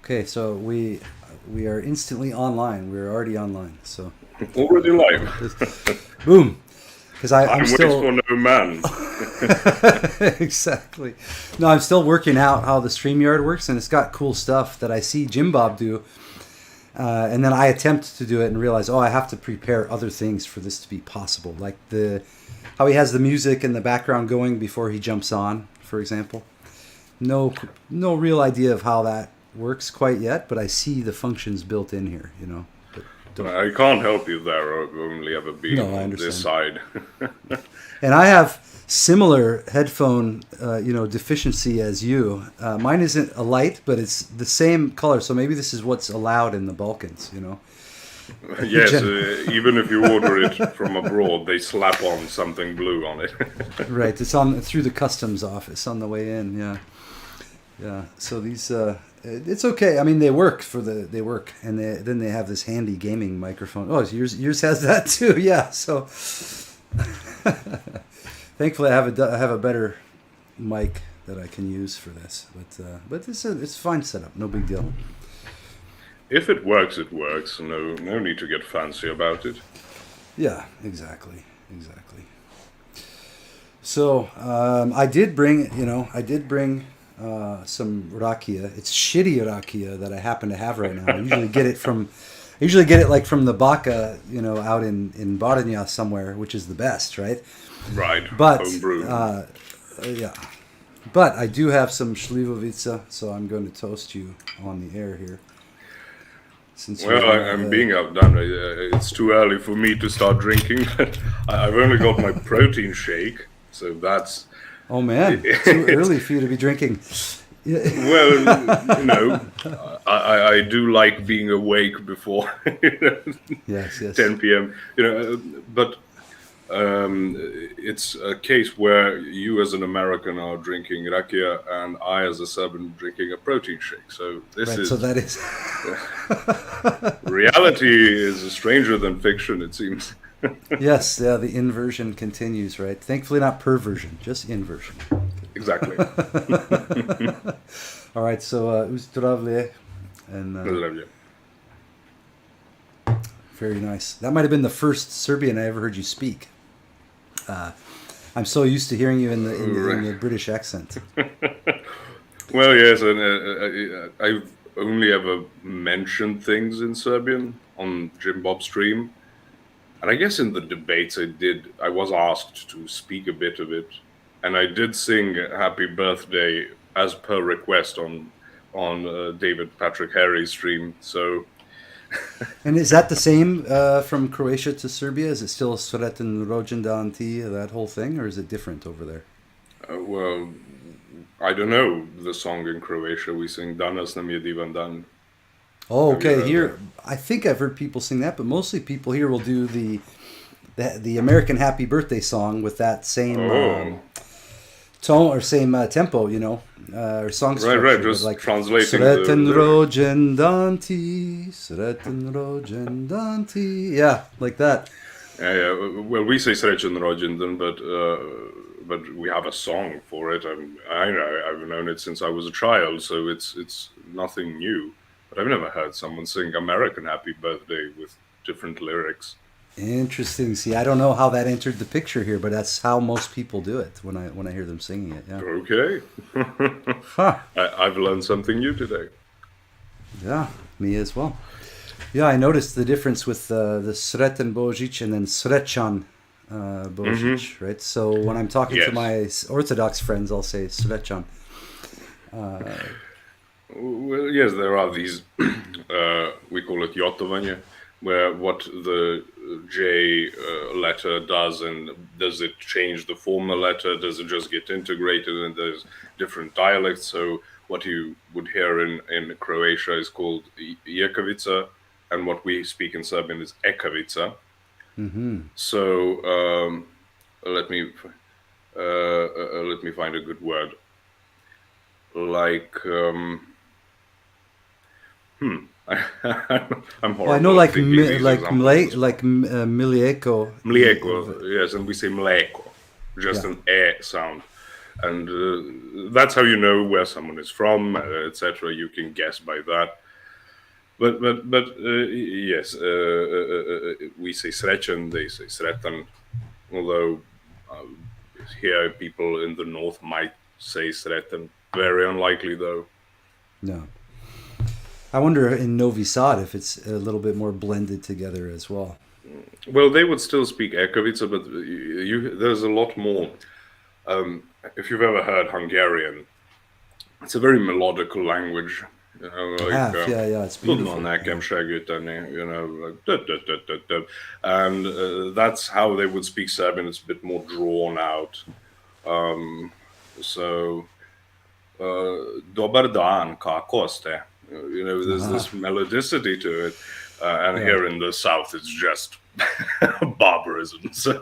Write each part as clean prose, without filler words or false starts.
Okay, so we are instantly online. We're already online. So Already live. boom, because I'm Time waits still for no man. exactly. No, I'm still working out how the StreamYard works, and it's got cool stuff that I see Jim Bob do, and then I attempt to do it and realize, oh, I have to prepare other things for this to be possible, like how he has the music in the background going before he jumps on, for example. No real idea of how that works quite yet, but I see the functions built in here, But I can't help you there. I've only ever been No, I on this side. And I have similar headphone, deficiency as you. Mine isn't a light, but it's the same color. So maybe this is what's allowed in the Balkans, Yes, even if you order it from abroad, they slap on something blue on it. Right, it's on through the customs office on the way in. Yeah. So these, it's okay. I mean, they work, and then they have this handy gaming microphone. Oh, yours has that too. Yeah. So thankfully, I have a better mic that I can use for this. But it's a fine setup. No big deal. If it works, it works. No need to get fancy about it. Yeah, exactly. So I did bring some rakia. It's shitty rakia that I happen to have right now. I usually get it like from the baka, out in Bosnia somewhere, which is the best, right? Right. But homebrew. yeah. But I do have some shlivovica, so I'm going to toast you on the air here. I'm being outdone. It's too early for me to start drinking. I've only got my protein shake, so that's... Oh man, too early for you to be drinking. Well, I do like being awake before yes. 10 p.m. But it's a case where you as an American are drinking rakia and I as a Serbian drinking a protein shake. So So that is reality is stranger than fiction, it seems. Yes, the inversion continues, right? Thankfully not perversion, just inversion. Exactly. All right, so uzdravlje. And very nice. That might have been the first Serbian I ever heard you speak. I'm so used to hearing you in the British accent. Well, yes, and I've only ever mentioned things in Serbian on Jim Bob's stream. And I guess in the debates I was asked to speak a bit of it. And I did sing Happy Birthday as per request on David Patrick Harry's stream. So... And is that the same from Croatia to Serbia? Is it still Sretan Rođendan ti, that whole thing? Or is it different over there? Well, I don't know the song in Croatia. We sing Danas nam je divan dan. Oh, okay. Here, I think I've heard people sing that, but mostly people here will do the American Happy Birthday song with that same tone or same tempo, or song structure. Right. Just like translating. Sretan rođendan ti, Sretan rođendan ti. Yeah, like that. Yeah. Well, we say Srećan rođendan, but we have a song for it. I've known it since I was a child, so it's nothing new. But I've never heard someone sing American Happy Birthday with different lyrics. Interesting. See, I don't know how that entered the picture here, but that's how most people do it when I hear them singing it. Yeah. Okay. Huh. I've learned something new today. Yeah, me as well. Yeah, I noticed the difference with the Sretan Božić and then Srećan Božić, right? So when I'm talking to my Orthodox friends, I'll say Srećan. Well, yes, there are these, we call it jotovanje, where what the J letter does, and does it change the former letter? Does it just get integrated? And there's different dialects. So what you would hear in Croatia is called jekavica, and what we speak in Serbian is ekavica. Mm-hmm. So let me find a good word. Like I'm horrible. Well, I know, like mlijeko. Mlijeko, yes, and we say mleko, just an e sound. and that's how you know where someone is from, etc. You can guess by that. But yes, we say srećan, they say sretan, although here people in the north might say sretan. Very unlikely though. No. I wonder in Novi Sad if it's a little bit more blended together as well. Well, they would still speak Ekavica, but there's a lot more. If you've ever heard Hungarian, it's a very melodical language. You know, like, yeah, it's beautiful. You know, like, duh, duh, duh, duh, duh. And that's how they would speak Serbian. It's a bit more drawn out. So, dobar dan, kako ste? You know, there's this melodicity to it. And here in the south, it's just barbarism. So,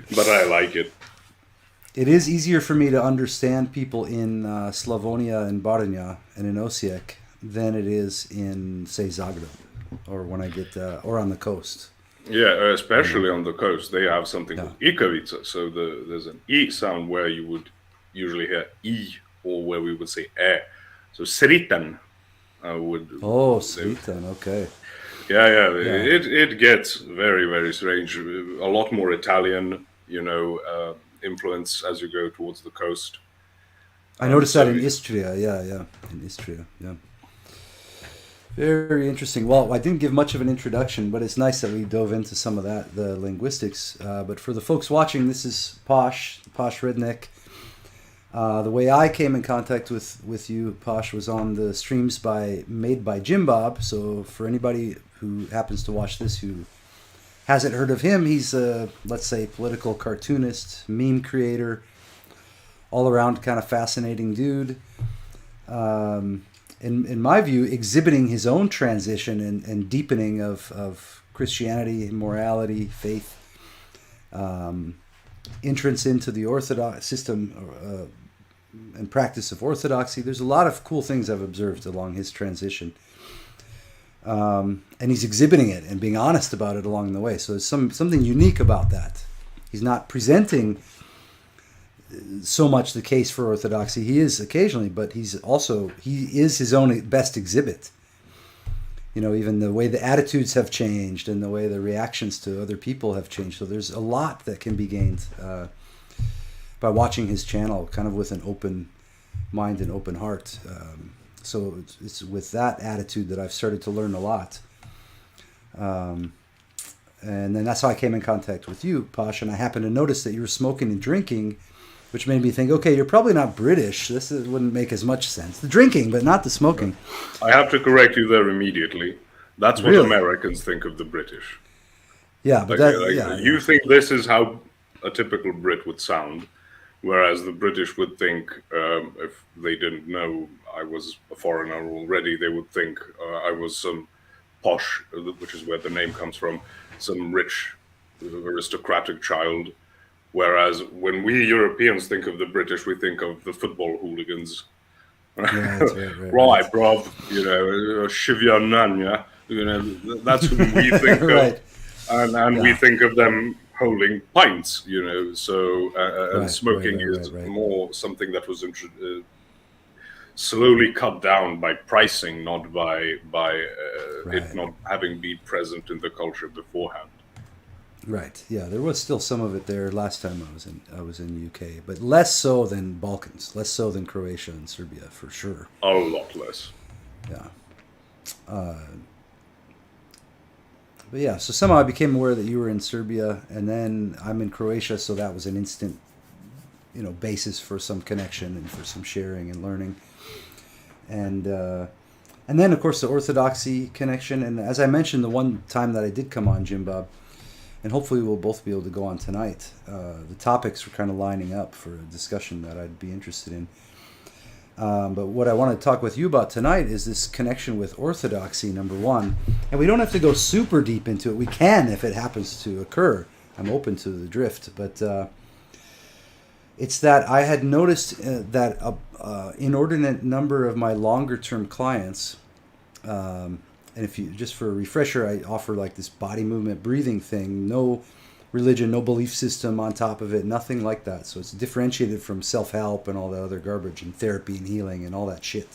but I like it. It is easier for me to understand people in Slavonia and Baranja and in Osijek than it is in, say, Zagreb, or when I get or on the coast. Yeah, especially on the coast, they have something called ikavica. So there's an e sound where you would usually hear e, or where we would say e. So sritan would. Oh, sritan. Okay. Yeah. It gets very, very strange. A lot more Italian, you know, influence as you go towards the coast. I noticed that in Istria. Yeah, in Istria. Yeah. Very interesting. Well, I didn't give much of an introduction, but it's nice that we dove into some of that, the linguistics. But for the folks watching, this is Posh Redneck. The way I came in contact with you, Posh, was on the streams made by Jim Bob. So for anybody who happens to watch this who hasn't heard of him, he's a, let's say, political cartoonist, meme creator, all around kind of fascinating dude. In my view, exhibiting his own transition and deepening of Christianity, morality, faith, entrance into the Orthodox system and practice of Orthodoxy. There's a lot of cool things I've observed along his transition. And he's exhibiting it and being honest about it along the way. So there's something unique about that. He's not presenting so much the case for Orthodoxy. He is occasionally, but he is his own best exhibit. You know, even the way the attitudes have changed and the way the reactions to other people have changed. So there's a lot that can be gained by watching his channel, kind of with an open mind and open heart. So it's with that attitude that I've started to learn a lot. And then that's how I came in contact with you, Posh, and I happened to notice that you were smoking and drinking, which made me think, okay, you're probably not British. This wouldn't make as much sense. The drinking, but not the smoking. I have to correct you there immediately. That's what Americans think of the British. Yeah, but you think this is how a typical Brit would sound, whereas the British would think, if they didn't know I was a foreigner already, they would think I was some posh, which is where the name comes from, some rich, aristocratic child. Whereas when we Europeans think of the British, we think of the football hooligans. Yeah, right, bruv, you know, Shivyananya, you know, that's who we think of. And we think of them holding pints, you know, so and smoking is more something that was slowly cut down by pricing, not by it not having been present in the culture beforehand. Right. Yeah, there was still some of it there last time I was in UK, but less so than Balkans, less so than Croatia and Serbia for sure. A lot less. Yeah. But yeah, so somehow I became aware that you were in Serbia, and then I'm in Croatia, so that was an instant, you know, basis for some connection and for some sharing and learning. And then of course the Orthodoxy connection, and as I mentioned the one time that I did come on, Jim Bob, and hopefully we'll both be able to go on tonight. The topics were kind of lining up for a discussion that I'd be interested in. But what I want to talk with you about tonight is this connection with Orthodoxy, number one. And we don't have to go super deep into it. We can if it happens to occur. I'm open to the drift. But it's that I had noticed that an inordinate number of my longer-term clients, and if you just for a refresher, I offer like this body movement breathing thing, no religion, no belief system on top of it, nothing like that. So it's differentiated from self-help and all that other garbage and therapy and healing and all that shit.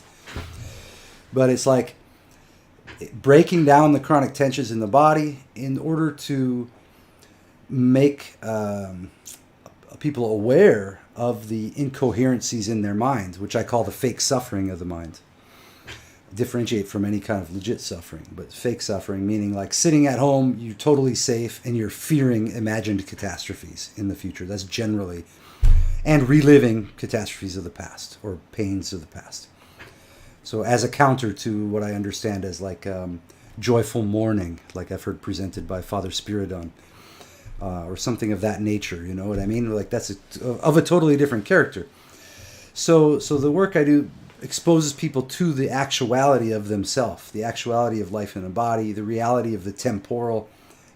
But it's like breaking down the chronic tensions in the body in order to make people aware of the incoherencies in their minds, which I call the fake suffering of the mind. Differentiate from any kind of legit suffering, but fake suffering meaning like sitting at home, you're totally safe, and you're fearing imagined catastrophes in the future. That's generally, and reliving catastrophes of the past or pains of the past. So as a counter to what I understand as like joyful mourning, like I've heard presented by Father Spiridon, or something of that nature, you know what I mean? Like that's of a totally different character. So the work I do exposes people to the actuality of themselves, the actuality of life in a body, the reality of the temporal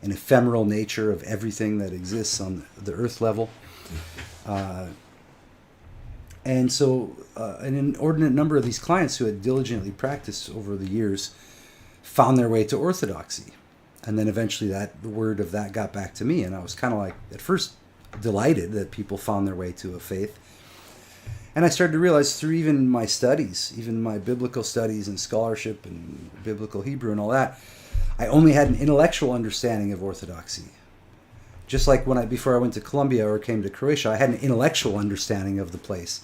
and ephemeral nature of everything that exists on the earth level. And so an inordinate number of these clients who had diligently practiced over the years found their way to Orthodoxy. And then eventually the word of that got back to me. And I was kind of like, at first, delighted that people found their way to a faith. And I started to realize through even my studies, even my biblical studies and scholarship and biblical Hebrew and all that, I only had an intellectual understanding of Orthodoxy. Just like before I went to Colombia or came to Croatia, I had an intellectual understanding of the place.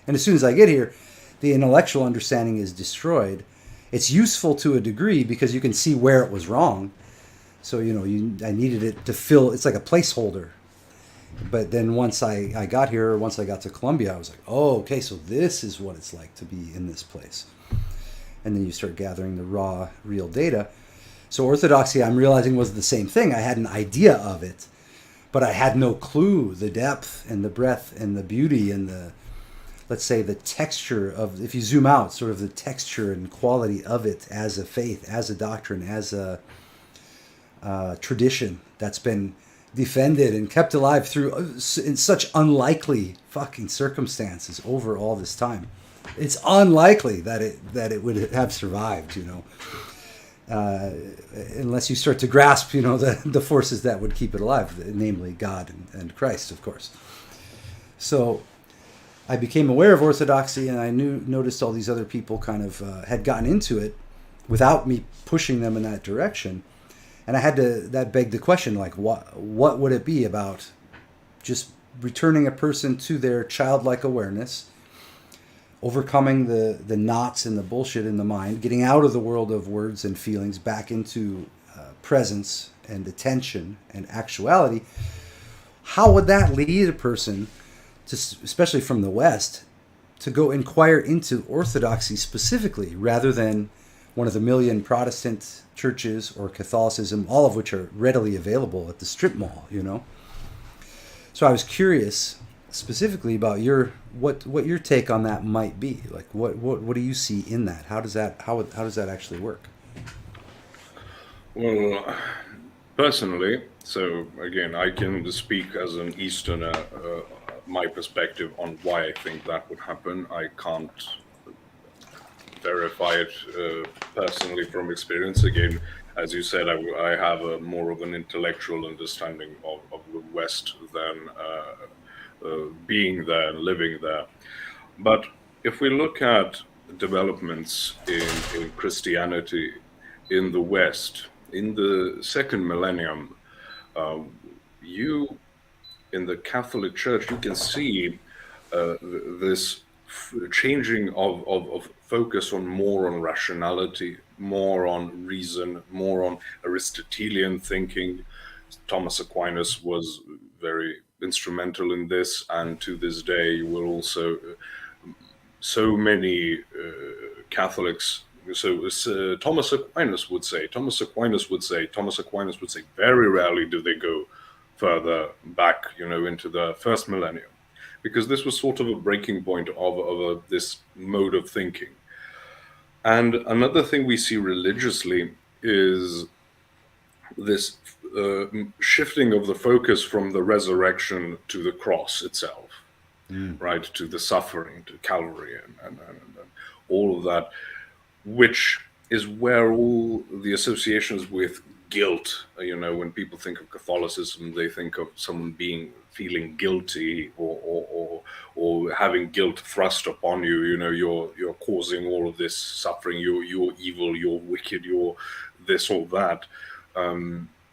And as soon as I get here, the intellectual understanding is destroyed. It's useful to a degree because you can see where it was wrong. So, I needed it to fill, it's like a placeholder. But then once I got here, or once I got to Colombia, I was like, oh, okay, so this is what it's like to be in this place. And then you start gathering the raw, real data. So Orthodoxy, I'm realizing, was the same thing. I had an idea of it, but I had no clue the depth and the breadth and the beauty and the, let's say, the texture of, if you zoom out, sort of the texture and quality of it as a faith, as a doctrine, as a tradition that's been defended and kept alive through in such unlikely fucking circumstances over all this time. It's unlikely that it would have survived, unless you start to grasp, the forces that would keep it alive, namely God and Christ, of course. So I became aware of Orthodoxy, and I noticed all these other people kind of had gotten into it without me pushing them in that direction. And I had that begged the question, like, what would it be about just returning a person to their childlike awareness, overcoming the knots and the bullshit in the mind, getting out of the world of words and feelings back into presence and attention and actuality? How would that lead a person, to, especially from the West, to go inquire into Orthodoxy specifically, rather than one of the million Protestant churches or Catholicism, all of which are readily available at the strip mall, So I was curious specifically about what your take on that might be. Like what do you see in that? How does that actually work? Well, personally, so again, I can speak as an Easterner, my perspective on why I think that would happen. I can't verify it personally from experience. Again, as you said, I have more of an intellectual understanding of the West than being there and living there. But if we look at developments in Christianity in the West, in the second millennium, in the Catholic Church, you can see this changing of focus more on rationality, more on reason, more on Aristotelian thinking. Thomas Aquinas was very instrumental in this, and to this day you will also so many Catholics. So Thomas Aquinas would say, very rarely do they go further back, into the first millennium, because this was sort of a breaking point of this mode of thinking. And another thing we see religiously is this shifting of the focus from the resurrection to the cross itself, right, to the suffering, to Calvary, and all of that, which is where all the associations with guilt. When people think of Catholicism, they think of someone feeling guilty or having guilt thrust upon you. You're causing all of this suffering. You're evil. You're wicked. You're this or that.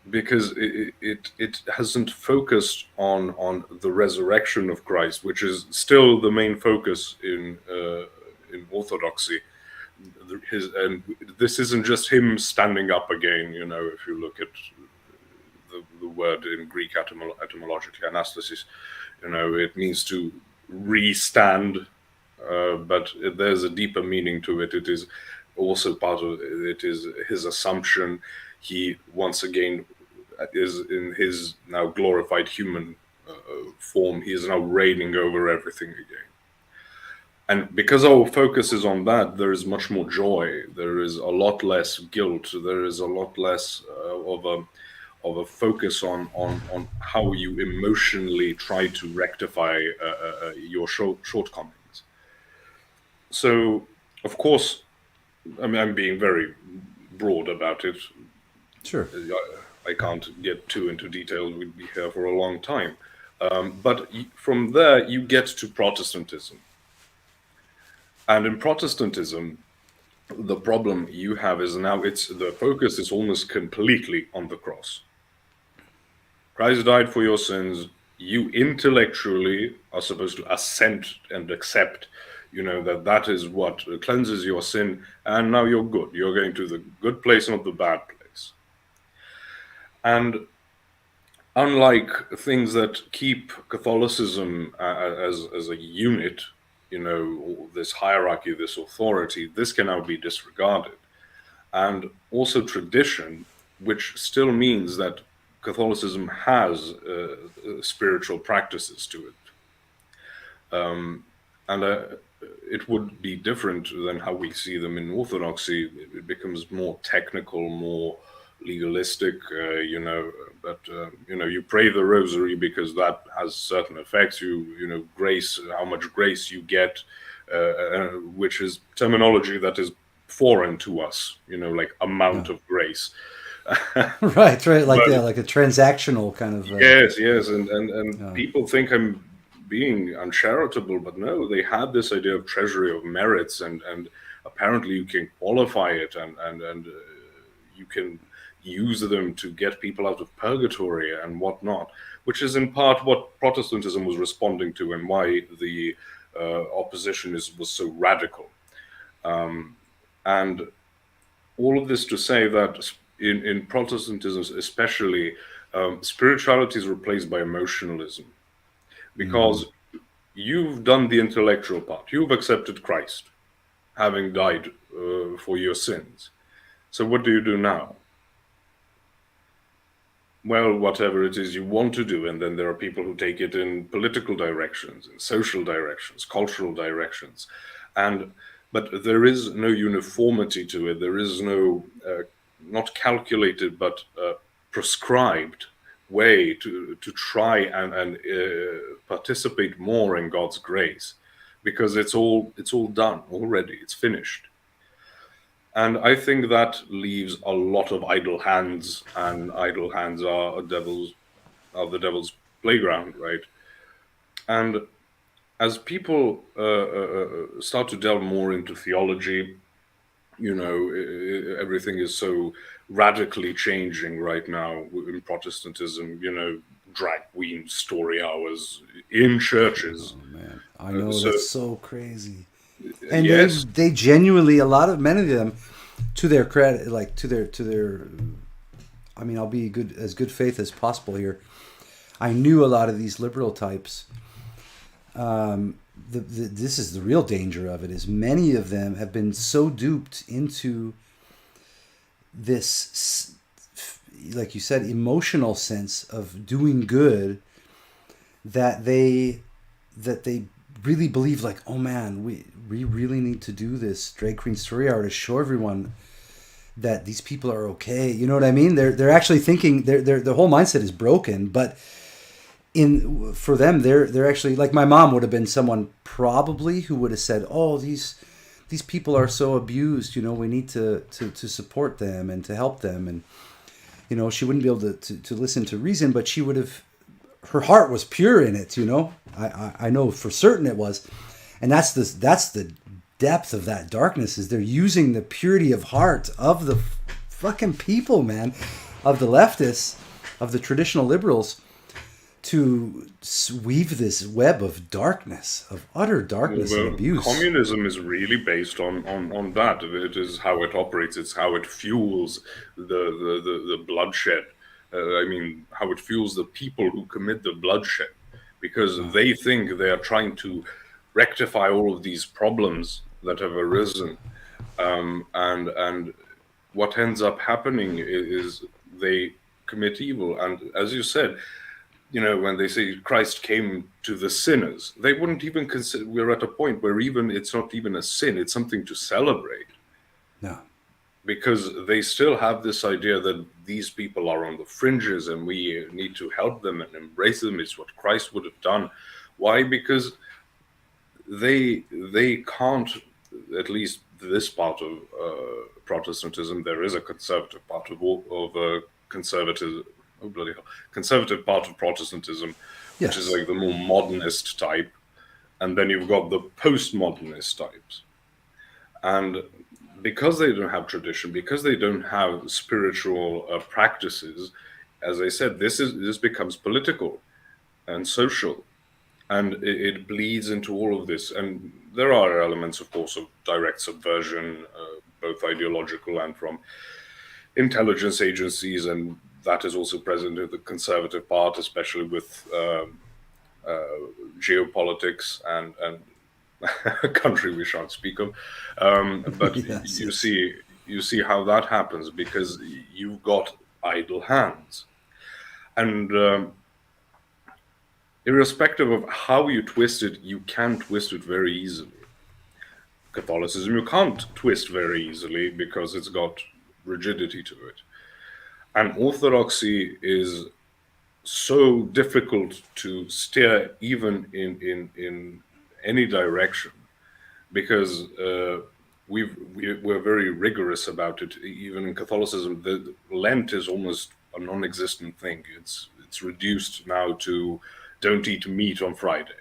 Because it hasn't focused on the resurrection of Christ, which is still the main focus in Orthodoxy. And this isn't just him standing up again. If you look at the word in Greek etymologically, anastasis, it means to re-stand, but there's a deeper meaning to it. It is also part of it is his assumption. He once again is in his now glorified human form. He is now reigning over everything again. And because our focus is on that, there is much more joy. There is a lot less guilt. There is a lot less of a focus on how you emotionally try to rectify your shortcomings. So, of course, I'm being very broad about it. Sure. I can't get too into detail. We'd be here for a long time. But from there, you get to Protestantism. And in Protestantism, the problem you have is now the focus is almost completely on the cross. Christ died for your sins. You intellectually are supposed to assent and accept, that is what cleanses your sin. And now you're good. You're going to the good place, not the bad place. And unlike things that keep Catholicism as a unit, this hierarchy, this authority, this can now be disregarded. And also tradition, which still means that Catholicism has spiritual practices to it. It would be different than how we see them in Orthodoxy. It becomes more technical, more legalistic, but you pray the rosary because that has certain effects. Grace, how much grace you get, which is terminology that is foreign to us, like amount of grace. right, like a transactional kind of. Yes, and people think I'm being uncharitable, but no, they had this idea of treasury of merits, and apparently you can qualify it, and you can use them to get people out of purgatory and whatnot, which is in part what Protestantism was responding to and why the opposition was so radical. And all of this to say that in Protestantism especially, spirituality is replaced by emotionalism. Because you've done the intellectual part. You've accepted Christ, having died for your sins. So what do you do now? Well, whatever it is you want to do, and then there are people who take it in political directions, in social directions, cultural directions, but there is no uniformity to it. There is no not calculated but prescribed way to try and participate more in God's grace, because it's all done already. It's finished. And I think that leaves a lot of idle hands, and idle hands are the devil's playground, right? And as people start to delve more into theology, everything is so radically changing right now in Protestantism. Drag queen story hours in churches. Oh man, I know, that's so crazy. And yes, they genuinely, many of them, to their credit, like to their, I mean, I'll be good faith as possible here. I knew a lot of these liberal types. This is the real danger of it, is many of them have been so duped into this, like you said, emotional sense of doing good, that they really believe, like, oh man, we really need to do this drag queen story hour to show everyone that these people are okay. You know what I mean? They're actually thinking their whole mindset is broken, but for them, they're actually, like, my mom would have been someone probably who would have said, oh, these people are so abused, we need to support them and to help them. You know, she wouldn't be able to listen to reason, but she would have, her heart was pure in it, you know. I know for certain it was. And that's the depth of that darkness, is they're using the purity of heart of the fucking people, man, of the leftists, of the traditional liberals, to weave this web of darkness, of utter darkness and abuse. Communism is really based on that. It is how it operates. It's how it fuels the bloodshed. I mean, how it fuels the people who commit the bloodshed, because they think they are trying to rectify all of these problems that have arisen, and what ends up happening is they commit evil. And as you said, you know, when they say Christ came to the sinners, they wouldn't even consider, we're at a point where even it's not even a sin, it's something to celebrate. No. Because they still have this idea that these people are on the fringes and we need to help them and embrace them. It's what Christ would have done. Why? Because they can't, at least this part of Protestantism, there is a conservative part of conservative, oh bloody hell, conservative part of Protestantism, which is like the more modernist type, and then you've got the postmodernist types. And because they don't have tradition, because they don't have spiritual practices, as I said, this becomes political and social, and it bleeds into all of this. And there are elements, of course, of direct subversion, both ideological and from intelligence agencies, and that is also present in the conservative part, especially with geopolitics and a country we shan't speak of. But you see how that happens, because you've got idle hands. And irrespective of how you twist it, you can twist it very easily. Catholicism, you can't twist very easily because it's got rigidity to it. And Orthodoxy is so difficult to steer even in any direction, because we're very rigorous about it. Even in Catholicism, the Lent is almost a non-existent thing. It's reduced now to don't eat meat on Friday.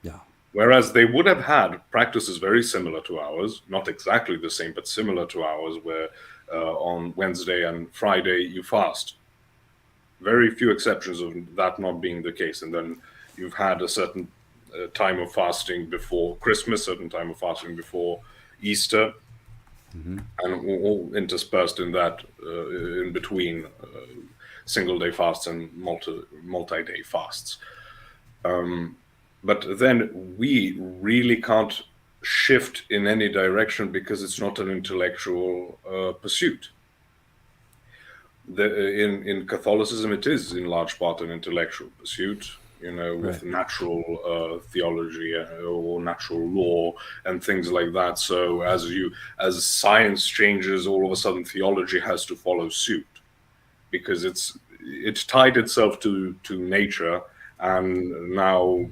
Yeah. Whereas they would have had practices very similar to ours, not exactly the same, but similar to ours, where on Wednesday and Friday you fast. Very few exceptions of that not being the case. And then you've had a certain time of fasting before Christmas, certain time of fasting before Easter, and all interspersed in that, in between single-day fasts and multi-day fasts. But then we really can't shift in any direction because it's not an intellectual pursuit. In Catholicism, it is in large part an intellectual pursuit, you know, with natural theology or natural law and things like that. So as science changes, all of a sudden theology has to follow suit, because it's tied itself to nature, and now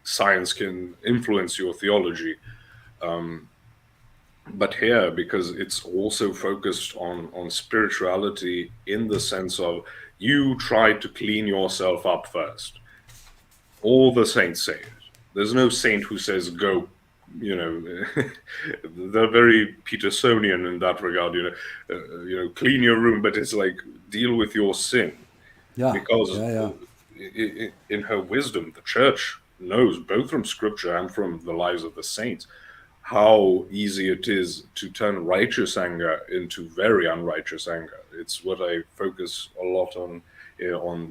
science can influence your theology. But here, because it's also focused on spirituality, in the sense of you try to clean yourself up first. All the saints say it. There's no saint who says go, you know. They're very Petersonian in that regard, you know, clean your room, but it's like deal with your sin. Because in her wisdom, the church knows, both from scripture and from the lives of the saints, how easy it is to turn righteous anger into very unrighteous anger. It's what I focus a lot on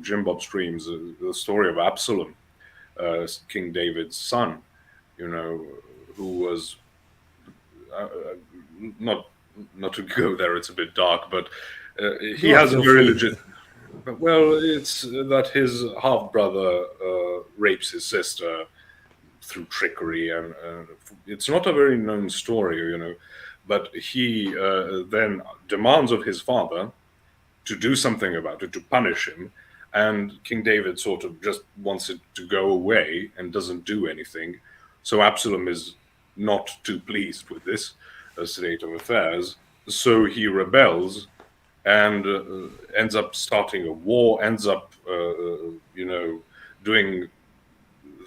Jim Bob streams, the story of Absalom, King David's son, you know, who was not to go there, it's a bit dark, but he has a very legit. Well, it's that his half brother rapes his sister through trickery, and it's not a very known story, you know, but he then demands of his father to do something about it, to punish him, and King David sort of just wants it to go away and doesn't do anything. So Absalom is not too pleased with this state of affairs, so he rebels and ends up starting a war, ends up, doing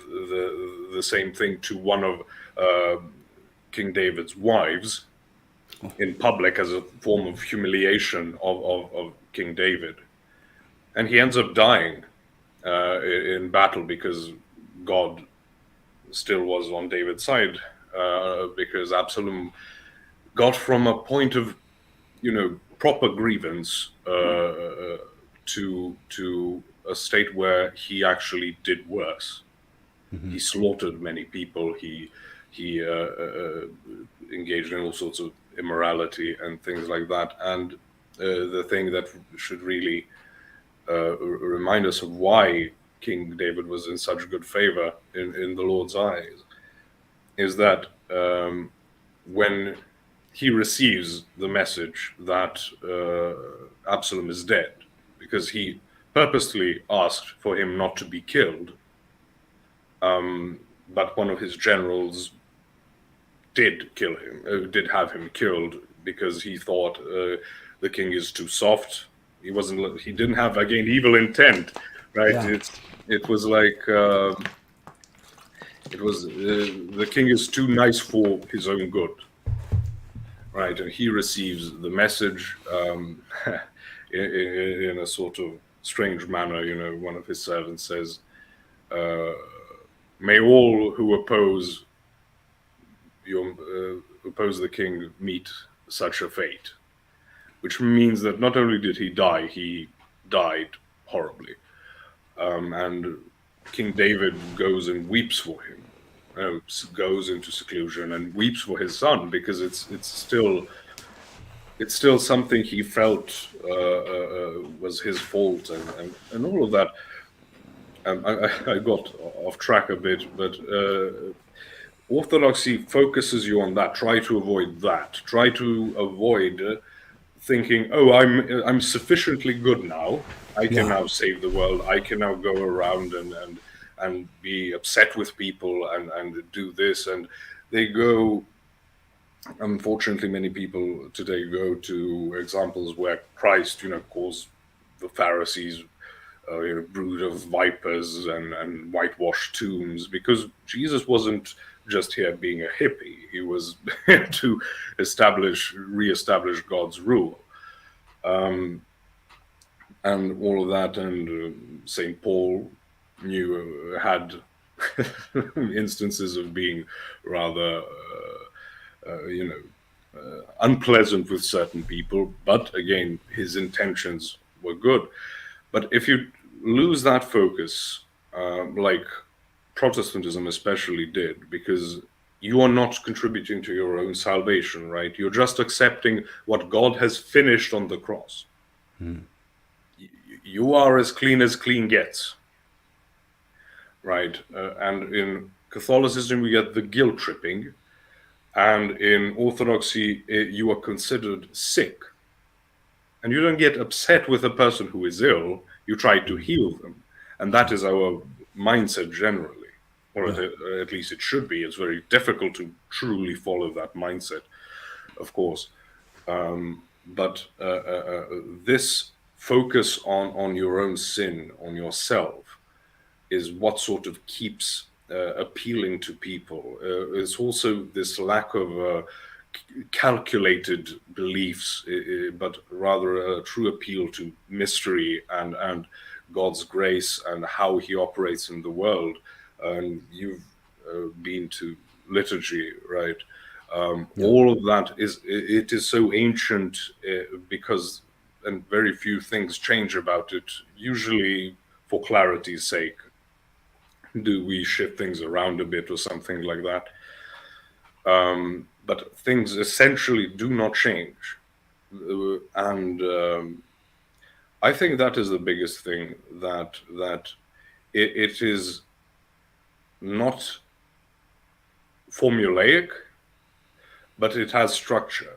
the same thing to one of King David's wives in public as a form of humiliation of King David. And he ends up dying in battle because God still was on David's side, because Absalom got from a point of, proper grievance to a state where he actually did worse. He slaughtered many people. He engaged in all sorts of immorality and things like that. And the thing that should really remind us of why King David was in such good favor in the Lord's eyes is that when he receives the message that Absalom is dead, because he purposely asked for him not to be killed, but one of his generals did kill him, did have him killed, because he thought the king is too soft. He didn't have, again, evil intent, right? Yeah. It was like the king is too nice for his own good, right? And he receives the message in a sort of strange manner. One of his servants says, "May all who oppose the king meet such a fate," which means that not only did he die, he died horribly. And King David goes and weeps for him, goes into seclusion and weeps for his son, because it's still something he felt was his fault, and all of that. I got off track a bit, but Orthodoxy focuses you on that. Try to avoid that. Try to avoid thinking, "Oh, I'm sufficiently good now. I can now save the world. I can now go around and be upset with people and do this." And they go. Unfortunately, many people today go to examples where Christ, calls the Pharisees brood of vipers and whitewashed tombs, because Jesus wasn't just here being a hippie. He was to reestablish God's rule, and all of that. And St. Paul had instances of being rather unpleasant with certain people, but again, his intentions were good. But if you lose that focus, like Protestantism especially did, because you are not contributing to your own salvation, right? You're just accepting what God has finished on the cross. You are as clean gets, right? And in Catholicism, we get the guilt tripping. And in Orthodoxy, you are considered sick. And you don't get upset with a person who is ill, you try to heal them. And that is our mindset generally, or at least it should be. It's very difficult to truly follow that mindset, of course. But this focus on your own sin, on yourself, is what sort of keeps appealing to people. It's also this lack of calculated beliefs, but rather a true appeal to mystery and God's grace and how he operates in the world. And you've been to liturgy, right? All of that is so ancient, because, and very few things change about it, usually for clarity's sake. Do we shift things around a bit or something like that? But things essentially do not change. And I think that is the biggest thing, that it is not formulaic, but it has structure.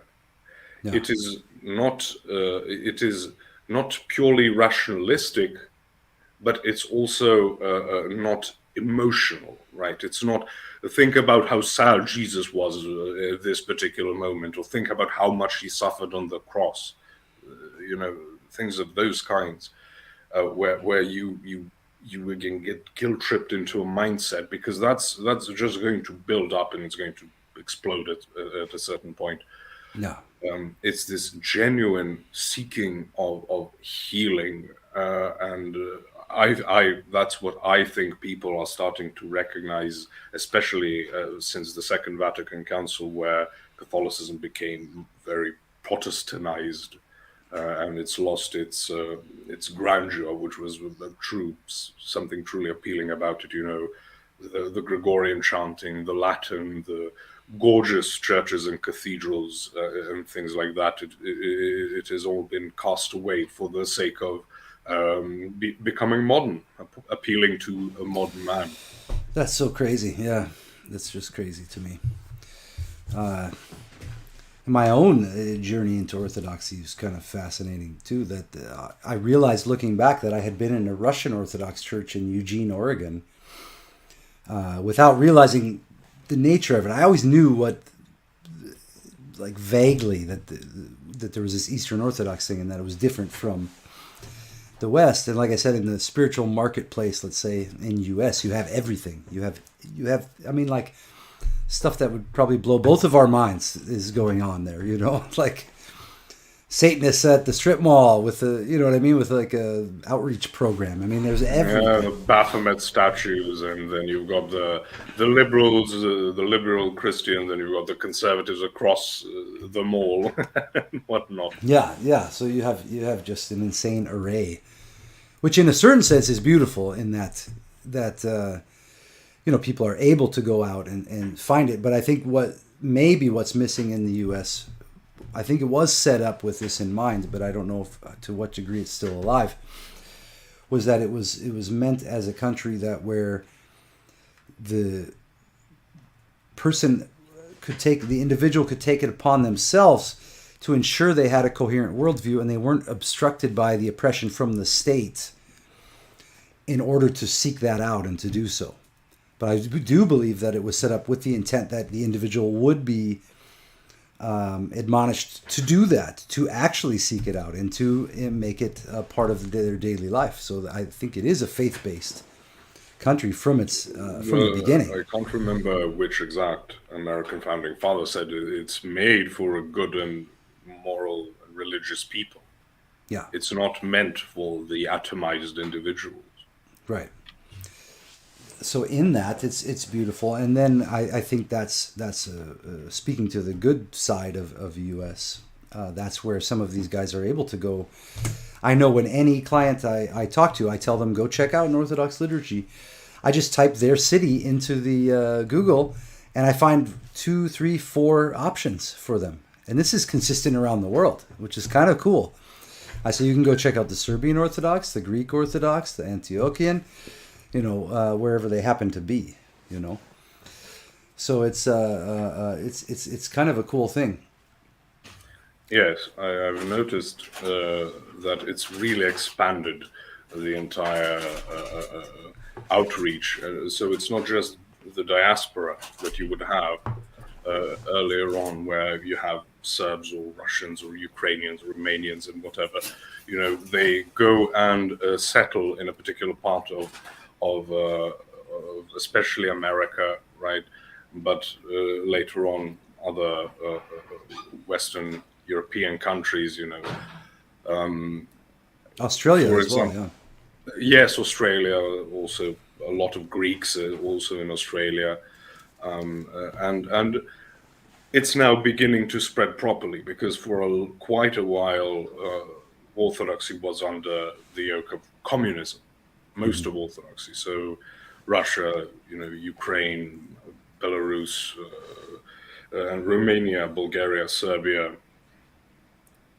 Yeah. It is not purely rationalistic, but it's also not emotional, right? It's not think about how sad Jesus was at this particular moment, or think about how much he suffered on the cross. things of those kinds, where you again get guilt tripped into a mindset, because that's just going to build up and it's going to explode at a certain point. No. It's this genuine seeking of healing, and I that's what I think people are starting to recognize, especially since the Second Vatican Council, where Catholicism became very Protestantized, and it's lost its grandeur, which was something truly appealing about it. The Gregorian chanting, the Latin, the gorgeous churches and cathedrals, and things like that. It has all been cast away for the sake of becoming modern, appealing to a modern man. That's so crazy. Yeah, that's just crazy to me. My own journey into Orthodoxy is kind of fascinating too. That I realized looking back that I had been in a Russian Orthodox church in Eugene, Oregon, without realizing the nature of it. I always knew vaguely that there was this Eastern Orthodox thing and that it was different from the West. And like I said, in the spiritual marketplace, let's say in US, you have everything. You have, I mean, like stuff that would probably blow both of our minds is going on there, like Satanists at the strip mall with with like a outreach program. I mean, there's everything. Yeah, the Baphomet statues, and then you've got the liberals, the liberal Christians, and you've got the conservatives across the mall and whatnot. Yeah. So you have just an insane array, which in a certain sense is beautiful in that people are able to go out and find it. But I think what's missing in the U.S., I think it was set up with this in mind, but I don't know to what degree it's still alive, was that it was meant as a country where the individual could take it upon themselves to ensure they had a coherent worldview and they weren't obstructed by the oppression from the state in order to seek that out and to do so. But I do believe that it was set up with the intent that the individual would be admonished to do that, to actually seek it out and to make it a part of their daily life. So I think it is a faith-based country from the beginning. I can't remember which exact American founding father said it's made for a good and moral and religious people. Yeah. It's not meant for the atomized individuals. Right. So in that, it's beautiful, and then I think that's speaking to the good side of the U.S. That's where some of these guys are able to go. I know when any client I talk to, I tell them go check out an Orthodox liturgy. I just type their city into the Google, and I find 2, 3, 4 options for them, and this is consistent around the world, which is kind of cool. I say you can go check out the Serbian Orthodox, the Greek Orthodox, the Antiochian. Wherever they happen to be, So it's kind of a cool thing. Yes, I've noticed that it's really expanded the entire outreach. So it's not just the diaspora that you would have earlier on, where you have Serbs or Russians or Ukrainians, Romanians, and whatever. They go and settle in a particular part of especially America, right? But later on, other Western European countries, Australia as well, yeah. Yes, Australia, also a lot of Greeks also in Australia. And it's now beginning to spread properly, because for quite a while, Orthodoxy was under the yoke of communism. Most of Orthodoxy. So Russia, Ukraine, Belarus, and Romania, Bulgaria, Serbia,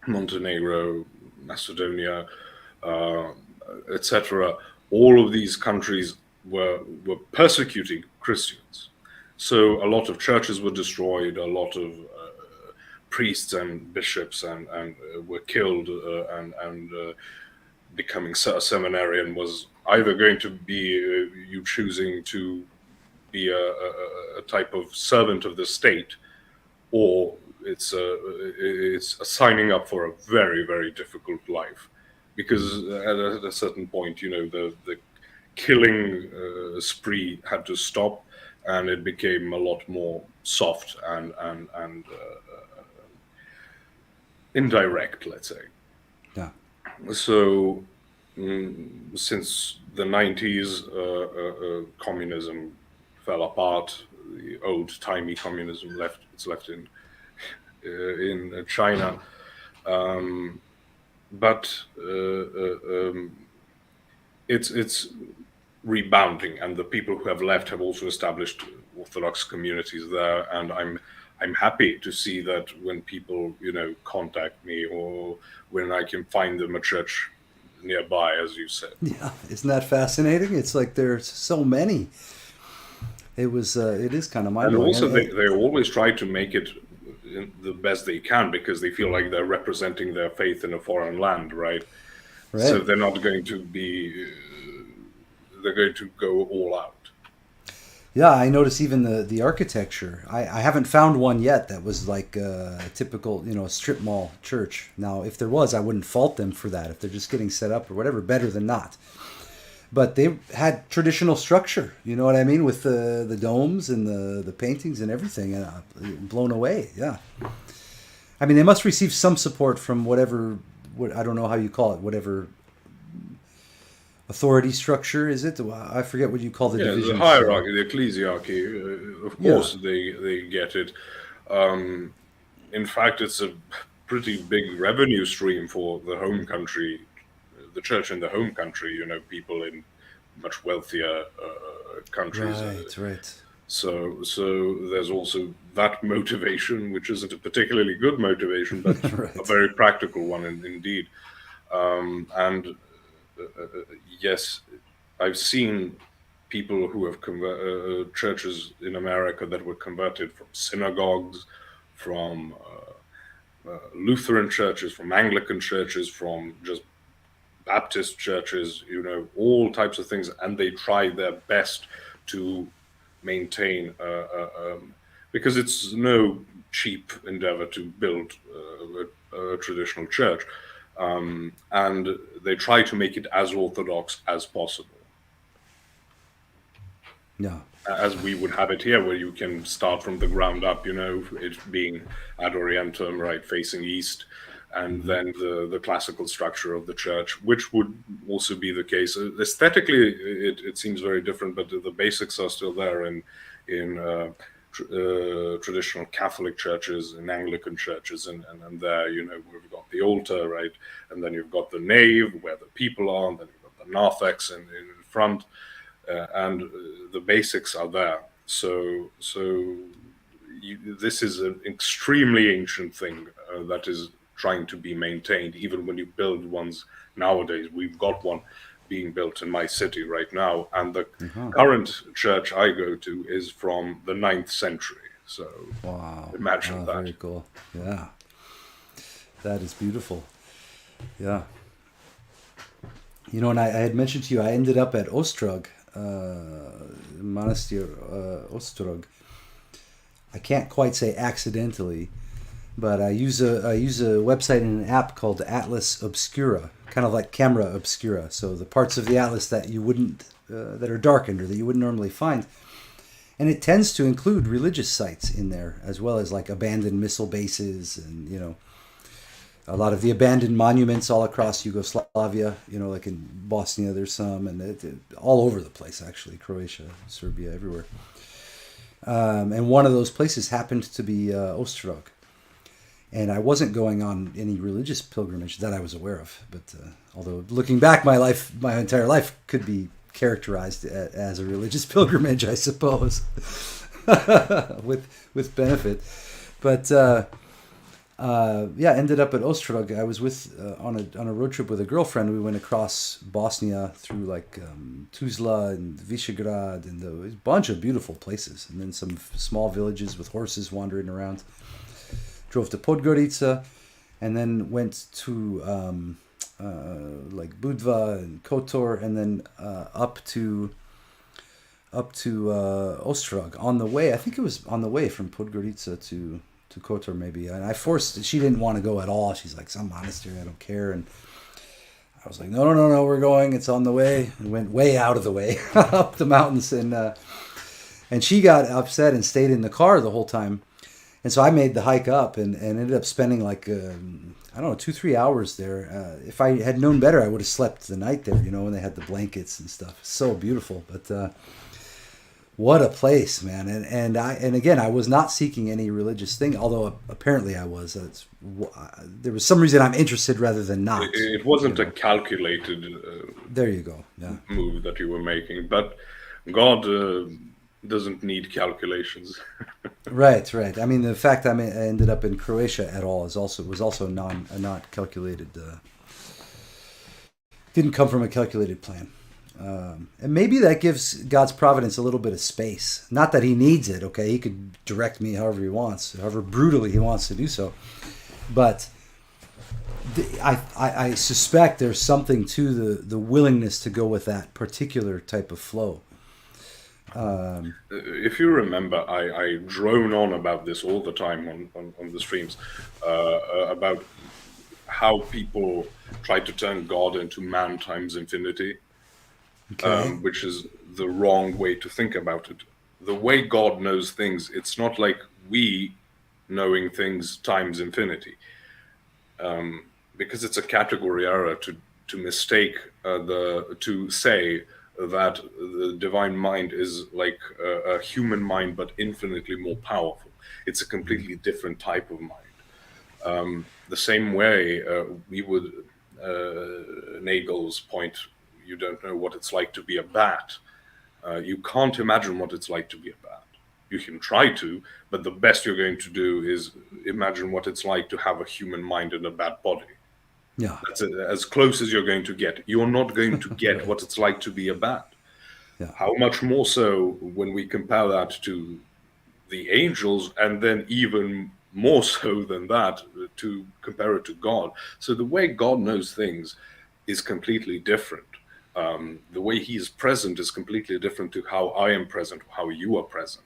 Montenegro, Macedonia, etc. All of these countries were persecuting Christians. So a lot of churches were destroyed, a lot of priests and bishops and were killed, and becoming a seminarian was either going to be you choosing to be a type of servant of the state, or it's signing up for a very, very difficult life, because at a certain point, the killing spree had to stop, and it became a lot more soft and indirect, let's say. Yeah. So, since the 90s, communism fell apart. The old-timey communism it's left in China, but it's rebounding, and the people who have left have also established Orthodox communities there, and I'm happy to see that when people contact me, or when I can find them a church nearby, as you said. Yeah, isn't that fascinating? It's like there's so many. It is kind of mind And blowing. also, they always try to make it the best they can, because they feel like they're representing their faith in a foreign land, right? So Right. they're not going to be. They're going to go all out. Yeah, I notice even the architecture. I haven't found one yet that was like a typical, strip mall church. Now, if there was, I wouldn't fault them for that. If they're just getting set up or whatever, better than not. But they had traditional structure, you know what I mean, with the domes and the paintings and everything, and blown away. Yeah, I mean they must receive some support from whatever, what I don't know how you call it, whatever authority structure is it? I forget what you call the Yeah, the divisions. hierarchy, the ecclesiarchy, of Yeah, course they get it. Um, in fact, it's a pretty big revenue stream for the home country, the church in the home country. People in much wealthier countries. right, right, So there's also that motivation, which isn't a particularly good motivation, but a right. very practical one indeed. And yes, I've seen people who have churches in America that were converted from synagogues, from Lutheran churches, from Anglican churches, from just Baptist churches, all types of things, and they try their best to maintain, because it's no cheap endeavor to build a traditional church, and they try to make it as orthodox as possible, Yeah, as we would have it here, where you can start from the ground up, it being ad orientem, right, facing east, and then the classical structure of the church, which would also be the case. Aesthetically, it seems very different, but the basics are still there in traditional Catholic churches and Anglican churches, and there, we've got the altar, right, and then you've got the nave where the people are, and then you've got the narthex in front. And the basics are there. So this is an extremely ancient thing that is trying to be maintained, even when you build ones nowadays. We've got one being built in my city right now, and the current church I go to is from the 9th century. So wow, imagine that. very cool. Yeah, that is beautiful. Yeah, and I had mentioned to you I ended up at Ostrog, Monastery Ostrog. I can't quite say accidentally, but I use a website and an app called Atlas Obscura, kind of like Camera Obscura. So the parts of the atlas that you wouldn't, that are darkened or that you wouldn't normally find, and it tends to include religious sites in there, as well as like abandoned missile bases and a lot of the abandoned monuments all across Yugoslavia. Like in Bosnia, there's some, and all over the place actually, Croatia, Serbia, everywhere. And one of those places happened to be Ostrog. And I wasn't going on any religious pilgrimage that I was aware of. But although looking back, my entire life could be characterized as a religious pilgrimage, I suppose, with benefit. But ended up at Ostrog. I was with on a road trip with a girlfriend. We went across Bosnia through like Tuzla and Visegrad and a bunch of beautiful places, and then some small villages with horses wandering around. Drove to Podgorica, and then went to like Budva and Kotor, and then up to Ostrog on the way. I think it was on the way from Podgorica to to Kotor maybe. And I forced. She didn't want to go at all. She's like, some monastery, I don't care. And I was like, no, we're going. It's on the way. We went way out of the way up the mountains, and she got upset and stayed in the car the whole time. And so I made the hike up and ended up spending like, I don't know, 2-3 hours there. If I had known better, I would have slept the night there, when they had the blankets and stuff. So beautiful. But what a place, man. And again, I was not seeking any religious thing, although apparently I was. There was some reason I'm interested rather than not. It wasn't a calculated there you go. Yeah. move that you were making. But God doesn't need calculations. Right. I mean, the fact I ended up in Croatia at all was also not calculated. Didn't come from a calculated plan, and maybe that gives God's providence a little bit of space. Not that He needs it. Okay, He could direct me however He wants, however brutally He wants to do so. But I suspect there's something to the willingness to go with that particular type of flow. If you remember, I drone on about this all the time on the streams, about how people try to turn God into man times infinity, Okay. which is the wrong way to think about it. The way God knows things, it's not like we knowing things times infinity, because it's a category error to mistake to say that the divine mind is like a human mind, but infinitely more powerful. It's a completely different type of mind. The same way we would, Nagel's point, you don't know what it's like to be a bat. You can't imagine what it's like to be a bat. You can try to, but the best you're going to do is imagine what it's like to have a human mind in a bat body. Yeah. That's as close as you're going to get. You're not going to get what it's like to be a bat. Yeah. How much more so when we compare that to the angels, and then even more so than that, to compare it to God. So the way God knows things is completely different. The way He is present is completely different to how I am present, how you are present.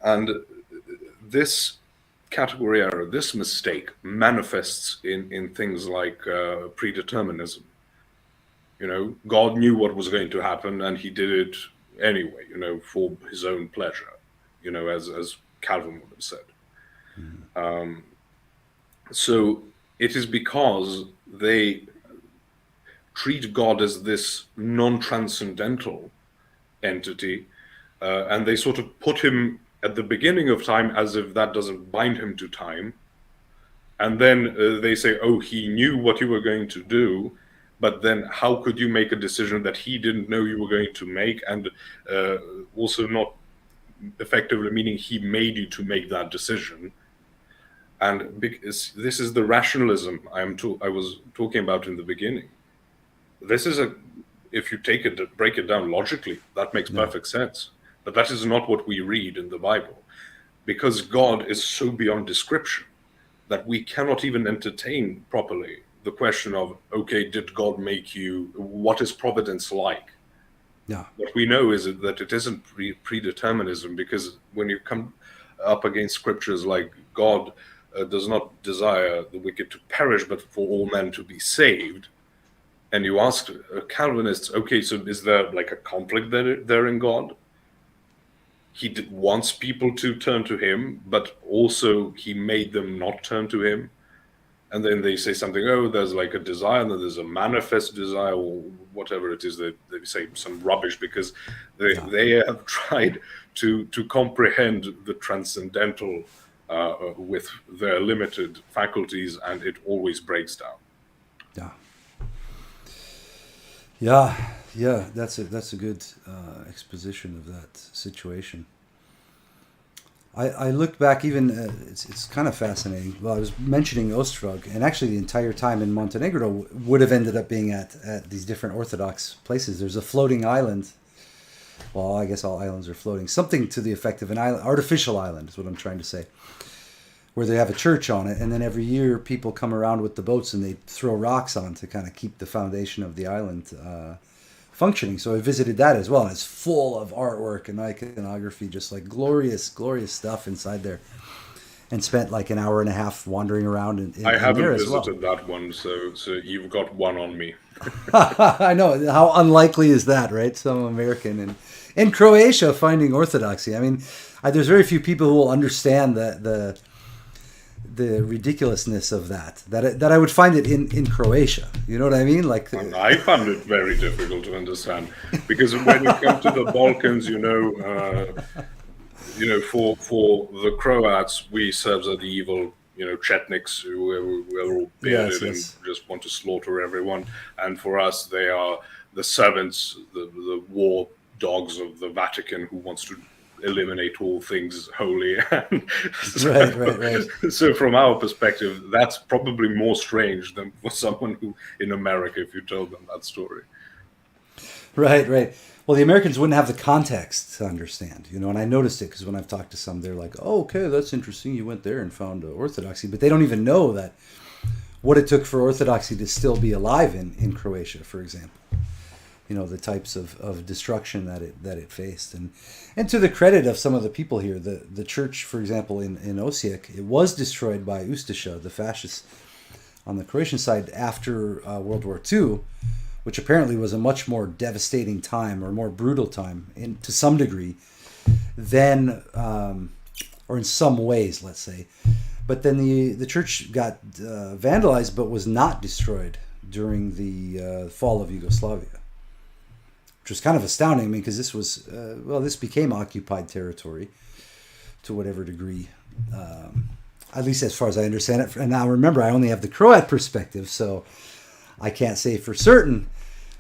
And this category error, this mistake, manifests in things like predeterminism. God knew what was going to happen, and He did it anyway, for His own pleasure, as Calvin would have said. Mm-hmm. So it is because they treat God as this non-transcendental entity, and they sort of put Him at the beginning of time as if that doesn't bind Him to time. And then they say, oh, He knew what you were going to do, but then how could you make a decision that He didn't know you were going to make? And also not effectively meaning He made you to make that decision. And because this is the rationalism I was talking about in the beginning. This is if you break it down logically, that makes perfect sense. But that is not what we read in the Bible, because God is so beyond description that we cannot even entertain properly the question of, okay, did God make you? What is providence like? Yeah. What we know is that it isn't predeterminism, because when you come up against scriptures like God does not desire the wicked to perish, but for all men to be saved, and you ask Calvinists, okay, so is there like a conflict there in God? He wants people to turn to Him, but also He made them not turn to Him. And then they say something, oh, there's like a desire, and then there's a manifest desire, or whatever it is. They say some rubbish, because they have tried to comprehend the transcendental with their limited faculties, and it always breaks down. Yeah, that's a good exposition of that situation. I looked back, even it's kind of fascinating. Well, I was mentioning Ostrog, and actually the entire time in Montenegro would have ended up being at these different Orthodox places. There's a floating island. Well, I guess all islands are floating. Something to the effect of an island, artificial island is what I'm trying to say, where they have a church on it, and then every year people come around with the boats and they throw rocks on to kind of keep the foundation of the island functioning. So I visited that as well, and it's full of artwork and iconography, just like glorious stuff inside there. and spent like an hour and a half wandering around I in there haven't as well. visited that one, so you've got one on me. I know, how unlikely is that, right? Some American in Croatia finding Orthodoxy. I mean, there's very few people who will understand the ridiculousness of that I would find it in Croatia. You know what I mean? Like, I found it very difficult to understand because when you come to the Balkans, for the Croats, we Serbs are the evil, Chetniks who are all bearded and just want to slaughter everyone. And for us, they are the servants, the war dogs of the Vatican who wants to eliminate all things holy. Right. So from our perspective, that's probably more strange than for someone who in America, if you told them that story. Right. Well, the Americans wouldn't have the context to understand, and I noticed it because when I've talked to some, they're like, "Oh, okay, that's interesting. You went there and found Orthodoxy," but they don't even know that what it took for Orthodoxy to still be alive in Croatia, for example. The types of destruction that it faced, and to the credit of some of the people here, the church, for example, in Osijek, it was destroyed by Ustaša, the fascists, on the Croatian side after World War II. Which apparently was a much more devastating time or more brutal time to some degree than, or in some ways, let's say. But then the church got vandalized but was not destroyed during the fall of Yugoslavia, which was kind of astounding. I mean, because this was, this became occupied territory to whatever degree, at least as far as I understand it. And now remember, I only have the Croat perspective, so I can't say for certain.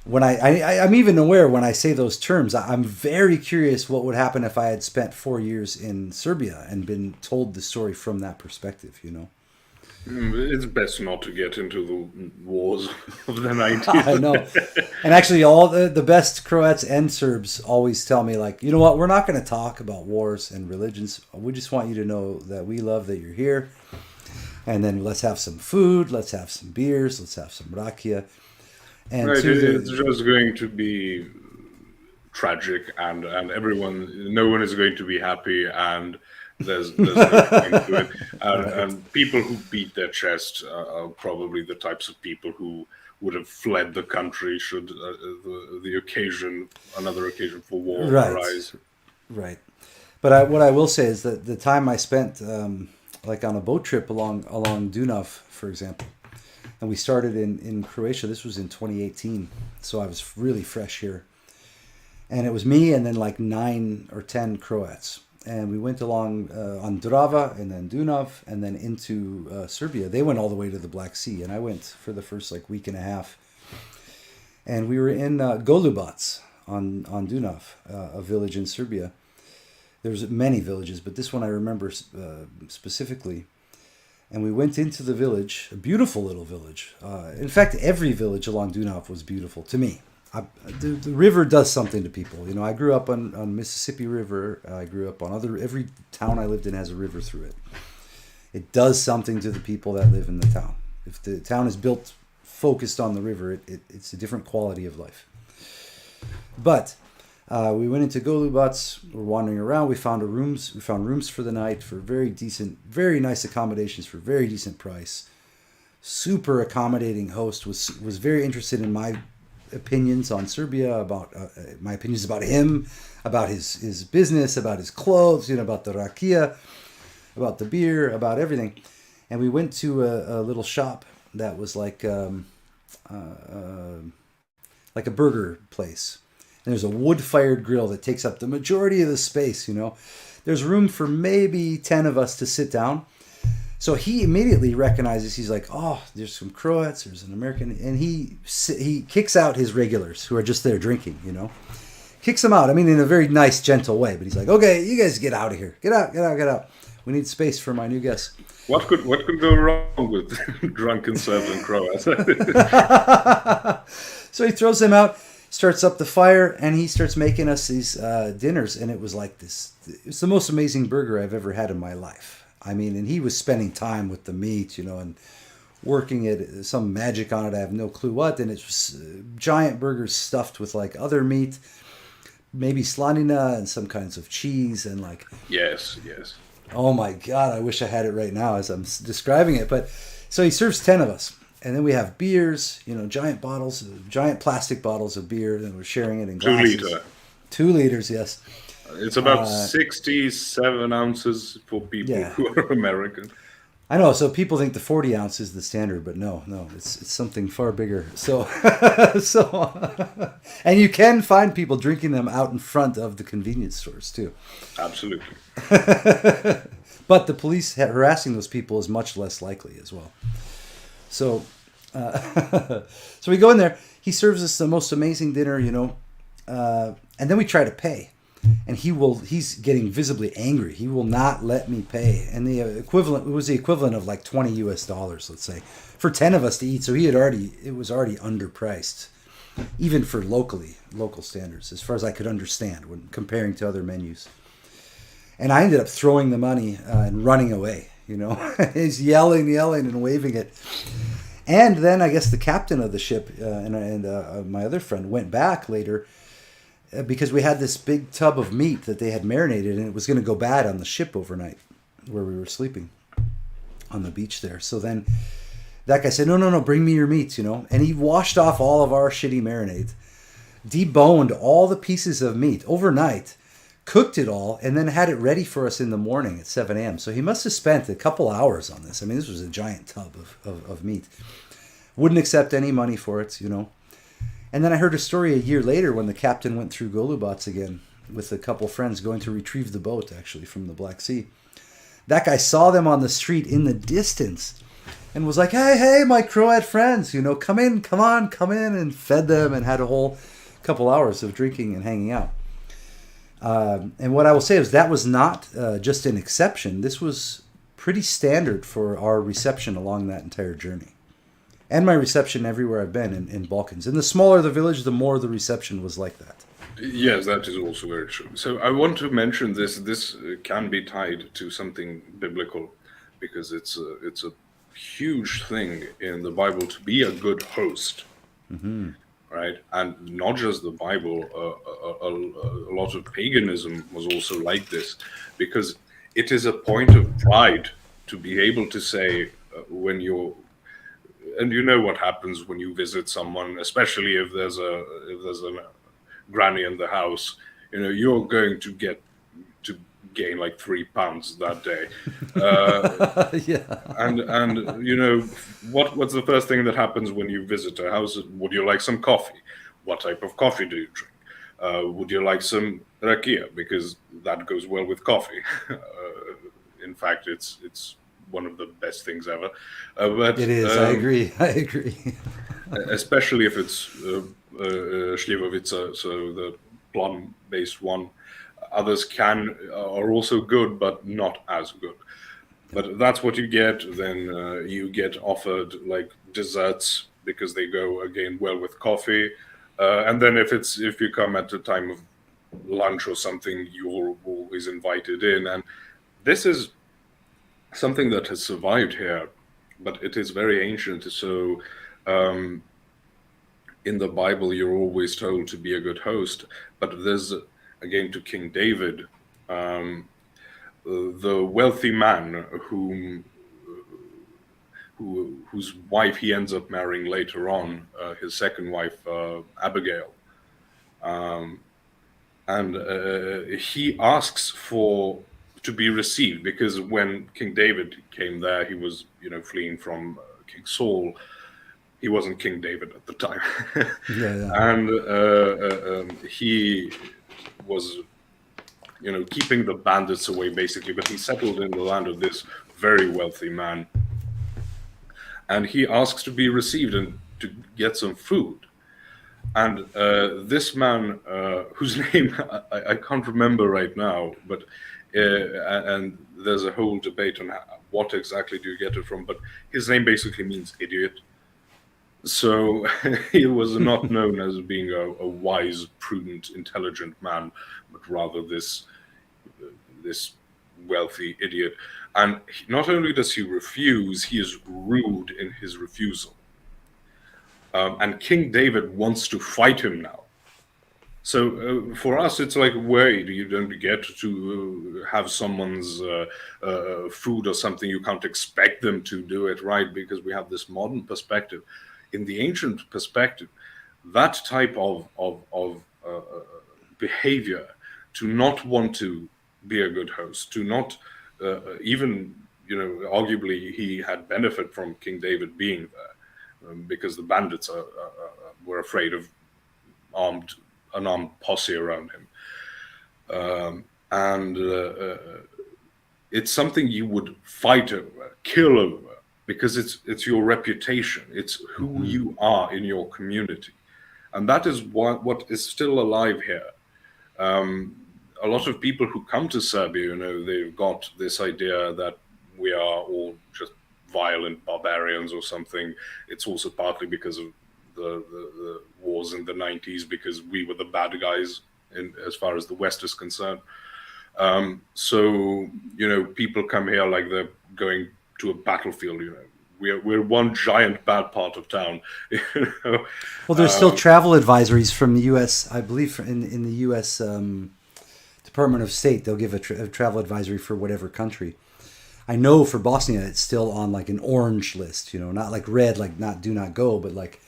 When I'm even aware when I say those terms, I'm very curious what would happen if I had spent 4 years in Serbia and been told the story from that perspective, It's best not to get into the wars of the 90s. I know. And actually, all the best Croats and Serbs always tell me, like, you know what, we're not going to talk about wars and religions. We just want you to know that we love that you're here. And then let's have some food, let's have some beers, let's have some rakia. And right, it's just going to be tragic, and no one is going to be happy, and there's no point to it. And people who beat their chest are probably the types of people who would have fled the country should another occasion for war arise. Right. But what I will say is that the time I spent, like on a boat trip along Dunav, for example, and we started in Croatia. This was in 2018, so I was really fresh here. And it was me and then like 9 or 10 Croats. And we went along on Drava and then Dunav and then into Serbia. They went all the way to the Black Sea, and I went for the first like week and a half. And we were in Golubac on Dunav, a village in Serbia. There's many villages, but this one I remember specifically. And we went into the village, a beautiful little village. In fact, every village along Dunav was beautiful to me. The river does something to people. I grew up on Mississippi River. I grew up on every town I lived in has a river through it. It does something to the people that live in the town. If the town is built focused on the river, it's a different quality of life. But we went into Golubac. We're wandering around. We found rooms for the night for very decent, very nice accommodations for very decent price. Super accommodating host was very interested in my opinions on Serbia, about my opinions about him, about his business, about his clothes, about the rakia, about the beer, about everything. And we went to a little shop that was like a burger place. And there's a wood-fired grill that takes up the majority of the space, There's room for maybe 10 of us to sit down. So he immediately recognizes, he's like, oh, there's some Croats, there's an American. And he kicks out his regulars who are just there drinking, Kicks them out. I mean, in a very nice, gentle way. But he's like, okay, you guys get out of here. Get out. We need space for my new guests. What could go wrong with drunken Serbs and Croats? So he throws them out, starts up the fire, and he starts making us these dinners. And it was like this. It's the most amazing burger I've ever had in my life. I mean, and he was spending time with the meat, and working it, some magic on it. I have no clue what. And it was giant burgers stuffed with like other meat, maybe slanina and some kinds of cheese and like. Yes. Oh my God, I wish I had it right now as I'm describing it. But so he serves 10 of us. And then we have beers, giant bottles, giant plastic bottles of beer, and we're sharing it in 2 liter. glasses. 2 liters, yes. It's about 67 ounces for people Yeah. who are American. I know. So people think the 40 ounce is the standard, but no, it's something far bigger. So, and you can find people drinking them out in front of the convenience stores too. Absolutely. But the police harassing those people is much less likely as well. So, so we go in there. He serves us the most amazing dinner, and then we try to pay, and he's getting visibly angry. He will not let me pay, and it was the equivalent of like $20, let's say, for 10 of us to eat. So it was already underpriced, even for local standards, as far as I could understand when comparing to other menus. And I ended up throwing the money and running away. He's yelling and waving it. And then I guess the captain of the ship and my other friend went back later because we had this big tub of meat that they had marinated, and it was going to go bad on the ship overnight where we were sleeping on the beach there. So then that guy said, no, bring me your meats, And he washed off all of our shitty marinades, deboned all the pieces of meat overnight, cooked it all, and then had it ready for us in the morning at 7 a.m. So he must have spent a couple hours on this. I mean, this was a giant tub of meat. Wouldn't accept any money for it, And then I heard a story a year later when the captain went through Golubats again with a couple friends going to retrieve the boat, actually, from the Black Sea. That guy saw them on the street in the distance and was like, hey, my Croat friends, come in, come in, and fed them and had a whole couple hours of drinking and hanging out. And what I will say is that was not just an exception. This was pretty standard for our reception along that entire journey. And my reception everywhere I've been in Balkans. And the smaller the village, the more the reception was like that. Yes, that is also very true. So I want to mention this. This can be tied to something biblical because it's a huge thing in the Bible to be a good host. Mm-hmm. Right, and not just the Bible, a lot of paganism was also like this, because it is a point of pride to be able to say when you're, and what happens when you visit someone, especially if there's a granny in the house, you're going to gain like 3 pounds that day. Yeah. And what's the first thing that happens when you visit a house? Would you like some coffee? What type of coffee do you drink? Would you like some rakia? Because that goes well with coffee. In fact, it's one of the best things ever. But it is. I agree. Especially if it's Slivovica, so the plum-based one. Others are also good, but not as good. But that's what you get. Then you get offered like desserts because they go again well with coffee. And then if you come at the time of lunch or something, you're always invited in. And this is something that has survived here, but it is very ancient. So in the Bible, you're always told to be a good host. But there's again to King David, the wealthy man whose wife he ends up marrying later on, his second wife, Abigail. And he asks to be received, because when King David came there, he was, fleeing from King Saul. He wasn't King David at the time. Yeah. And he was, keeping the bandits away, basically. But he settled in the land of this very wealthy man. And he asks to be received and to get some food. And this man, whose name I can't remember right now, but and there's a whole debate on what exactly do you get it from, but his name basically means idiot. So he was not known as being a wise, prudent, intelligent man, but rather this wealthy idiot. And not only does he refuse, he is rude in his refusal. And King David wants to fight him now. So for us, it's like, wait, you don't get to have someone's food or something. You can't expect them to do it, right? Because we have this modern perspective. In the ancient perspective, that type of behavior, to not want to be a good host, to not even, arguably he had benefit from King David being there, because the bandits were afraid of armed unarmed posse around him, and it's something you would fight over, kill over, because it's your reputation, it's who you are in your community, and that is what is still alive here. A lot of people who come to Serbia, they've got this idea that we are all just violent barbarians or something. It's also partly because of the wars in the 90s, because we were the bad guys as far as the West is concerned. So people come here like they're going to a battlefield. We're one giant bad part of town. Well, there's still travel advisories from the U.S. I believe in the U.S. Department of State. They'll give a travel advisory for whatever country. I know for Bosnia, it's still on like an orange list. Not like red, like do not go, but like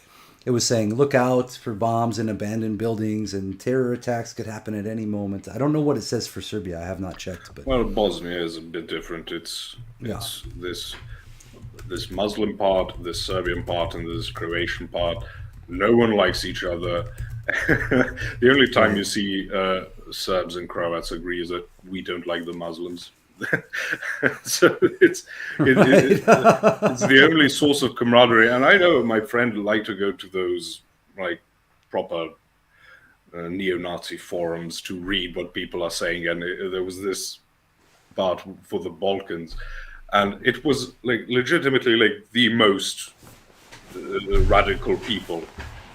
it was saying, look out for bombs in abandoned buildings, and terror attacks could happen at any moment. I don't know what it says for Serbia. I have not checked. But well, Bosnia is a bit different. It's this Muslim part, this Serbian part, and this Croatian part. No one likes each other. The only time you see Serbs and Croats agree is that we don't like the Muslims. So it's the only source of camaraderie. And I know my friend liked to go to those like proper neo-Nazi forums to read what people are saying, and there was this part for the Balkans, and it was like legitimately like the most radical people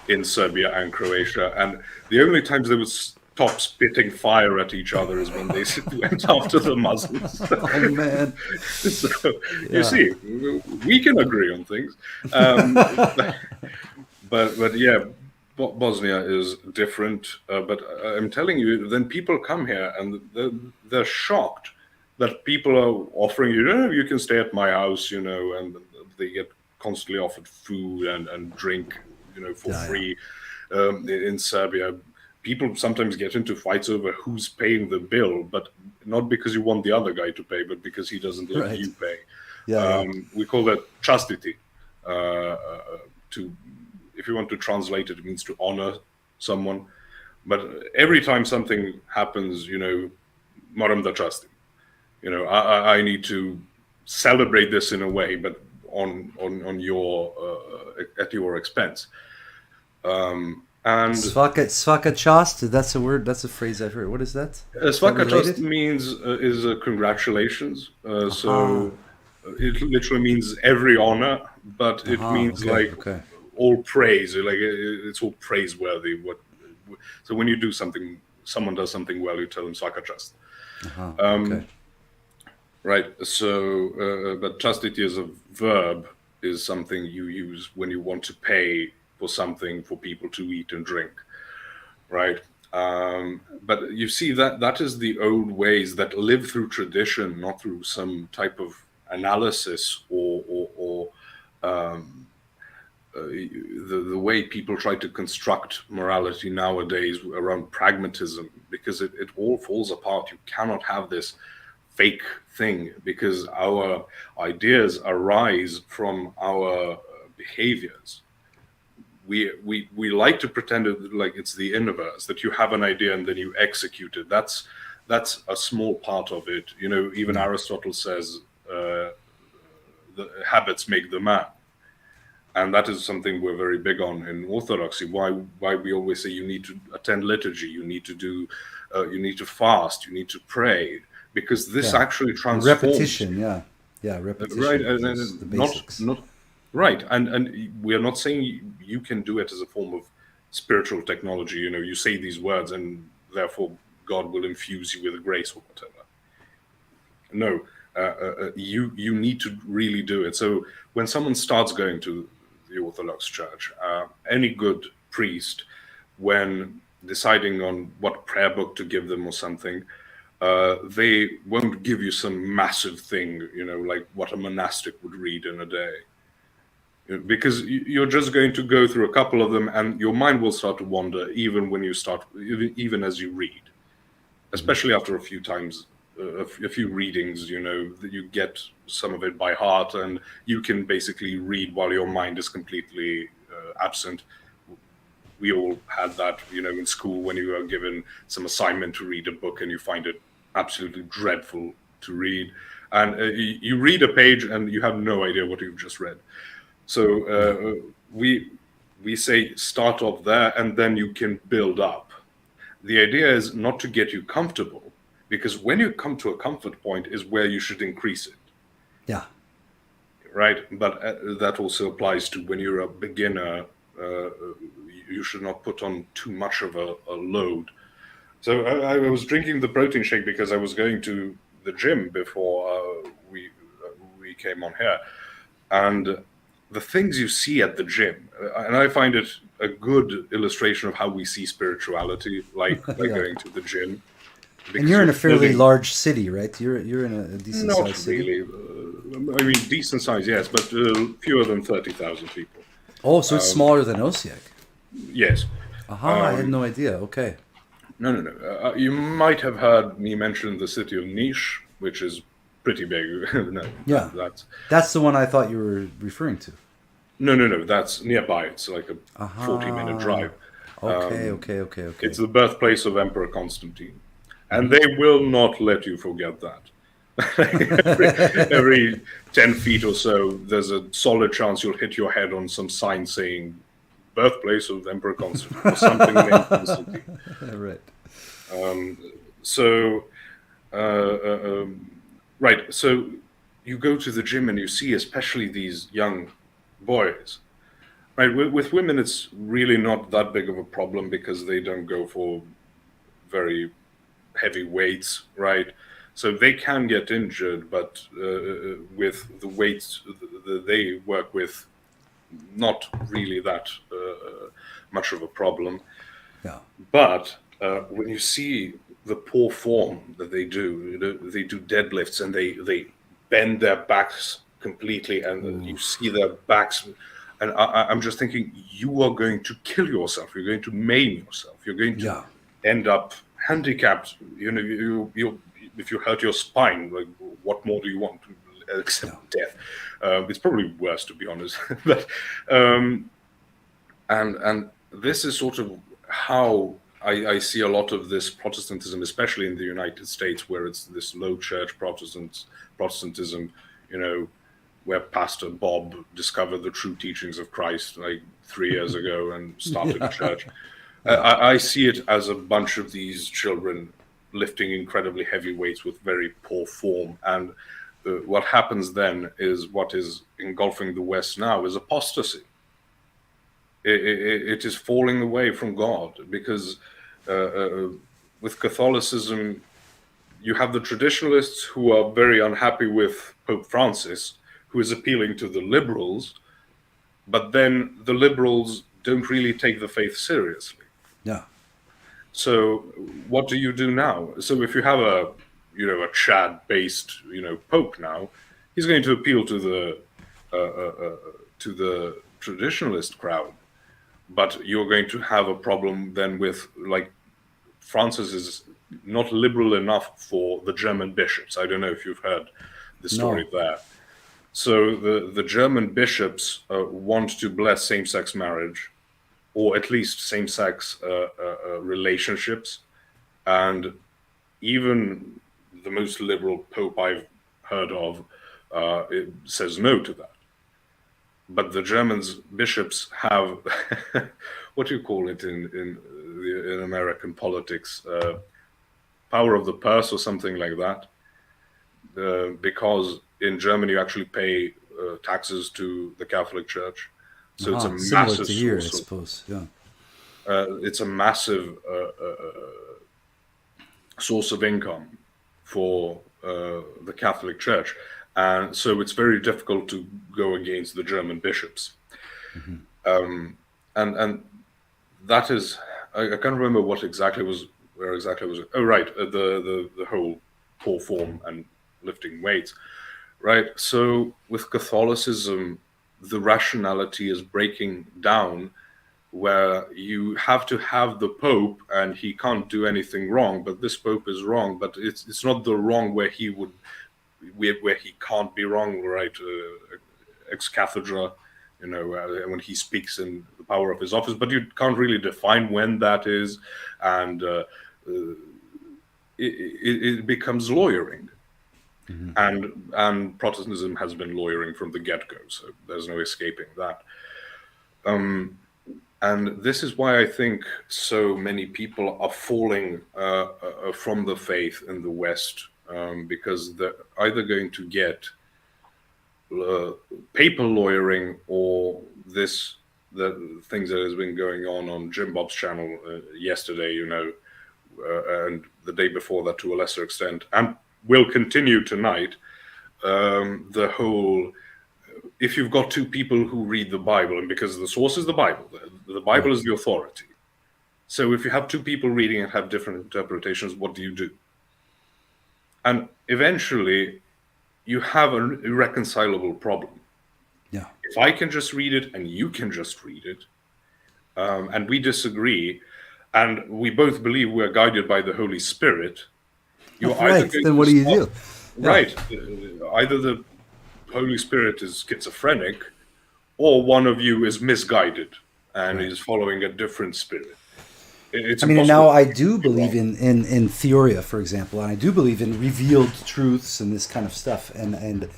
in Serbia and Croatia, and the only times they would stop spitting fire at each other is when they went after the Muslims. Oh man! So you see, we can agree on things, but yeah, Bosnia is different. But I'm telling you, then people come here and they're shocked that people are offering you can stay at my house, and they get constantly offered food and drink, for free. In Serbia, people sometimes get into fights over who's paying the bill, but not because you want the other guy to pay, but because he doesn't let you pay. We call that chastity. If you want to translate it, it means to honor someone. But every time something happens, moram da častim. I need to celebrate this in a way, but on your at your expense. And svaka čast, that's a word, that's a phrase I've heard. What is that? Svaka čast means is congratulations. So it literally means every honor, but it means all praise. Like it's all praiseworthy. So when you do something, someone does something well, you tell them svaka čast. Right. So, but chastity as a verb is something you use when you want to pay for something for people to eat and drink, right? But you see that is the old ways that live through tradition, not through some type of analysis or the way people try to construct morality nowadays around pragmatism, because it all falls apart. You cannot have this fake thing, because our ideas arise from our behaviors. We like to pretend like it's the inverse, that you have an idea and then you execute it. That's a small part of it. Even Aristotle says the habits make the man, and that is something we're very big on in Orthodoxy. Why we always say you need to attend liturgy, you need to do, you need to fast, you need to pray, because this actually transforms. Repetition, repetition. Right, the basics. Not right, and we are not saying you can do it as a form of spiritual technology. You say these words and therefore God will infuse you with grace or whatever. No, you need to really do it. So when someone starts going to the Orthodox Church, any good priest, when deciding on what prayer book to give them or something, they won't give you some massive thing, like what a monastic would read in a day. Because you're just going to go through a couple of them and your mind will start to wander even when you start, even as you read, especially after a few times, a few readings, that you get some of it by heart and you can basically read while your mind is completely absent. We all had that, in school when you were given some assignment to read a book and you find it absolutely dreadful to read. And you read a page and you have no idea what you've just read. So we say start off there and then you can build up. The idea is not to get you comfortable, because when you come to a comfort point is where you should increase it. Yeah. Right. But that also applies to when you're a beginner. You should not put on too much of a load. So I was drinking the protein shake because I was going to the gym before we came on here. And the things you see at the gym, and I find it a good illustration of how we see spirituality, like going to the gym. And you're in a fairly large city, right? You're in a decent sized city. Not really. I mean, decent size, yes, but fewer than 30,000 people. Oh, so it's smaller than Osijek. Yes. Aha, I had no idea. Okay. No. You might have heard me mention the city of Niš, which is pretty big. No. Yeah. That's the one I thought you were referring to. No. That's nearby. It's like a 40-minute drive. Okay. It's the birthplace of Emperor Constantine. And they will not let you forget that. every 10 feet or so, there's a solid chance you'll hit your head on some sign saying birthplace of Emperor Constantine or something named Constantine. Right. Right. So you go to the gym and you see especially these young boys. Right. With women, it's really not that big of a problem because they don't go for very heavy weights, right? So they can get injured, but with the weights they work with, not really that much of a problem. Yeah. But when you see the poor form that they do deadlifts and they bend their backs completely, and you see their backs, and I'm just thinking, you are going to kill yourself. You're going to maim yourself. You're going to end up handicapped. If you hurt your spine, like, what more do you want except death? It's probably worse, to be honest. But and this is sort of how I see a lot of this Protestantism, especially in the United States, where it's this low church Protestantism, where Pastor Bob discovered the true teachings of Christ like 3 years ago and started a church. I see it as a bunch of these children lifting incredibly heavy weights with very poor form. And what happens then is what is engulfing the West now is apostasy. It is falling away from God because with Catholicism, you have the traditionalists who are very unhappy with Pope Francis, who is appealing to the liberals, but then the liberals don't really take the faith seriously. Yeah. So what do you do now? So if you have a Chad-based, Pope now, he's going to appeal to the traditionalist crowd, but you're going to have a problem then with, like, Francis is not liberal enough for the German bishops. I don't know if you've heard the story there. So the German bishops want to bless same-sex marriage, or at least same-sex relationships. And even the most liberal pope I've heard of it says no to that. But the Germans bishops have, what do you call it in American politics, power of the purse or something like that, because in Germany you actually pay taxes to the Catholic Church. So it's a massive to here, source I suppose. Yeah. It's a massive source of income for the Catholic Church, and so it's very difficult to go against the German bishops. And that is I can't remember where exactly was. Oh, right, the whole poor form and lifting weights, right? So with Catholicism, the rationality is breaking down, where you have to have the Pope and he can't do anything wrong, but this Pope is wrong, but it's not the wrong where he can't be wrong, right? Ex cathedra, when he speaks in the power of his office, but you can't really define when that is, and it becomes lawyering. And Protestantism has been lawyering from the get-go, so there's no escaping that. And this is why I think so many people are falling from the faith in the West, because they're either going to get paper lawyering or the things that has been going on Jim Bob's channel yesterday, and the day before that to a lesser extent, and will continue tonight. The whole, if you've got two people who read the Bible, and because the source is the Bible is the authority. So if you have two people reading and have different interpretations, what do you do? And eventually, you have an irreconcilable problem. Yeah. If I can just read it and you can just read it, and we disagree, and we both believe we're guided by the Holy Spirit, you're right. Then what do you do? Right. Either the Holy Spirit is schizophrenic, or one of you is misguided and is following a different spirit. It's and now I do believe in theoria, for example, and I do believe in revealed truths and this kind of stuff, and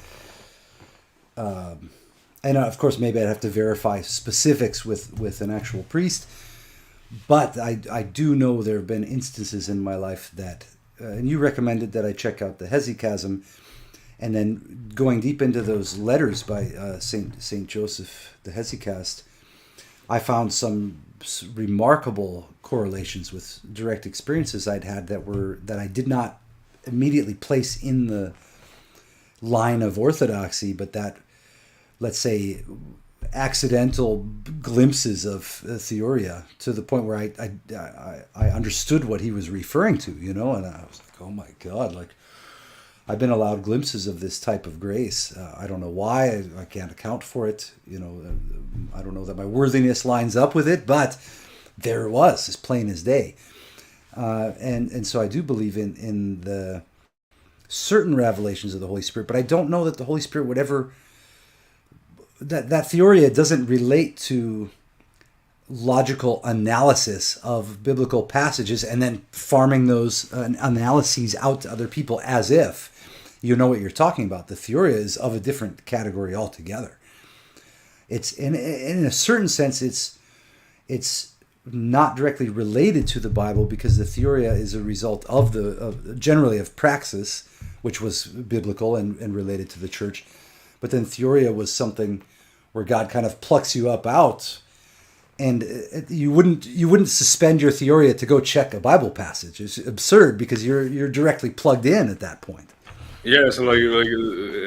of course maybe I'd have to verify specifics with an actual priest, but I do know there have been instances in my life that, and you recommended that I check out the Hesychasm, and then going deep into those letters by Saint Joseph the Hesychast, I found some remarkable correlations with direct experiences I'd had that I did not immediately place in the line of orthodoxy, but that, let's say, accidental glimpses of theoria, to the point where I understood what he was referring to, and I was like, oh my God, like, I've been allowed glimpses of this type of grace. I don't know why. I can't account for it. I don't know that my worthiness lines up with it, but there it was, as plain as day. And so I do believe in the certain revelations of the Holy Spirit, but I don't know that the Holy Spirit would ever... That theoria doesn't relate to logical analysis of biblical passages and then farming those analyses out to other people as if you know what you're talking about. The theoria is of a different category altogether. It's in a certain sense, it's not directly related to the Bible, because the theoria is a result of generally of praxis, which was biblical and related to the church. But then theoria was something where God kind of plucks you up out, and you wouldn't suspend your theoria to go check a Bible passage. It's absurd, because you're directly plugged in at that point. Yeah, so like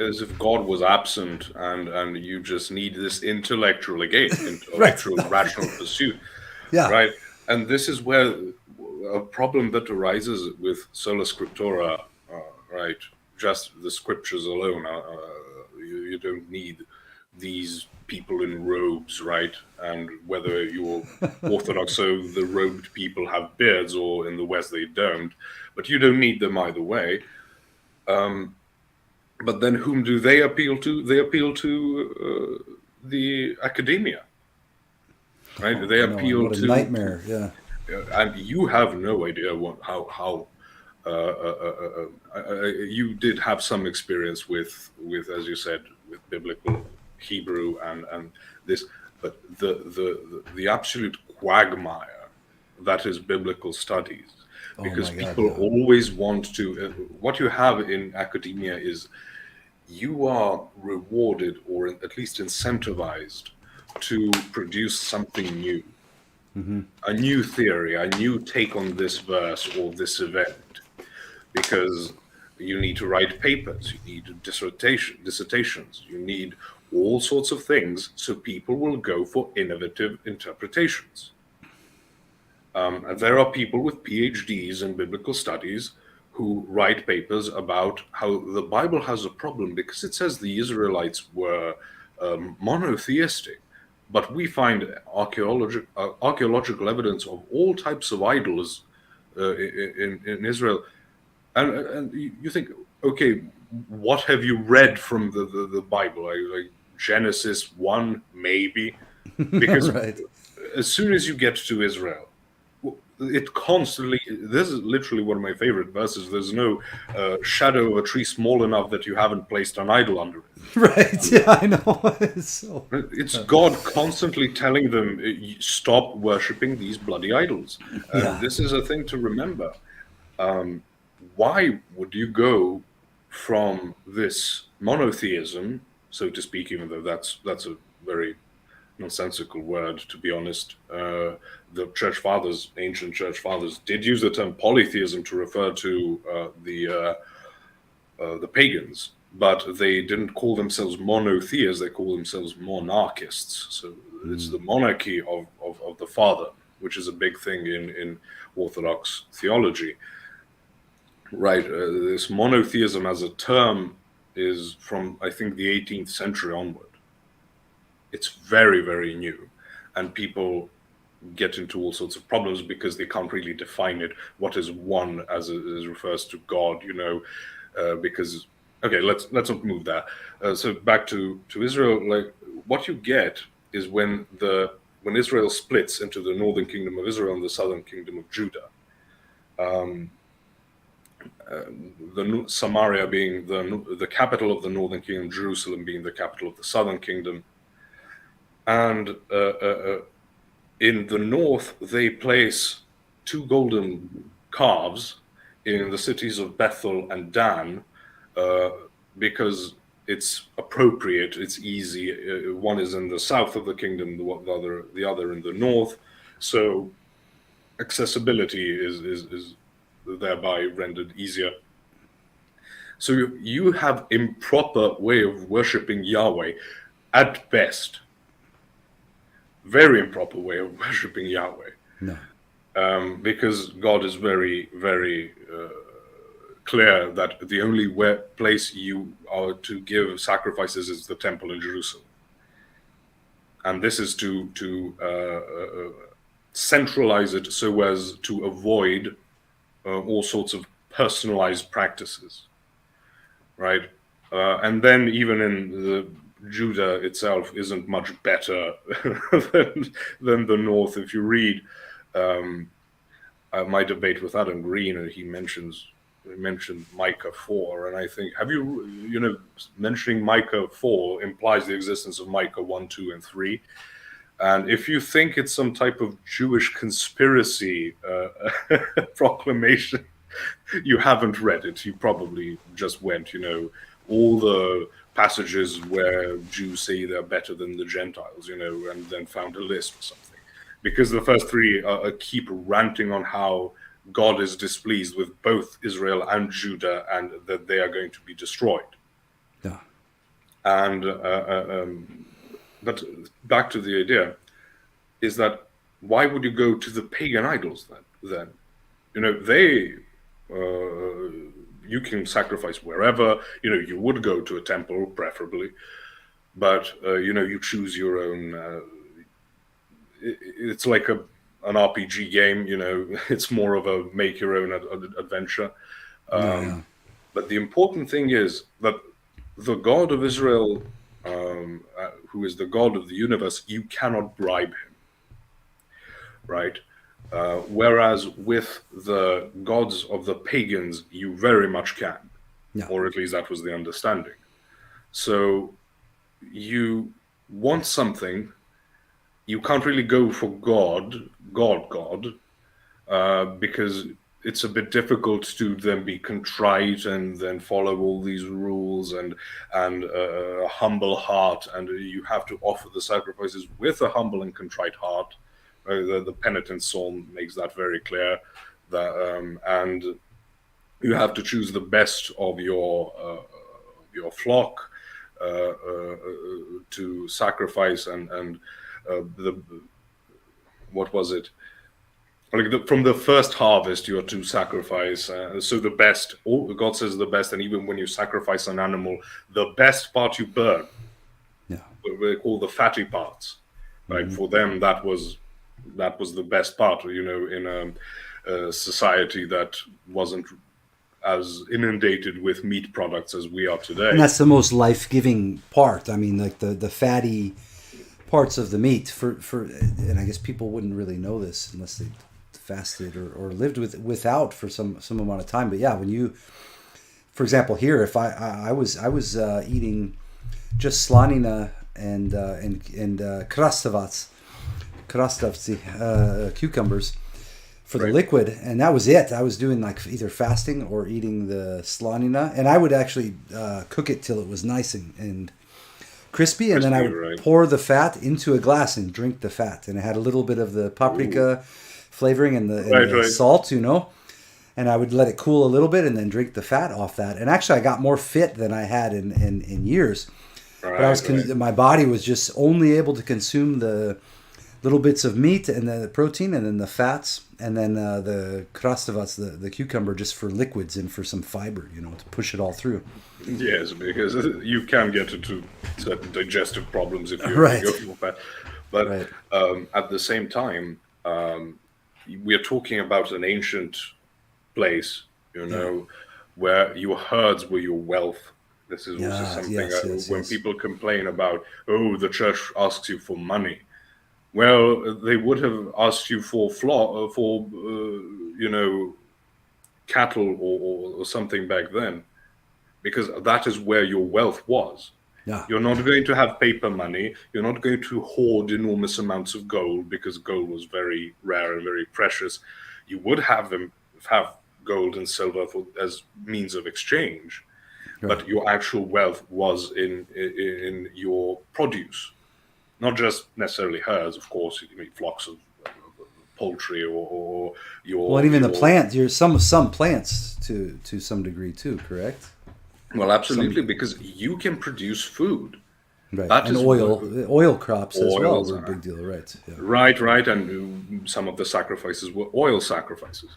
as if God was absent, and you just need this intellectual rational pursuit. Yeah. Right. And this is where a problem that arises with sola scriptura, right? Just the scriptures alone. You don't need these people in robes, right? And whether you're Orthodox, so the robed people have beards, or in the West they don't, but you don't need them either way. But then whom do they appeal to? They appeal to the academia, right? They appeal what a to nightmare, yeah. And you have no idea how you did have some experience with, as you said, with biblical Hebrew and this, but the absolute quagmire that is biblical studies, because people always want to. What you have in academia is you are rewarded, or at least incentivized, to produce something new. Mm-hmm. A new theory, a new take on this verse or this event, because you need to write papers, you need dissertations, you need all sorts of things, so people will go for innovative interpretations. And there are people with PhDs in biblical studies who write papers about how the Bible has a problem because it says the Israelites were monotheistic. But we find archaeological evidence of all types of idols in Israel. And you think, okay, what have you read from the Bible? Like Genesis 1, maybe? Because Right. as soon as you get to Israel, it constantly, this is literally one of my favorite verses. There's no shadow of a tree small enough that you haven't placed an idol under it. Right. Yeah, I know. It's God constantly telling them, stop worshipping these bloody idols. And Yeah. this is a thing to remember. Why would you go from this monotheism, so to speak, even though that's a very nonsensical word, to be honest. The church fathers, ancient church fathers, did use the term polytheism to refer to the pagans, but they didn't call themselves monotheists, they call themselves monarchists. So it's the monarchy of the Father, which is a big thing in Orthodox theology. Right, this monotheism as a term is from, I think, the 18th century onward. It's very, very new. And people get into all sorts of problems because they can't really define it. What is one as it refers to God, because, okay, let's not move there. So back to Israel, like what you get is when Israel splits into the northern kingdom of Israel and the southern kingdom of Judah. The Samaria being the capital of the northern kingdom, Jerusalem being the capital of the southern kingdom. And in the north, they place two golden calves in the cities of Bethel and Dan because it's appropriate, it's easy. One is in the south of the kingdom, the other in the north. So accessibility is thereby rendered easier. So you have improper way of worshipping Yahweh at best. Very improper way of worshipping Yahweh. No. Because God is very, very clear that the only place you are to give sacrifices is the temple in Jerusalem. And this is to centralize it so as to avoid all sorts of personalized practices. Right? And then even in the Judah itself isn't much better than the north. If you read my debate with Adam Green, and he mentioned Micah 4, and I think mentioning Micah 4 implies the existence of Micah 1, 2, and 3. And if you think it's some type of Jewish conspiracy proclamation, you haven't read it. You probably just went, all the passages where Jews say they're better than the Gentiles, and then found a list or something. Because the first three keep ranting on how God is displeased with both Israel and Judah and that they are going to be destroyed. Yeah. And but back to the idea is that why would you go to the pagan idols then? They you can sacrifice wherever, you would go to a temple preferably, but you choose your own. It's like an RPG game, it's more of a make your own adventure. Yeah. But the important thing is that the God of Israel, who is the God of the universe, you cannot bribe him, right? Whereas with the gods of the pagans, you very much can, or at least that was the understanding. So you want something, you can't really go for God, because it's a bit difficult to then be contrite and then follow all these rules and a humble heart, and you have to offer the sacrifices with a humble and contrite heart. The penitent psalm makes that very clear. And you have to choose the best of your flock to sacrifice, and what was it? like from the first harvest you are to sacrifice, so the best, God says the best, and even when you sacrifice an animal, the best part you burn, Yeah. what they call the fatty parts, right? Hmm. For them that was the best part, in a society that wasn't as inundated with meat products as we are And today. that's the most life-giving part. I mean, like the fatty parts of the meat and I guess people wouldn't really know this unless they fasted or lived without for some amount of time. But yeah, when you, for example, here, if I was eating just slanina and krastavci, cucumbers for the Right. liquid, and that was it. I was doing like either fasting or eating the slanina, and I would actually cook it till it was nice and crispy, and then I Crispy, would right? pour the fat into a glass and drink the fat, and it had a little bit of the Ooh. paprika flavoring and Right, the right, salt, and I would let it cool a little bit and then drink the fat off that. And actually, I got more fit than I had in years. But right, right. my body was just only able to consume the little bits of meat and the protein, and then the fats, and then the krastavats, the cucumber, just for liquids and for some fiber, to push it all through. Yes, because you can get into certain digestive problems if you Right, go for fat. But right. at the same time, we are talking about an ancient place, Yeah, where your herds were your wealth. This is also yeah, something yes, yes, when yes. people complain about, oh, the church asks you for money. Well, they would have asked you for cattle or something back then, because that is where your wealth was. Yeah, You're not going to have paper money. You're not going to hoard enormous amounts of gold because gold was very rare and very precious. You would have gold and silver as means of exchange, right. but your actual wealth was in your produce, not just necessarily herds. Of course, you mean flocks of poultry or Well, and your even the your plants, you're some plants to some degree too, correct? well, absolutely, Some because you can produce food. right, That and is what oil crops as well oils were a are. big deal, right? Yeah, Right, right. And some of the sacrifices were oil sacrifices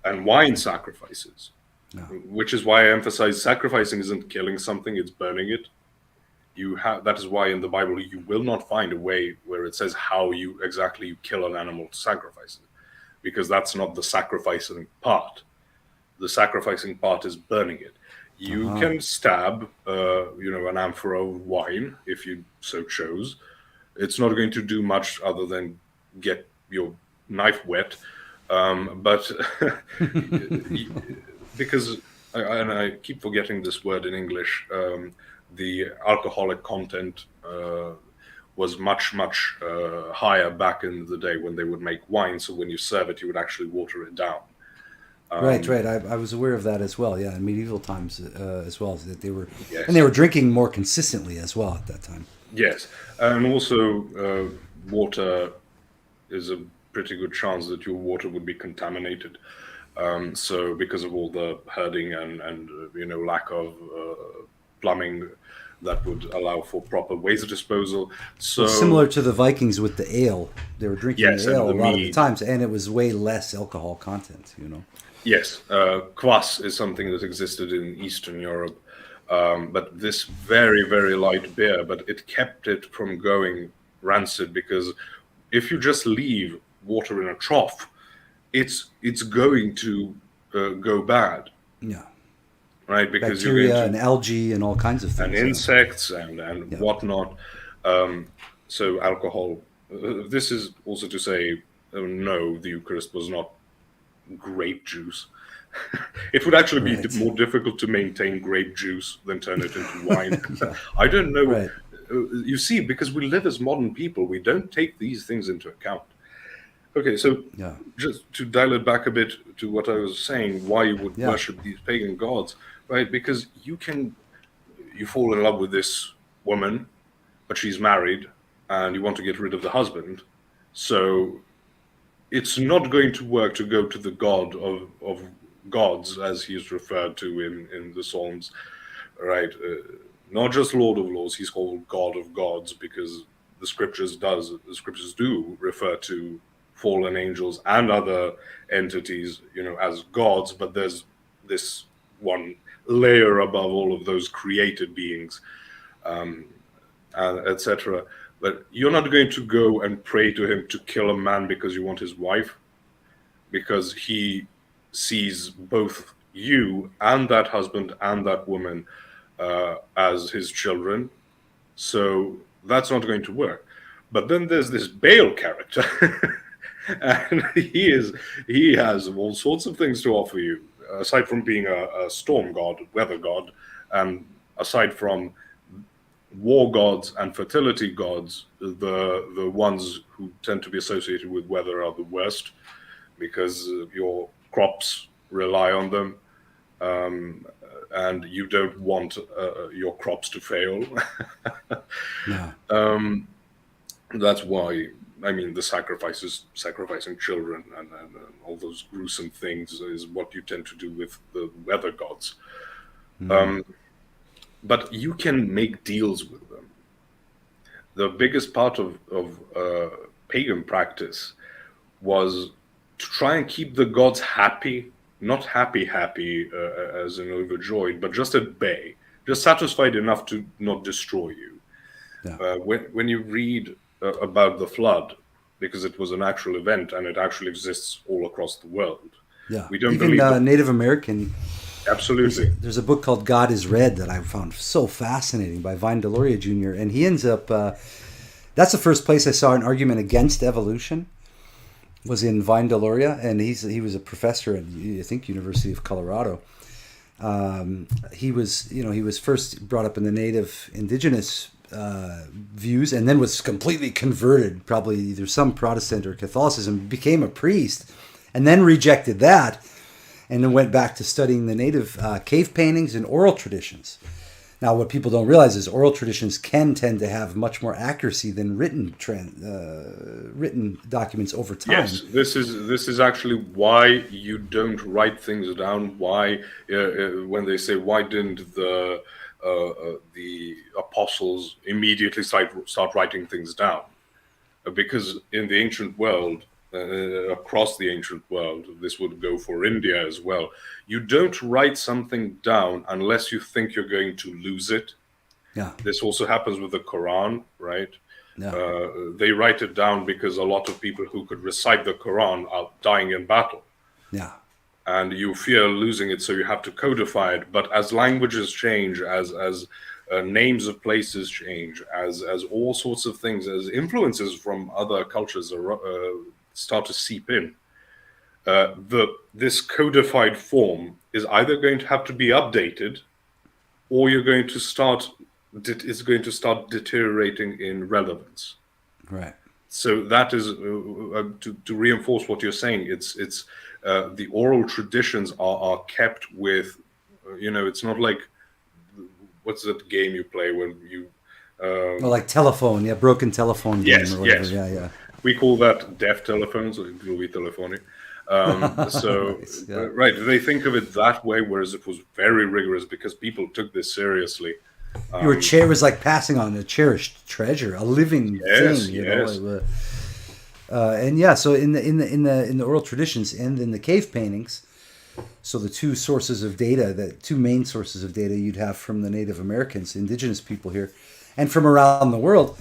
and wine sacrifices, yeah, which is why I emphasize sacrificing isn't killing something, it's burning it. That is why in the Bible you will not find a way where it says how you exactly kill an animal to sacrifice it, because that's not the sacrificing part. The sacrificing part is burning it. uh You huh, can stab, an amphora of wine if you so chose. It's not going to do much other than get your knife wet. But because, and I keep forgetting this word in English, the alcoholic content was much, much higher back in the day when they would make wine. So when you serve it, you would actually water it down. right, right. I was aware of that as well. Yeah, in medieval times as well, that they Yes. were drinking more consistently as well at that time. Yes. And also, water is a pretty good chance that your water would be contaminated. So because of all the herding and lack of plumbing that would allow for proper waste disposal. Well, similar So to the Vikings with the ale, they were drinking yes, the and ale the a lot of the mead. times, and it was way less alcohol content. Yes, kvass is something that existed in Eastern Europe, but this very, very light beer, but it kept it from going rancid, because if you just leave water in a trough, it's going to go bad, Yeah, right? Because you're going bacteria and to algae and all kinds of and things. Yeah, insects and yeah. whatnot. So alcohol. This is also to say, no, the Eucharist was not grape juice. It would actually be Right. more difficult to maintain grape juice than turn it into wine. Yeah. I don't know. Right. You see, because we live as modern people, we don't take these things into account. Okay, so Yeah. just to dial it back a bit to what I was saying, why you would Yeah. worship these pagan gods, right? Because you fall in love with this woman, but she's married, and you want to get rid of the husband. So it's not going to work to go to the god of gods, as he is referred to in the Psalms, right? Not just Lord of Lords, he's called God of gods, because the scriptures do refer to fallen angels and other entities, as gods, but there's this one layer above all of those created beings, etc. But you're not going to go and pray to him to kill a man because you want his wife, because he sees both you and that husband and that woman as his children. So that's not going to work. But then there's this Baal character, and he has all sorts of things to offer you, aside from being a storm god, weather god, and aside from war gods and fertility gods. The ones who tend to be associated with weather are the worst, because your crops rely on them, and you don't want your crops to fail. No. That's why, the sacrificing children and all those gruesome things is what you tend to do with the weather gods. But you can make deals with them. The biggest part of pagan practice was to try and keep the gods happy, not happy as in overjoyed, but just at bay, just satisfied enough to not destroy you. Yeah. When you read about the flood, because it was an actual event and it actually exists all across the world. Yeah, we don't even believe Native American. Absolutely. There's a book called God is Red that I found so fascinating by Vine Deloria Jr. And he ends up, that's the first place I saw an argument against evolution, was in Vine Deloria. And he was a professor at, I think, University of Colorado. He was first brought up in the native indigenous views, and then was completely converted, probably either some Protestant or Catholicism, became a priest, and then rejected that, and then went back to studying the native cave paintings and oral traditions. Now, what people don't realize is oral traditions can tend to have much more accuracy than written documents over time. Yes, this is actually why you don't write things down. Why, when they say, why didn't the apostles immediately start writing things down? Because in the ancient world, across the ancient world, this would go for India as well, you don't write something down unless you think you're going to lose it. Yeah. This also happens with the Quran, right? Yeah. They write it down because a lot of people who could recite the Quran are dying in battle. Yeah. And you fear losing it, so you have to codify it. But as languages change, as names of places change, as all sorts of things, as influences from other cultures start to seep in, this codified form is either going to have to be updated, or it's going to start deteriorating in relevance. Right. So that is to reinforce what you're saying. It's the oral traditions are kept with, it's not like, what's that game you play when you like telephone, broken telephone game yes, or whatever. yes. Yeah. We call that deaf telephones, or Louis telephony. So Nice, yeah. Right, they think of it that way, whereas it was very rigorous because people took this seriously. Your chair was like passing on a cherished treasure, a living thing. Yes. So in the oral traditions and in the cave paintings, so the two main sources of data you'd have from the Native Americans, indigenous people here, and from around the world,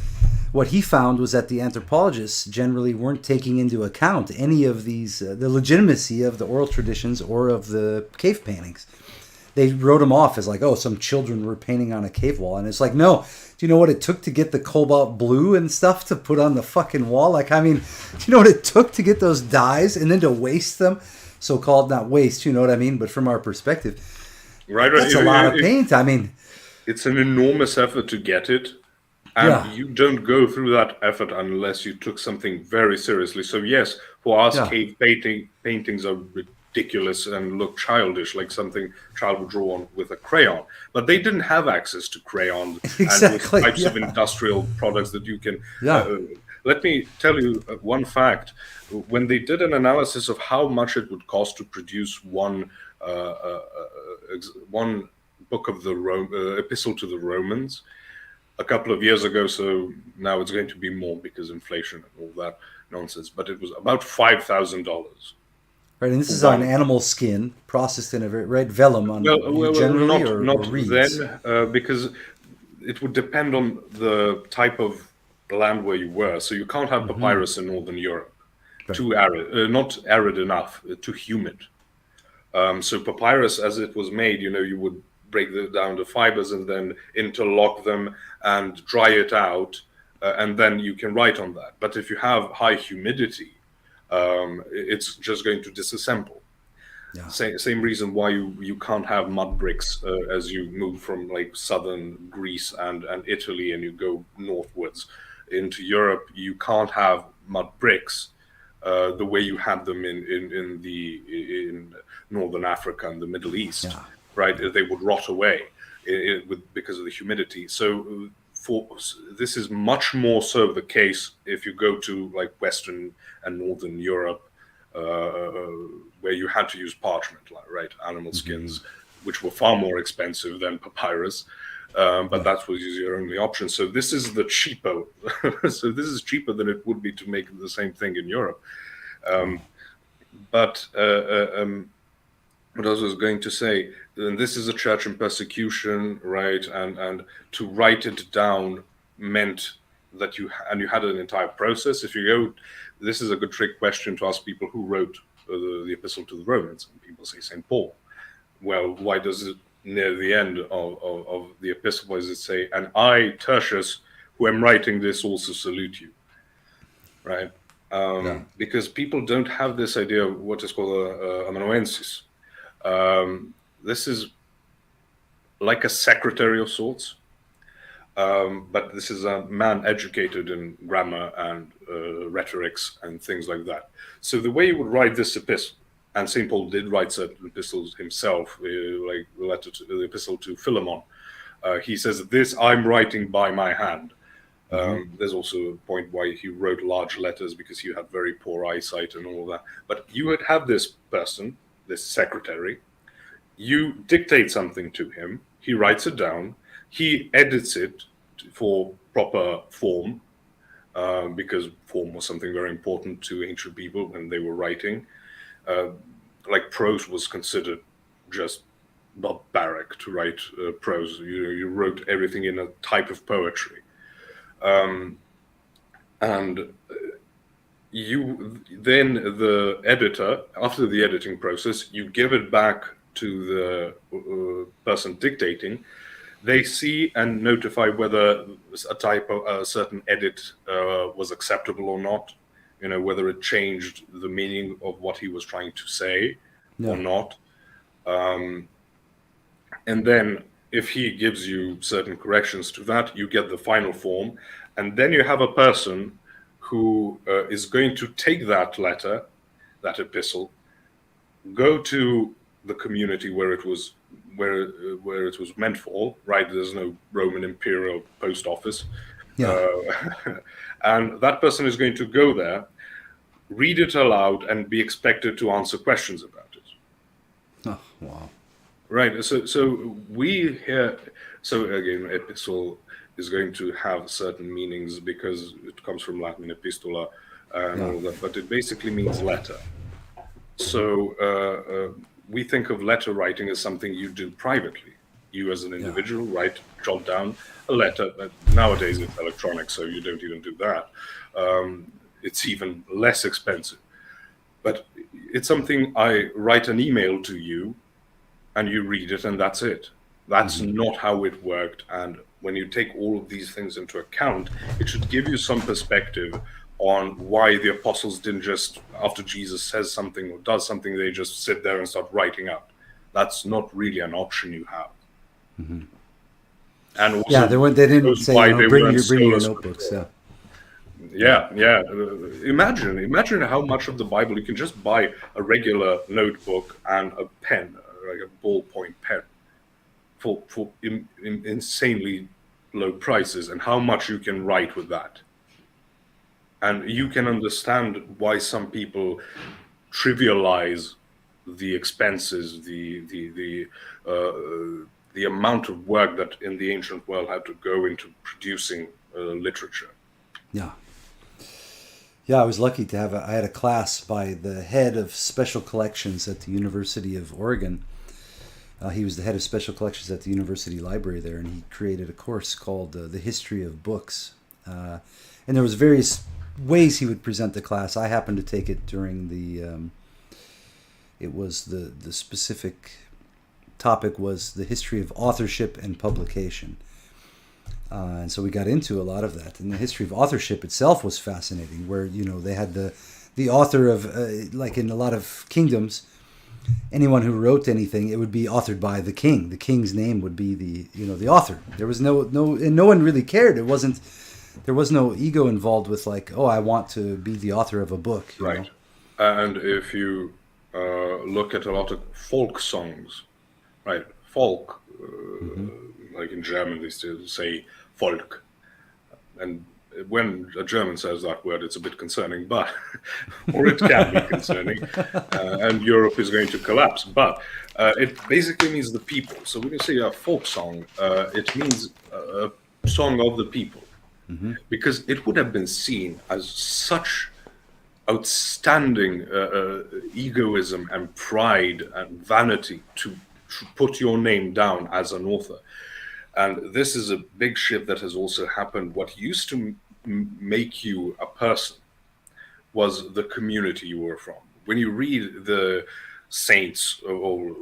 what he found was that the anthropologists generally weren't taking into account any of these, the legitimacy of the oral traditions or of the cave paintings. They wrote them off as like, oh, some children were painting on a cave wall. And it's like, no, do you know what it took to get the cobalt blue and stuff to put on the fucking wall? Like, do you know what it took to get those dyes and then to waste them? So-called, not waste, you know what I mean? But from our perspective, right. That's a lot of paint. It's an enormous effort to get it. And you don't go through that effort unless you took something very seriously. So yes, for us, cave paintings are ridiculous and look childish, like something a child would draw on with a crayon. But they didn't have access to crayons and with types of industrial products that you can... let me tell you one fact. When they did an analysis of how much it would cost to produce one book of the Epistle to the Romans, a couple of years ago, so now it's going to be more because inflation and all that. nonsense, but it was about $5,000. Right, and this is on animal skin, processed in a red vellum on generally or not reeds. then, because it would depend on the type of land where you were. So you can't have papyrus in Northern Europe. Right. Too arid, not arid enough, too humid. So papyrus, as it was made, you would break down the fibers and then interlock them and dry it out, and then you can write on that. But if you have high humidity, it's just going to disassemble. Yeah. Same reason why you can't have mud bricks as you move from like southern Greece and Italy and you go northwards into Europe. You can't have mud bricks the way you had them in northern Africa and the Middle East, Yeah. right? They would rot away because of the humidity. So this is much more so the case if you go to like Western and Northern Europe, where you had to use parchment, right? Animal skins, which were far more expensive than papyrus. But that was your only option. So this is the cheaper. So this is cheaper than it would be to make the same thing in Europe. But what I was going to say, and this is a church in persecution, right? And to write it down meant that you had an entire process. If you go, this is a good trick question to ask people who wrote the epistle to the Romans. And people say St. Paul. Well, why does it near the end of the epistle, why does it say, and I, Tertius, who am writing this, also salute you, right? Because people don't have this idea of what is called a amanuensis. This is like a secretary of sorts, but this is a man educated in grammar and rhetorics and things like that. So the way you would write this epistle, and St. Paul did write certain epistles himself, like the epistle to Philemon. He says, this I'm writing by my hand. There's also a point why he wrote large letters because he had very poor eyesight and all that. But you would have this person, this secretary, you dictate something to him, he writes it down, he edits it for proper form, because form was something very important to ancient people when they were writing. Like prose was considered just barbaric to write prose. You wrote everything in a type of poetry. And you then, the editor, after the editing process, you give it back to the person dictating. They see and notify whether a typo, a certain edit was acceptable or not. Whether it changed the meaning of what he was trying to say or not. And then if he gives you certain corrections to that, you get the final form. And then you have a person who is going to take that letter, that epistle, go to the community where it was meant for, right? There's no Roman imperial post office. And that person is going to go there, read it aloud, and be expected to answer questions about it. Oh, wow. Right. So we here. So again, epistle is going to have certain meanings because it comes from Latin epistola and all that, but it basically means letter. So we think of letter writing as something you do privately. You as an individual jot down a letter. But nowadays it's electronic, so you don't even do that. It's even less expensive. But it's something I write an email to you, and you read it, and that's it. That's not how it worked. And when you take all of these things into account, it should give you some perspective on why the apostles didn't just, after Jesus says something or does something, they just sit there and start writing out. That's not really an option you have. And also, they didn't say, bring your notebooks. Imagine how much of the Bible you can just buy a regular notebook and a pen, like a ballpoint pen, for insanely low prices, and how much you can write with that. And you can understand why some people trivialize the expenses, the amount of work that in the ancient world had to go into producing literature. Yeah, I was lucky to have I had a class by the head of special collections at the University of Oregon. He was the head of special collections at the university library there, and he created a course called The History of Books. And there was various ways he would present the class. I happened to take it during it was the specific topic was the history of authorship and publication. And so we got into a lot of that. And the history of authorship itself was fascinating, where, they had the author of, like in a lot of kingdoms, anyone who wrote anything, it would be authored by the king. The king's name would be the author. There was no, and no one really cared. There was no ego involved with like, oh, I want to be the author of a book. Right. Know? And if you look at a lot of folk songs, right? Folk, like in German, they still say Volk. And when a German says that word, it's a bit concerning, but, or it can be concerning, and Europe is going to collapse. But it basically means the people. So when you say a folk song, it means a song of the people, because it would have been seen as such outstanding egoism and pride and vanity to put your name down as an author. And this is a big shift that has also happened. What used to make you a person was the community you were from. When you read the saints or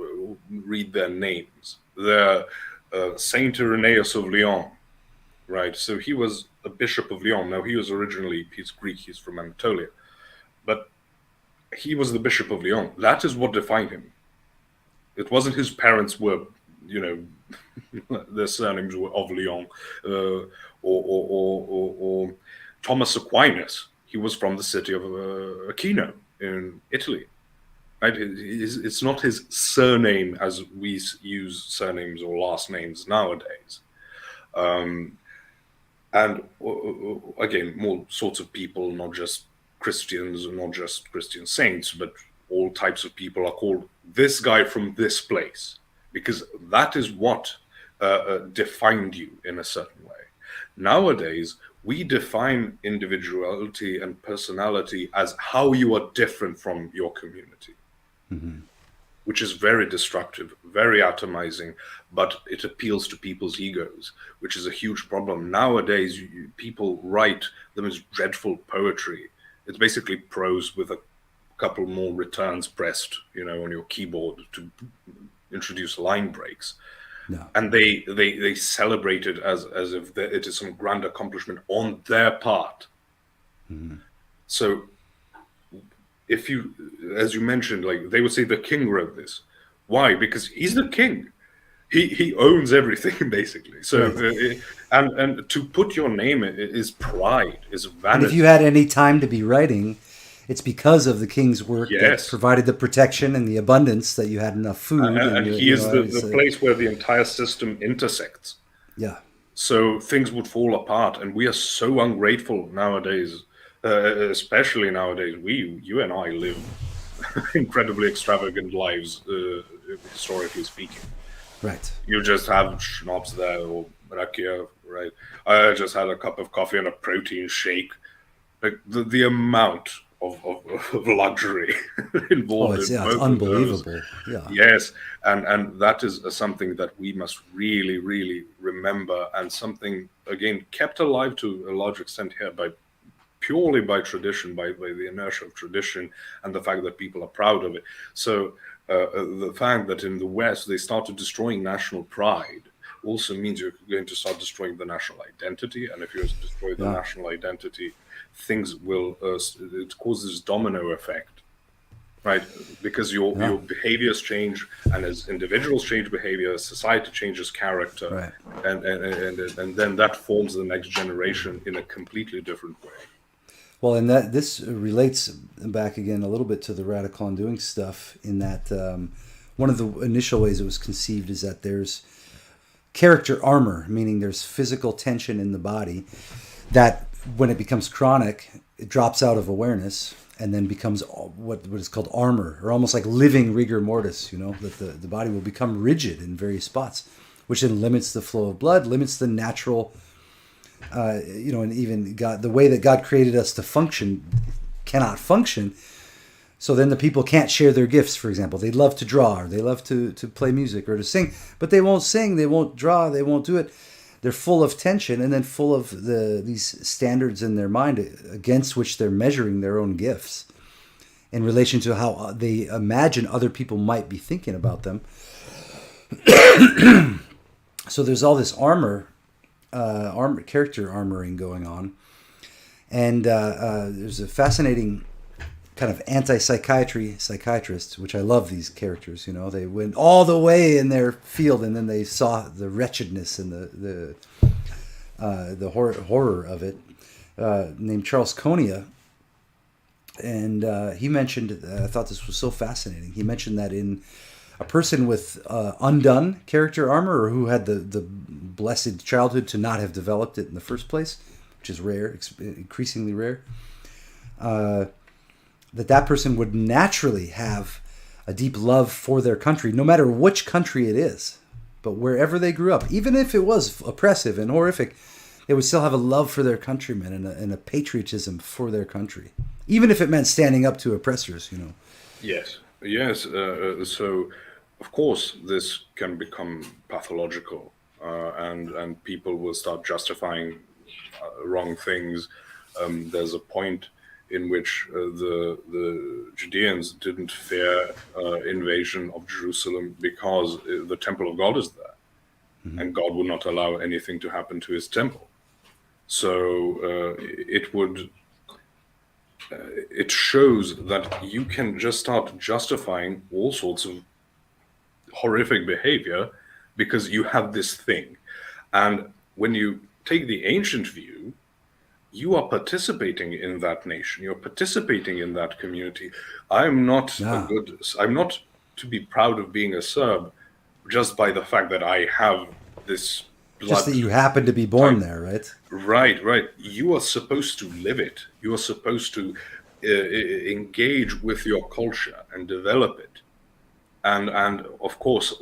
read their names, they're Saint Irenaeus of Lyon, right? So he was a bishop of Lyon. Now he's Greek, he's from Anatolia, but he was the bishop of Lyon. That is what defined him. It wasn't his parents were, their surnames were of Lyon, or Thomas Aquinas. He was from the city of Aquino in Italy. Right? It's not his surname as we use surnames or last names nowadays. And again, more sorts of people, not just Christians, not just Christian saints, but all types of people are called this guy from this place, because that is what defined you in a certain way. Nowadays, we define individuality and personality as how you are different from your community, which is very destructive, very atomizing, but it appeals to people's egos, which is a huge problem. Nowadays, people write the most dreadful poetry. It's basically prose with a couple more returns pressed, on your keyboard to introduce line breaks. No. And they celebrate it as if it is some grand accomplishment on their part. So if you, as you mentioned, like they would say the king wrote this. Why? Because he's the king. He owns everything, basically. So right. And to put your name is pride, is vanity. And if you had any time to be writing, it's because of the king's work that provided the protection and the abundance that you had enough food. And he is the place where the entire system intersects. Yeah. So things would fall apart, and we are so ungrateful nowadays, especially nowadays. You and I live incredibly extravagant lives, historically speaking. Right. You just have schnapps there, or rakia, right? I just had a cup of coffee and a protein shake. Like the amount of luxury involved. It's unbelievable. Yeah. Yes, and that is something that we must really, really remember, and something again kept alive to a large extent here purely by tradition, by the inertia of tradition, and the fact that people are proud of it. So the fact that in the West they started destroying national pride also means you're going to start destroying the national identity, and if you destroy the national identity, things will it causes domino effect, right? Because your behaviors change, and as individuals change behavior, society changes character, right. and then that forms the next generation in a completely different way. Well, and this relates back again a little bit to the radical undoing stuff, in that one of the initial ways it was conceived is that there's character armor, meaning there's physical tension in the body that when it becomes chronic, it drops out of awareness and then becomes what is called armor, or almost like living rigor mortis, that the body will become rigid in various spots, which then limits the flow of blood, limits the natural and even God, the way that God created us to function, cannot function. So then the people can't share their gifts, for example. They love to draw, or they love to play music or to sing, but they won't sing, they won't draw, they won't do it. They're full of tension and then full of these standards in their mind against which they're measuring their own gifts in relation to how they imagine other people might be thinking about them. So there's all this character armoring going on. And there's a fascinating kind of psychiatrist, which I love these characters. They went all the way in their field, and then they saw the wretchedness and the horror of it. Named Charles Konia, and he mentioned. I thought this was so fascinating. He mentioned that in a person with undone character armor, or who had the blessed childhood to not have developed it in the first place, which is rare, increasingly rare. That person would naturally have a deep love for their country, no matter which country it is. But wherever they grew up, even if it was oppressive and horrific, they would still have a love for their countrymen and a patriotism for their country, even if it meant standing up to oppressors. Yes. So, of course, this can become pathological, and people will start justifying wrong things. There's a point in which the Judeans didn't fear invasion of Jerusalem because the temple of God is there, mm-hmm. and God would not allow anything to happen to his temple. So it shows that you can just start justifying all sorts of horrific behavior because you have this thing. And when you take the ancient view, you are participating in that nation. You're participating in that community. I'm not to be proud of being a Serb just by the fact that I have this blood. Just that you happen to be born there, right? Right. You are supposed to live it. You are supposed to engage with your culture and develop it. And of course,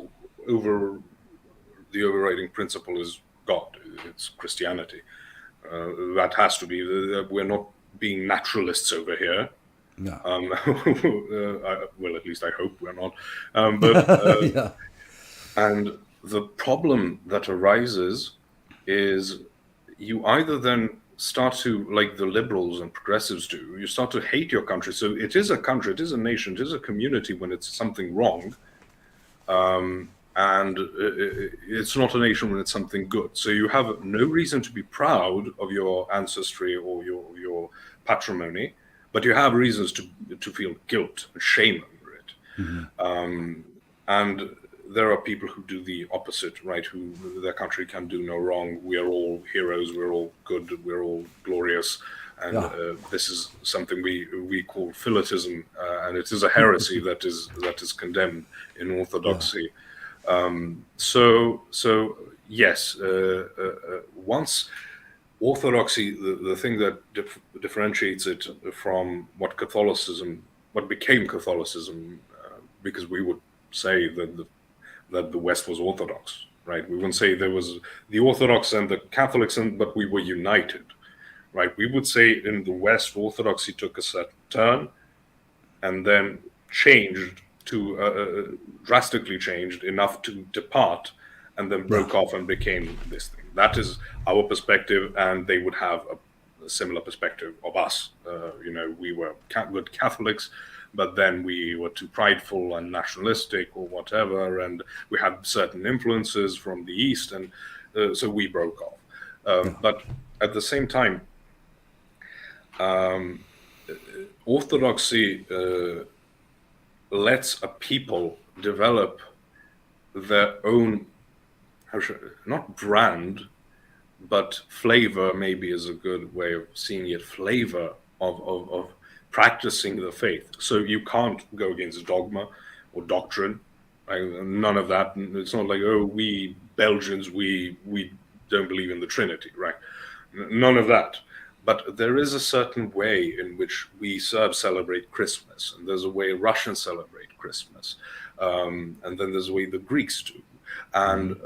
the overriding principle is God. It's Christianity. That has to be. We're not being naturalists over here. No. Well, at least I hope we're not. But yeah. And the problem that arises is you either then start to, like the liberals and progressives do, you start to hate your country. So it is a country, it is a nation, it is a community when it's something wrong. And it's not a nation when it's something good. So you have no reason to be proud of your ancestry or your patrimony, but you have reasons to feel guilt and shame over it. Mm-hmm. And there are people who do the opposite, right? Who their country can do no wrong. We are all heroes. We're all good. We're all glorious. And this is something we call philitism, and it is a heresy that is condemned in Orthodoxy. So yes, once Orthodoxy, the thing that differentiates it from what became Catholicism, because we would say that the West was Orthodox, right? We wouldn't say there was the Orthodox and the Catholics, but we were united, right? We would say in the West, Orthodoxy took a certain turn and then changed to drastically changed enough to depart, and then broke off and became this thing. That is our perspective, and they would have a similar perspective of us. We were good Catholics, but then we were too prideful and nationalistic or whatever, and we had certain influences from the East, and so we broke off. But at the same time, Orthodoxy lets a people develop their own, not brand, but flavor, maybe is a good way of seeing it, flavor of practicing the faith. So you can't go against dogma or doctrine, right? None of that. It's not like, we Belgians, we don't believe in the Trinity, right? None of that. But there is a certain way in which we Serbs celebrate Christmas, and there's a way Russians celebrate Christmas, and then there's a way the Greeks do. And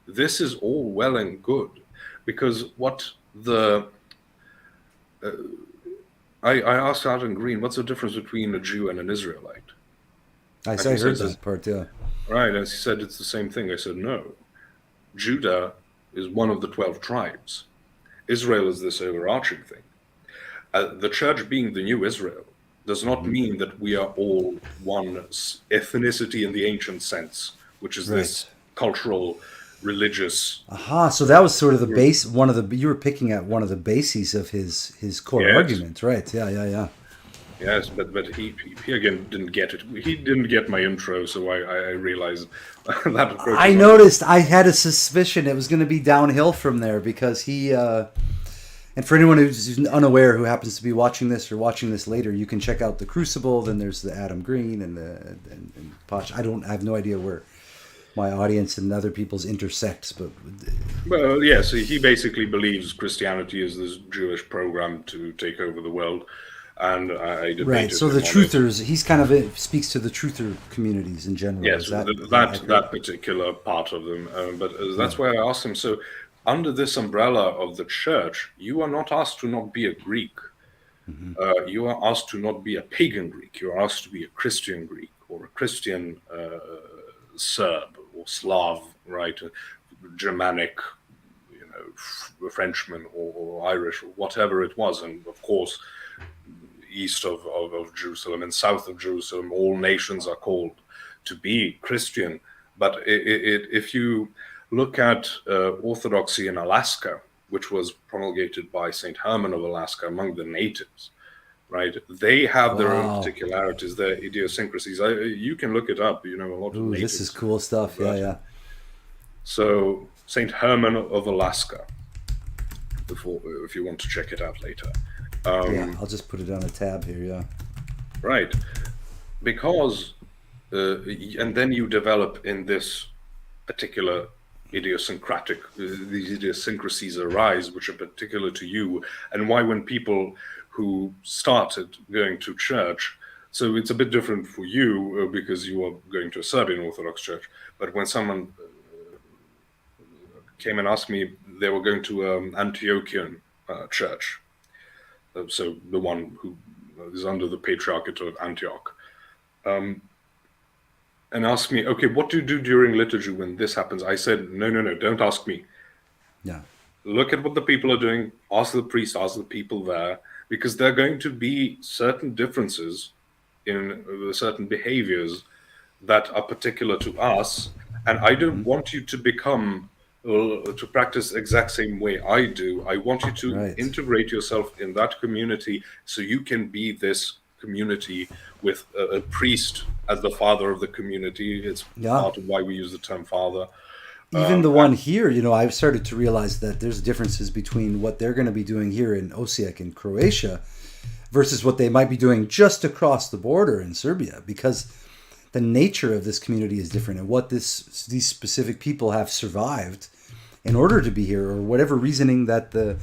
this is all well and good, because what the I asked Adam Green, what's the difference between a Jew and an Israelite? I And heard he says, that part, yeah. right, and he said it's the same thing. I said, no. Judah is one of the 12 tribes. Israel is this overarching thing. The church being the new Israel does not mean that we are all one ethnicity in the ancient sense, which is this cultural, religious. Aha, so that was sort of the base, you were picking at one of the bases of his core argument, right? Yeah. Yes, but he again didn't get it. He didn't get my intro, so I realized that approach. I noticed, I had a suspicion it was going to be downhill from there, because he, and for anyone who's unaware who happens to be watching this or watching this later, you can check out The Crucible, then there's the Adam Green and Posh. I have no idea where my audience and other people's intersects, but... Well, yes, he basically believes Christianity is this Jewish program to take over the world. And I debated right. So the truthers, he's kind of speaks to the truther communities in general. Yes, that particular part of them. But that's why I asked him. So, under this umbrella of the church, you are not asked to not be a Greek. Mm-hmm. You are asked to not be a pagan Greek. You are asked to be a Christian Greek or a Christian Serb or Slav, right? Germanic, Frenchman or Irish or whatever it was, and of course. East of Jerusalem and south of Jerusalem, all nations are called to be Christian. But if you look at Orthodoxy in Alaska, which was promulgated by St. Herman of Alaska among the natives, right? They have their own particularities, their idiosyncrasies. You can look it up, a lot of natives. This is cool stuff, yeah. So St. Herman of Alaska, if you want to check it out later. I'll just put it on a tab here, yeah. Right. Because, and then you develop in this particular these idiosyncrasies arise, which are particular to you, and why when people who started going to church, so it's a bit different for you because you are going to a Serbian Orthodox church, but when someone came and asked me, they were going to Antiochian church, so the one who is under the Patriarchate of Antioch, and asked me, okay, what do you do during liturgy when this happens? I said, no, don't ask me. Yeah. Look at what the people are doing, ask the priest, ask the people there, because there are going to be certain differences in certain behaviors that are particular to us, and I don't want you to become to practice the exact same way I do. I want you to integrate yourself in that community so you can be this community with a priest as the father of the community. It's part of why we use the term father. Even the one here, I've started to realize that there's differences between what they're going to be doing here in Osijek in Croatia versus what they might be doing just across the border in Serbia, because the nature of this community is different, and what these specific people have survived in order to be here, or whatever reasoning that the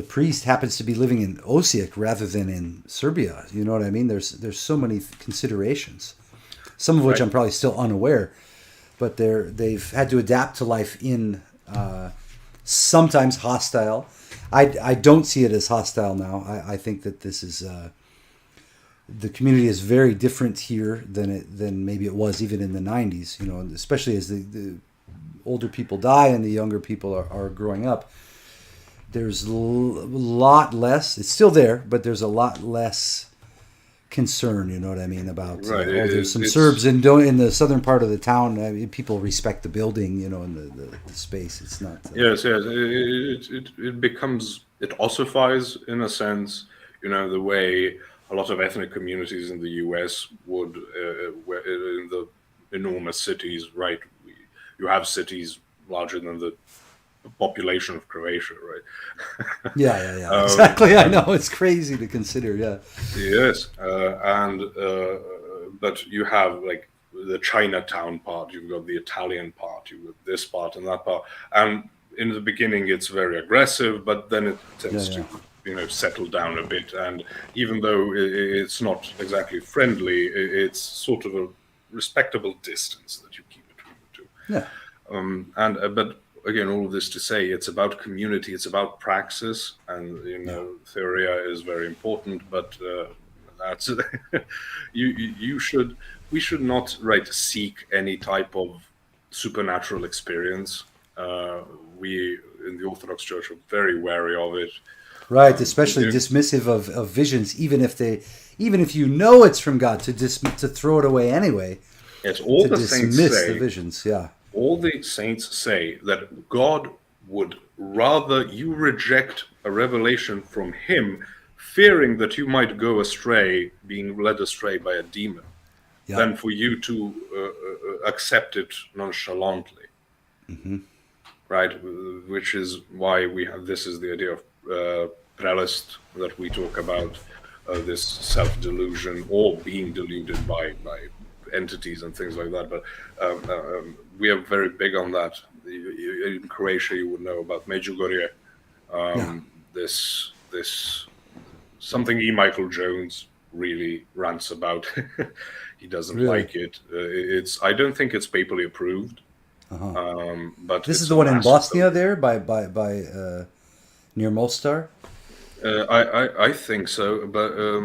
priest happens to be living in Osijek rather than in Serbia. You know what I mean? There's so many considerations, some of which I'm probably still unaware, but they've had to adapt to life in sometimes hostile. I don't see it as hostile now. I think that this is the community is very different here than maybe it was even in the 90s. Especially as the older people die and the younger people are growing up. There's a lot less. It's still there, but there's a lot less concern. You know what I mean about there's some Serbs in the southern part of the town. I mean, people respect the building, and the space. It's not. Yes. It ossifies in a sense. The way a lot of ethnic communities in the U.S. would, in the enormous cities, right? You have cities larger than the population of Croatia, right? Yeah. Exactly. I know, it's crazy to consider. Yeah. Yes, but you have like the Chinatown part. You've got the Italian part. You've got this part and that part. And in the beginning, it's very aggressive, but then it tends to settle down a bit. And even though it's not exactly friendly, it's sort of a respectable distance that you keep between the two. Yeah. But again, all of this to say, it's about community, it's about praxis, and theoria is very important, but that's we should not seek any type of supernatural experience. We in the Orthodox Church are very wary of it. Right, especially dismissive of visions, even if you know it's from God, to throw it away anyway. Yes, all to the saints dismiss say, the visions. Yeah. all the saints say that God would rather you reject a revelation from Him, fearing that you might go astray, being led astray by a demon, than for you to accept it nonchalantly. Mm-hmm. Right, which is why this is the idea of prelest that we talk about, this self-delusion or being deluded by entities and things like that. But we are very big on that. In Croatia, you would know about Medjugorje. This something E. Michael Jones really rants about. He doesn't like it. I don't think it's papally approved. But this is the one in Bosnia, there by near Mostar. I think so, but I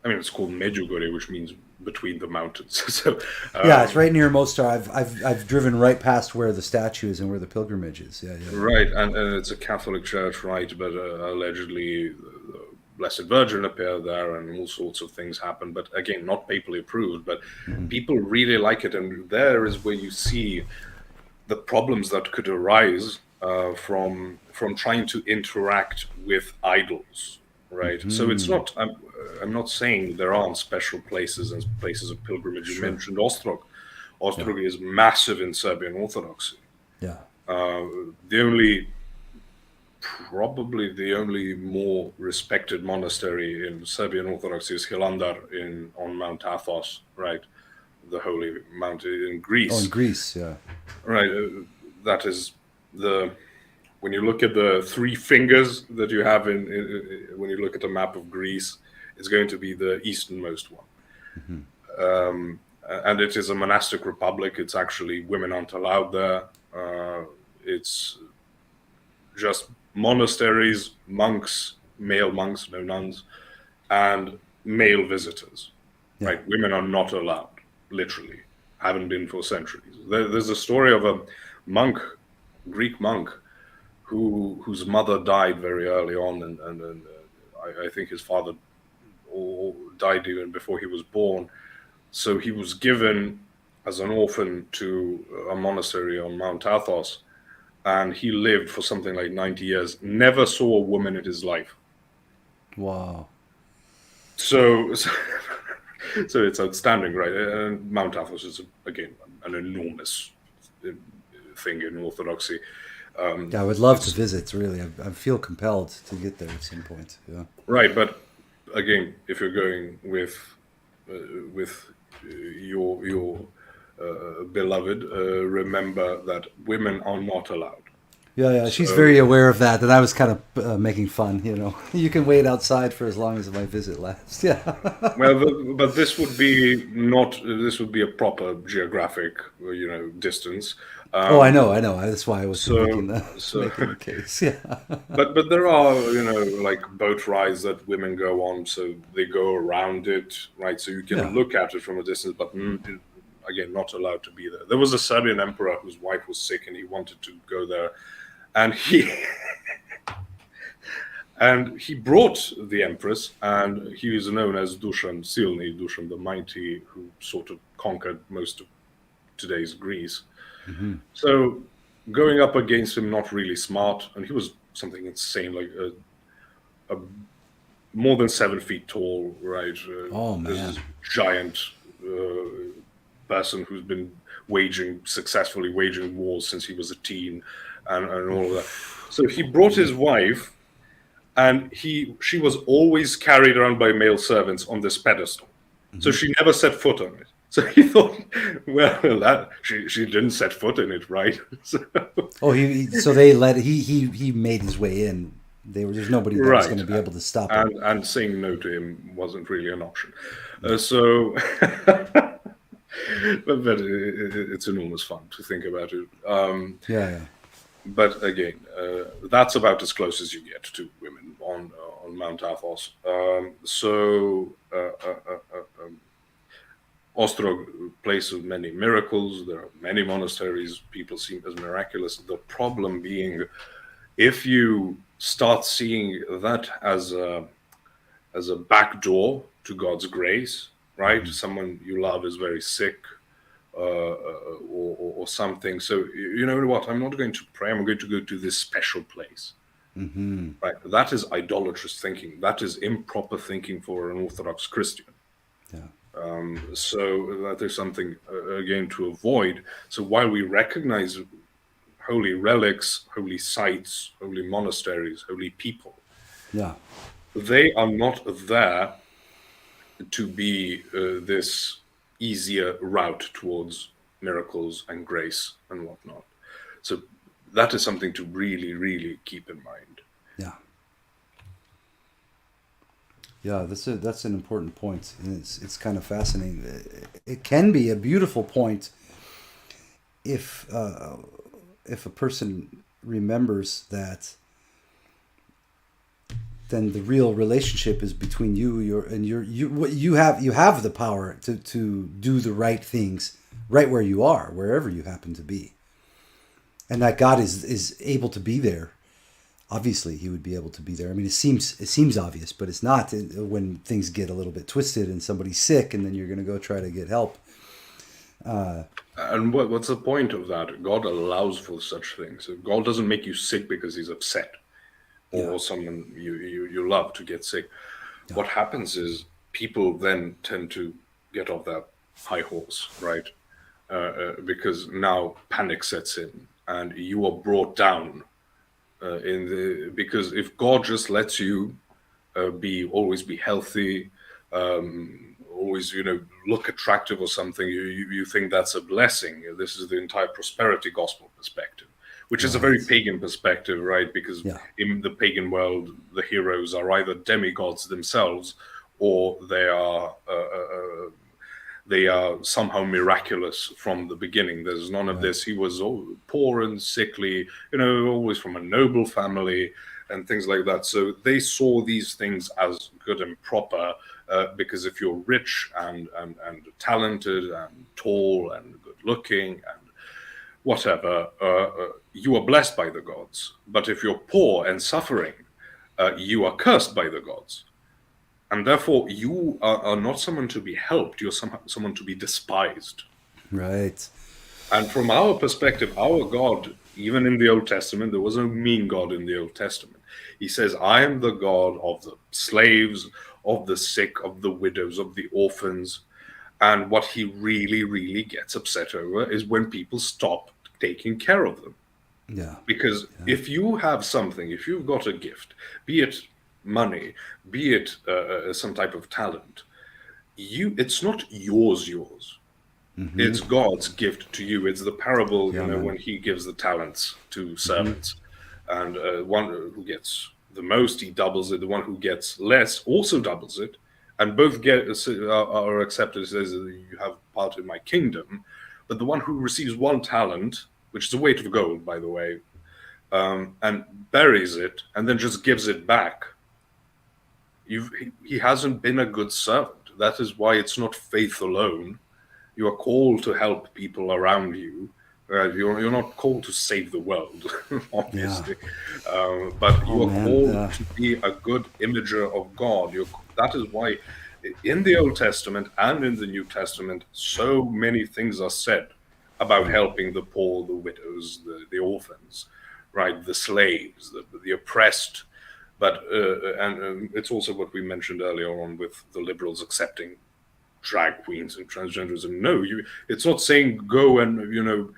mean it's called Medjugorje, which means between the mountains. So it's right near Mostar. I've driven right past where the statue is and where the pilgrimage is. Yeah. Right, and it's a Catholic church, right? But allegedly, the Blessed Virgin appeared there, and all sorts of things happen. But again, not papally approved. But people really like it, and there is where you see the problems that could arise from trying to interact with idols, right? So it's not. I'm not saying there aren't special places and places of pilgrimage. You mentioned Ostrog. Ostrog is massive in Serbian Orthodoxy. Yeah. Probably the only more respected monastery in Serbian Orthodoxy is Hilandar on Mount Athos, right? The holy mountain in Greece. Oh, in Greece, yeah. Right. That is when you look at the three fingers that you have when you look at a map of Greece, it's going to be the easternmost one. And it is a monastic republic. It's actually, women aren't allowed there. It's just monasteries, monks, male monks, no nuns, and male visitors. Yeah. Right? Women are not allowed, literally. Haven't been for centuries. There's a story of a monk, Greek monk, whose mother died very early on, and I think his father died even before he was born. So he was given as an orphan to a monastery on Mount Athos, and he lived for something like 90 years, never saw a woman in his life. Wow. So it's outstanding, right? And Mount Athos is, again, an enormous thing in Orthodoxy. I would love to visit, really. I feel compelled to get there at some point. Yeah. Right, but again, if you're going with your beloved, remember that women are not allowed. Yeah, she's very aware of that, and I was kind of making fun, You can wait outside for as long as my visit lasts. Yeah. Well, but this would be a proper geographic, distance. I know. That's why I was making the case. Yeah. But there are, like boat rides that women go on, so they go around it, right? So you can look at it from a distance, but again, not allowed to be there. There was a Serbian emperor whose wife was sick, and he wanted to go there. And he brought the empress, and he is known as Dušan Silni, Dušan the Mighty, who sort of conquered most of today's Greece. Mm-hmm. So going up against him, not really smart, and he was something insane, like a more than 7 feet tall, right? Oh, man. This giant person who's been successfully waging wars since he was a teen, and all of that. So he brought his wife, and she was always carried around by male servants on this pedestal. Mm-hmm. So she never set foot on it. So he thought, well, she didn't set foot in it, right? he made his way in. There's nobody that was going to be able to stop him. And saying no to him wasn't really an option. But it's enormous fun to think about it. Yeah. but again, that's about as close as you get to women on Mount Athos. Ostrog, place of many miracles. There are many monasteries. People see it as miraculous. The problem being, if you start seeing that as a back door to God's grace, right? Mm-hmm. Someone you love is very sick, or something. So you know what? I'm not going to pray. I'm going to go to this special place. Mm-hmm. Right? That is idolatrous thinking. That is improper thinking for an Orthodox Christian. Yeah. So that is something, again, to avoid. So while we recognize holy relics, holy sites, holy monasteries, holy people, yeah, they are not there to be this easier route towards miracles and grace and whatnot. So that is something to really, really keep in mind. Yeah. Yeah, that's an important point, and it's kind of fascinating. It can be a beautiful point if a person remembers that. Then the real relationship is between you have the power to do the right things right where you are, wherever you happen to be, and that God is able to be there. Obviously, He would be able to be there. I mean, it seems obvious, but it's not when things get a little bit twisted and somebody's sick, and then you're going to go try to get help. And what's the point of that? God allows for such things. God doesn't make you sick because He's upset, or someone you love to get sick. Yeah. What happens is people then tend to get off that high horse, right? Because now panic sets in, and you are brought down. Because if God just lets you always be healthy, always look attractive or something, you think that's a blessing. This is the entire prosperity gospel perspective, which is a very pagan perspective, right? Because in the pagan world, the heroes are either demigods themselves, or they are somehow miraculous from the beginning. There's none of this. He was poor and sickly, always from a noble family and things like that. So they saw these things as good and proper, because if you're rich and talented and tall and good looking and whatever, you are blessed by the gods. But if you're poor and suffering, you are cursed by the gods. And therefore, you are not someone to be helped. You're someone to be despised. Right. And from our perspective, our God, even in the Old Testament, there was no mean God in the Old Testament. He says, I am the God of the slaves, of the sick, of the widows, of the orphans. And what He really, really gets upset over is when people stop taking care of them. Yeah. Because if you have something, if you've got a gift, be it money, be it some type of talent, it's not yours. Mm-hmm. It's God's gift to you. It's the parable, when He gives the talents to servants, and one who gets the most, He doubles it. The one who gets less also doubles it, and both are accepted. It says, you have part in my kingdom. But the one who receives one talent, which is a weight of gold, by the way, and buries it and then just gives it back, he hasn't been a good servant. That is why it's not faith alone. You are called to help people around you. You're not called to save the world, obviously. But you are called to be a good imager of God. That is why in the Old Testament and in the New Testament, so many things are said about helping the poor, the widows, the orphans, right? The slaves, the oppressed. But and it's also what we mentioned earlier on with the liberals accepting drag queens and transgenderism. No, it's not saying go and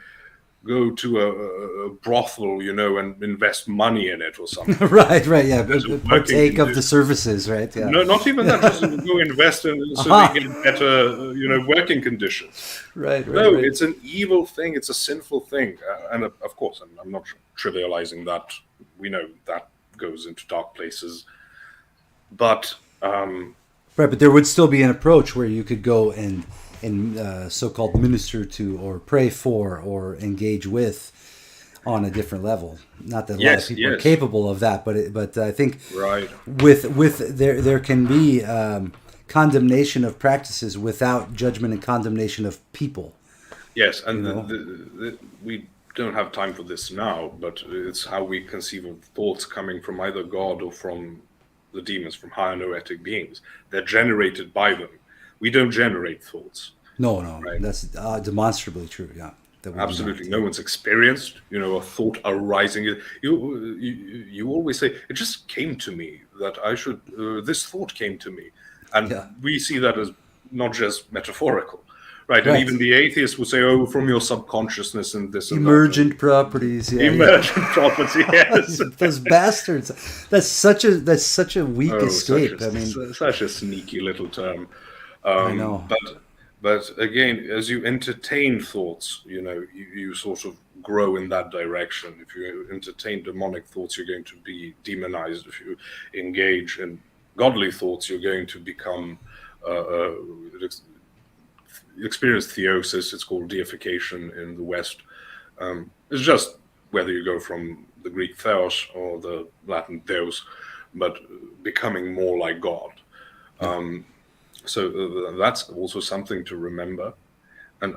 go to a brothel, and invest money in it or something. right, yeah. Partake of the services, right? Yeah. No, not even that. Just go invest in so they get better, working conditions. Right. No, it's an evil thing. It's a sinful thing, and of course, I'm not trivializing that. We know that goes into dark places, but but there would still be an approach where you could go and so-called minister to or pray for or engage with on a different level. Not that a lot of Yes, people are yes, capable of that, but I think right. with there can be condemnation of practices without judgment and condemnation of people. Yes, You and know, we don't have time for this now, but it's how we conceive of thoughts coming from either God or from the demons, from higher noetic beings. They're generated by them. We don't generate thoughts, no, right? that's demonstrably true. Yeah, that we do not. Absolutely, no Yeah, one's experienced, a thought arising. You always say it just came to me that I should. This thought came to me, and yeah, we see that as not just metaphorical, right? And even right. the atheist would say, "Oh, from your subconsciousness and this and that." And Emergent properties. Yeah, yeah. emergent property, yes. Those bastards. That's such a weak Oh, escape. I mean, such a sneaky little term. I know. But again, as you entertain thoughts, you sort of grow in that direction. If you entertain demonic thoughts, you're going to be demonized. If you engage in godly thoughts, you're going to become experience theosis. It's called deification in the West. It's just whether you go from the Greek theos or the Latin deus, but becoming more like God. So that's also something to remember. And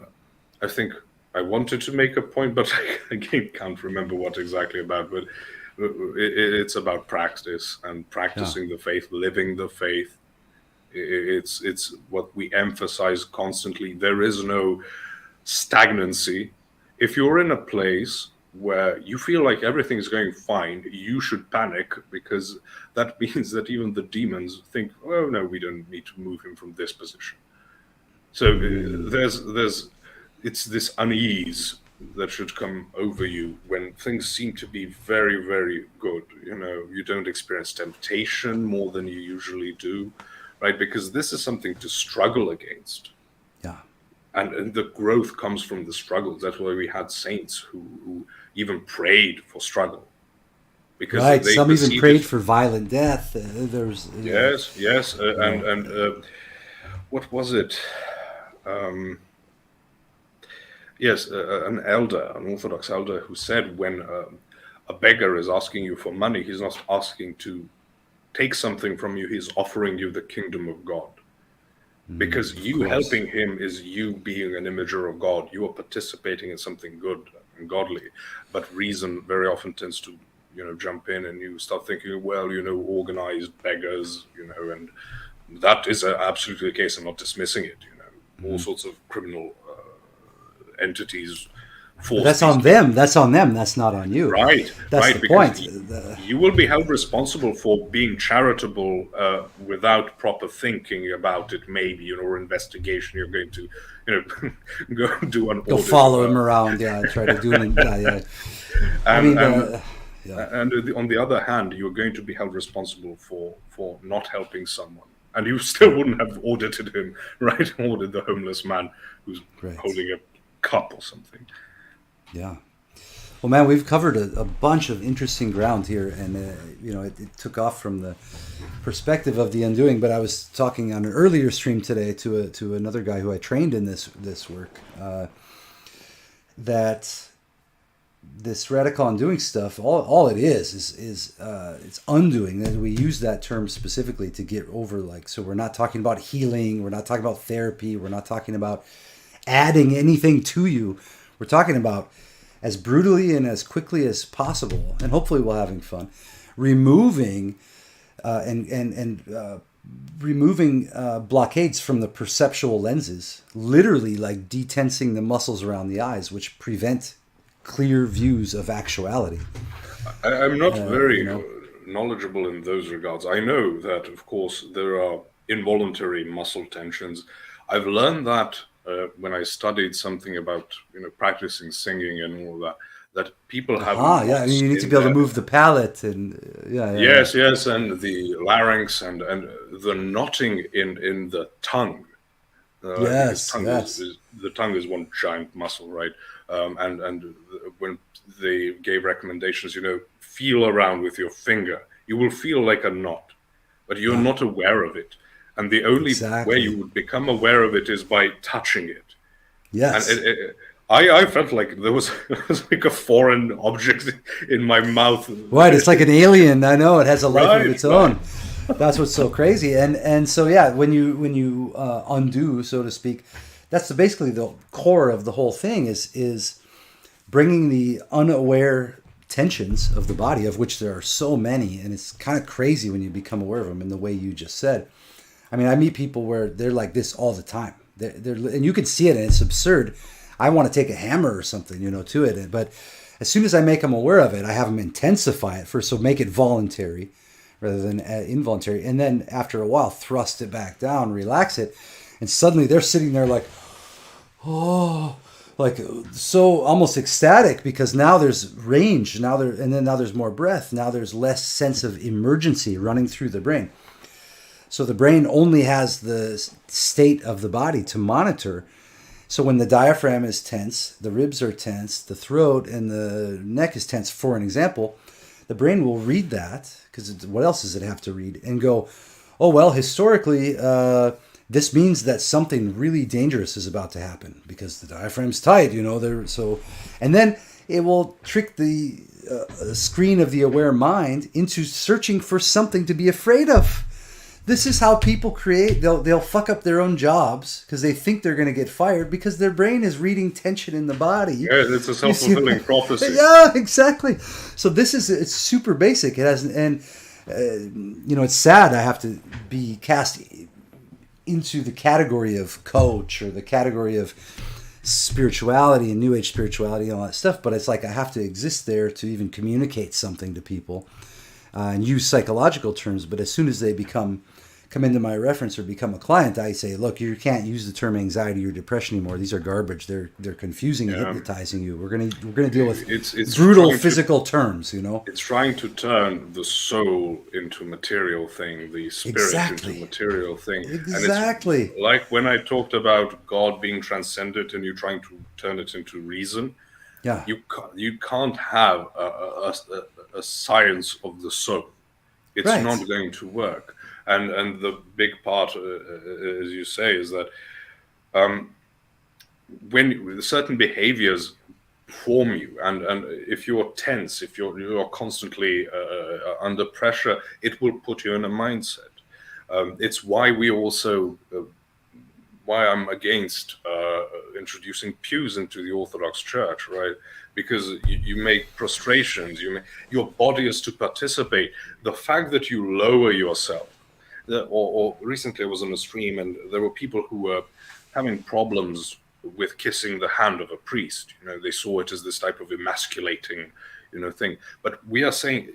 I think I wanted to make a point, but I again can't remember what exactly about. But it's about practice and practicing the faith, living the faith. It's what we emphasize constantly. There is no stagnancy. If you're in a place where you feel like everything is going fine, you should panic, because that means that even the demons think, oh no, we don't need to move him from this position. So it's this unease that should come over you when things seem to be very, very good. You don't experience temptation more than you usually do, right? Because this is something to struggle against. Yeah. And the growth comes from the struggles. That's why we had saints who even prayed for struggle. Because Right. they Some even perceived prayed it. for violent death. There's Yes. And what was it? Yes, an elder, an Orthodox elder, who said when a beggar is asking you for money, he's not asking to take something from you, he's offering you the kingdom of God. Because you helping him is you being an imager of God. You are participating in something good and godly. But reason very often tends to, jump in, and you start thinking, well, organized beggars, and that is absolutely the case. I'm not dismissing it. All sorts of criminal entities But that's on them. That's on them. That's not on you. Right, That's right. the Because point. you will be held responsible for being charitable without proper thinking about it. Maybe, or investigation. You're going to, go do an Go audit. follow him around. Yeah, try to do it. Yeah. I mean, And on the other hand, you're going to be held responsible for not helping someone, and you still wouldn't have audited him, right? Audited the homeless man who's holding a cup or something. Yeah. Well, man, we've covered a bunch of interesting ground here, and it took off from the perspective of the undoing. But I was talking on an earlier stream today to another guy who I trained in this work, that this radical undoing stuff, all it is it's undoing. And we use that term specifically to get over, so we're not talking about healing, we're not talking about therapy, we're not talking about adding anything to you. We're talking about, as brutally and as quickly as possible, and hopefully while having fun, removing removing blockades from the perceptual lenses, literally like detensing the muscles around the eyes, which prevent clear views of actuality. I'm not very knowledgeable in those regards. I know that, of course, there are involuntary muscle tensions. I've learned that when I studied something about practicing singing and all that people have. Yeah, you need to be able to move the palate and yes, and the larynx and the knotting in the tongue. The tongue is one giant muscle, right? And when they gave recommendations, feel around with your finger. You will feel like a knot, but you're not aware of it. And the only way you would become aware of it is by touching it. Yes. And I felt like there was, it was like a foreign object in my mouth. Right, it's like an alien. I know it has a life of Right, its right. own. That's what's so crazy. And so yeah, when you undo, so to speak, that's basically the core of the whole thing is bringing the unaware tensions of the body, of which there are so many, and it's kind of crazy when you become aware of them in the way you just said. I mean, I meet people where they're like this all the time. They're and you can see it, and it's absurd. I want to take a hammer or something, to it. But as soon as I make them aware of it, I have them intensify it first, so make it voluntary rather than involuntary. And then after a while, thrust it back down, relax it. And suddenly they're sitting there like, oh, like so almost ecstatic, because now there's range. Now there's more breath. Now there's less sense of emergency running through the brain. So the brain only has the state of the body to monitor. So when the diaphragm is tense, the ribs are tense, the throat and the neck is tense, for an example, the brain will read that, because what else does it have to read, and go, oh, well, historically, this means that something really dangerous is about to happen because the diaphragm's tight, and then it will trick the screen of the aware mind into searching for something to be afraid of. This is how people create. They'll fuck up their own jobs because they think they're going to get fired because their brain is reading tension in the body. Yeah, it's a self-fulfilling prophecy. Yeah, exactly. So it's super basic. It has, and it's sad I have to be cast into the category of coach or the category of spirituality and New Age spirituality and all that stuff. But it's like I have to exist there to even communicate something to people. And use psychological terms, but as soon as they come into my reference or become a client, I say, look, you can't use the term anxiety or depression anymore. These are garbage. They're confusing and hypnotizing you. We're gonna deal with it's brutal physical terms. It's trying to turn the soul into material thing, the spirit into material thing. Exactly. And it's like when I talked about God being transcendent and you trying to turn it into reason. Yeah. You can't have a science of the soul. It's not going to work. And the big part, as you say, is that when certain behaviors form you, and if you're tense, if you're constantly under pressure, it will put you in a mindset. It's why we also. Why I'm against introducing pews into the Orthodox Church, right? Because you make prostrations, your body is to participate. The fact that you lower yourself, or recently I was on a stream and there were people who were having problems with kissing the hand of a priest. They saw it as this type of emasculating, thing. But we are saying,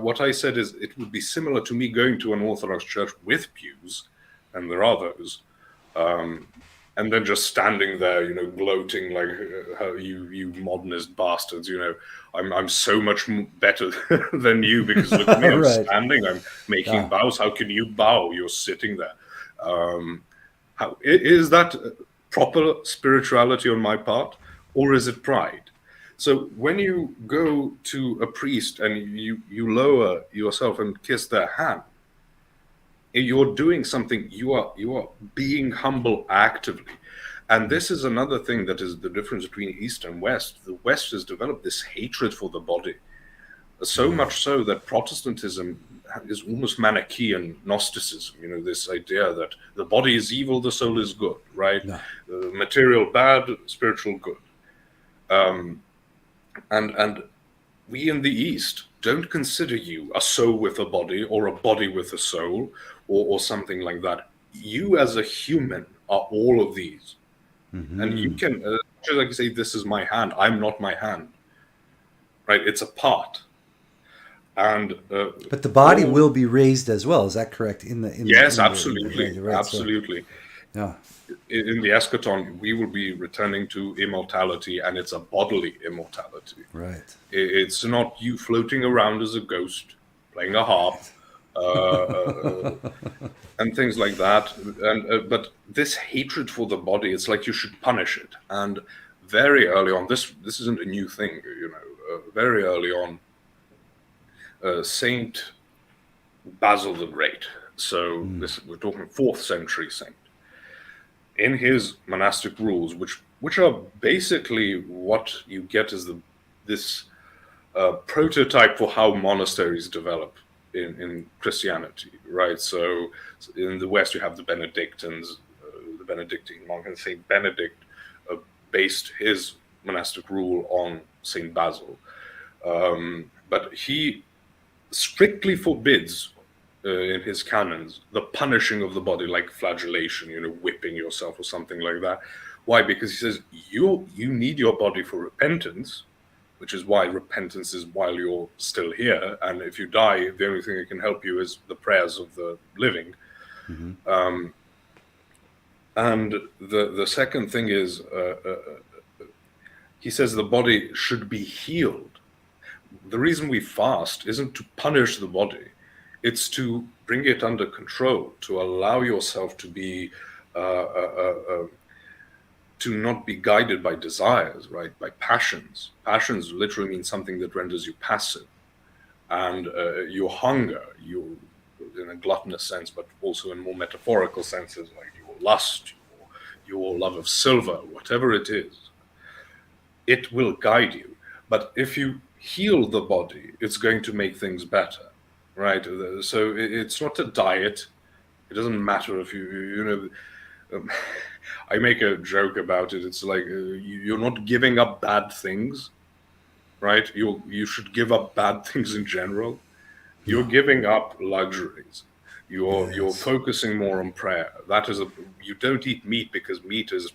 what I said is, it would be similar to me going to an Orthodox church with pews, and there are those. And then just standing there, gloating like how you modernist bastards, I'm so much better than you because look at me, I'm standing, I'm making bows. How can you bow? You're sitting there. How is that proper spirituality on my part, or is it pride? So when you go to a priest and you lower yourself and kiss their hand, you're doing something. You are being humble actively. And this is another thing that is the difference between East and West. The West has developed this hatred for the body, so much so that Protestantism is almost Manichaean Gnosticism. This idea that the body is evil, the soul is good, right? Yeah. Material bad, spiritual good. And we in the East don't consider you a soul with a body or a body with a soul or something like that. You as a human are all of these. Mm-hmm. And you can, just like you say, this is my hand. I'm not my hand, right? It's a part. And but the body will be raised as well. Is that correct? Yes, absolutely. Right, absolutely. So, yeah. In the eschaton, we will be returning to immortality, and it's a bodily immortality. Right. It's not you floating around as a ghost, playing a harp, and things like that. And but this hatred for the body, it's like you should punish it. And very early on, this isn't a new thing, very early on, Saint Basil the Great. So we're talking 4th century saint. In his monastic rules, which which are basically what you get as this prototype for how monasteries develop in Christianity, right? So in the West, you have the Benedictines, the Benedictine monk, and Saint Benedict based his monastic rule on Saint Basil. But he strictly forbids in his canons the punishing of the body, like flagellation, whipping yourself or something like that. Why? Because he says you need your body for repentance, which is why repentance is while you're still here. And if you die, the only thing that can help you is the prayers of the living. Mm-hmm. And the second thing is, he says the body should be healed. The reason we fast isn't to punish the body. It's to bring it under control, to allow yourself to be, to not be guided by desires, right? By passions. Passions literally mean something that renders you passive. And your hunger, in a gluttonous sense, but also in more metaphorical senses, like your lust, your love of silver, whatever it is, it will guide you. But if you heal the body, it's going to make things better, right? So it's not a diet. It doesn't matter if I make a joke about it. It's like you're not giving up bad things, right? You should give up bad things in general. You're giving up luxuries. You're focusing more on prayer. That is you don't eat meat because meat is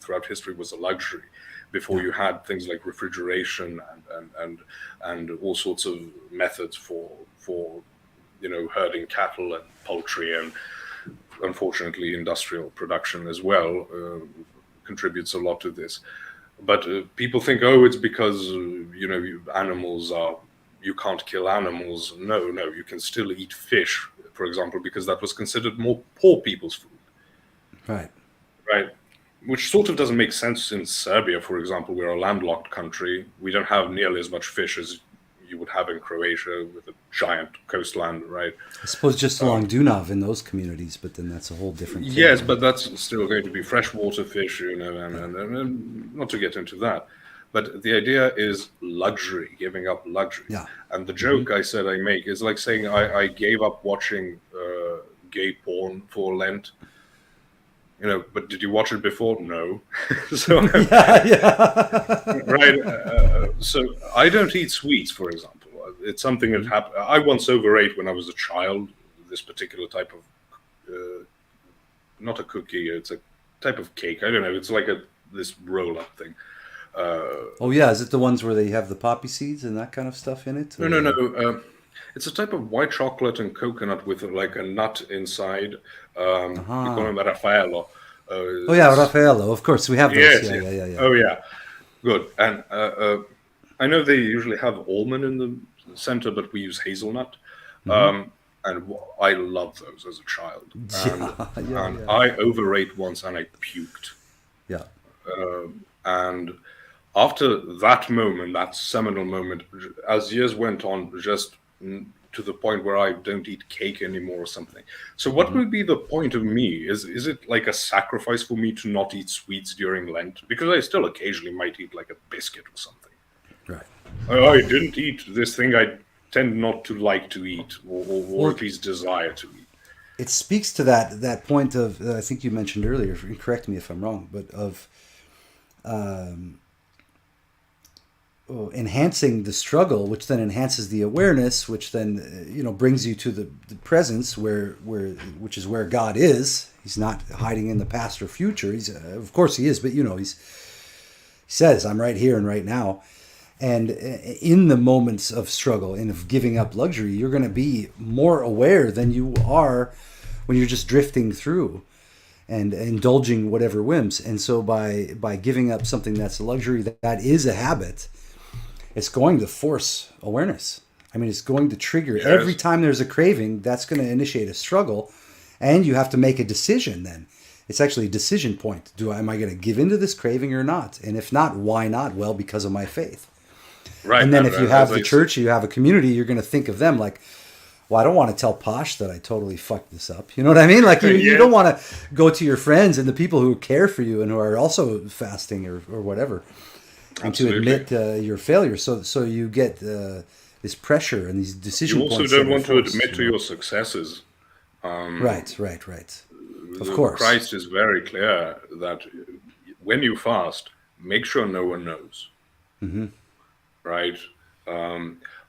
throughout history was a luxury. Before you had things like refrigeration and all sorts of methods for herding cattle and poultry, and unfortunately industrial production as well contributes a lot to this. But people think, it's because animals are, you can't kill animals. No, you can still eat fish, for example, because that was considered more poor people's food. Right. Which sort of doesn't make sense in Serbia, for example. We're a landlocked country. We don't have nearly as much fish as you would have in Croatia with a giant coastline, right? I suppose just along Dunav in those communities, but then that's a whole different thing. Yes, but that's still going to be freshwater fish, and not to get into that. But the idea is luxury, giving up luxury. Yeah. And the joke I said I make is like saying I gave up watching gay porn for Lent. But did you watch it before? No. So right. So I don't eat sweets, for example. It's something that happened. I once overate when I was a child. This particular type of, not a cookie. It's a type of cake. I don't know. It's like this roll-up thing. Is it the ones where they have the poppy seeds and that kind of stuff in it? No. It's a type of white chocolate and coconut with like a nut inside. You call them Raffaello. Raffaello. Of course, we have those. Yeah. Oh, yeah. Good. And I know they usually have almond in the center, but we use hazelnut. And I love those as a child. And I overate once and I puked. Yeah. And after that moment, that seminal moment, as years went on, just to the point where I don't eat cake anymore or something. So what would be the point of me? Is it like a sacrifice for me to not eat sweets during Lent? Because I still occasionally might eat like a biscuit or something. Right. I didn't eat this thing I tend not to like to eat or at least desire to eat. It speaks to that point of, I think you mentioned earlier, correct me if I'm wrong, but of enhancing the struggle, which then enhances the awareness, which then brings you to the presence which is where God is. He's not hiding in the past or future. He's of course he is, but he says, I'm right here and right now. And in the moments of struggle and of giving up luxury, you're going to be more aware than you are when you're just drifting through and indulging whatever whims. And so by giving up something that's a luxury, that is a habit, it's going to force awareness. I mean, it's going to trigger. Yes. Every time there's a craving, that's going to initiate a struggle. And you have to make a decision then. It's actually a decision point. Am I going to give into this craving or not? And if not, why not? Well, because of my faith. Right. And then if you have the church, you have a community, you're going to think of them like, well, I don't want to tell Posh that I totally fucked this up. You know what I mean? Like you, Yeah. you don't want to go to your friends and the people who care for you and who are also fasting or whatever, and Absolutely. to admit your failure. So you get this pressure and these decision You also points. don't that are want to forced, admit you to know? your successes. Right. Of course. Christ is very clear that when you fast, make sure no one knows. Mm-hmm. Right?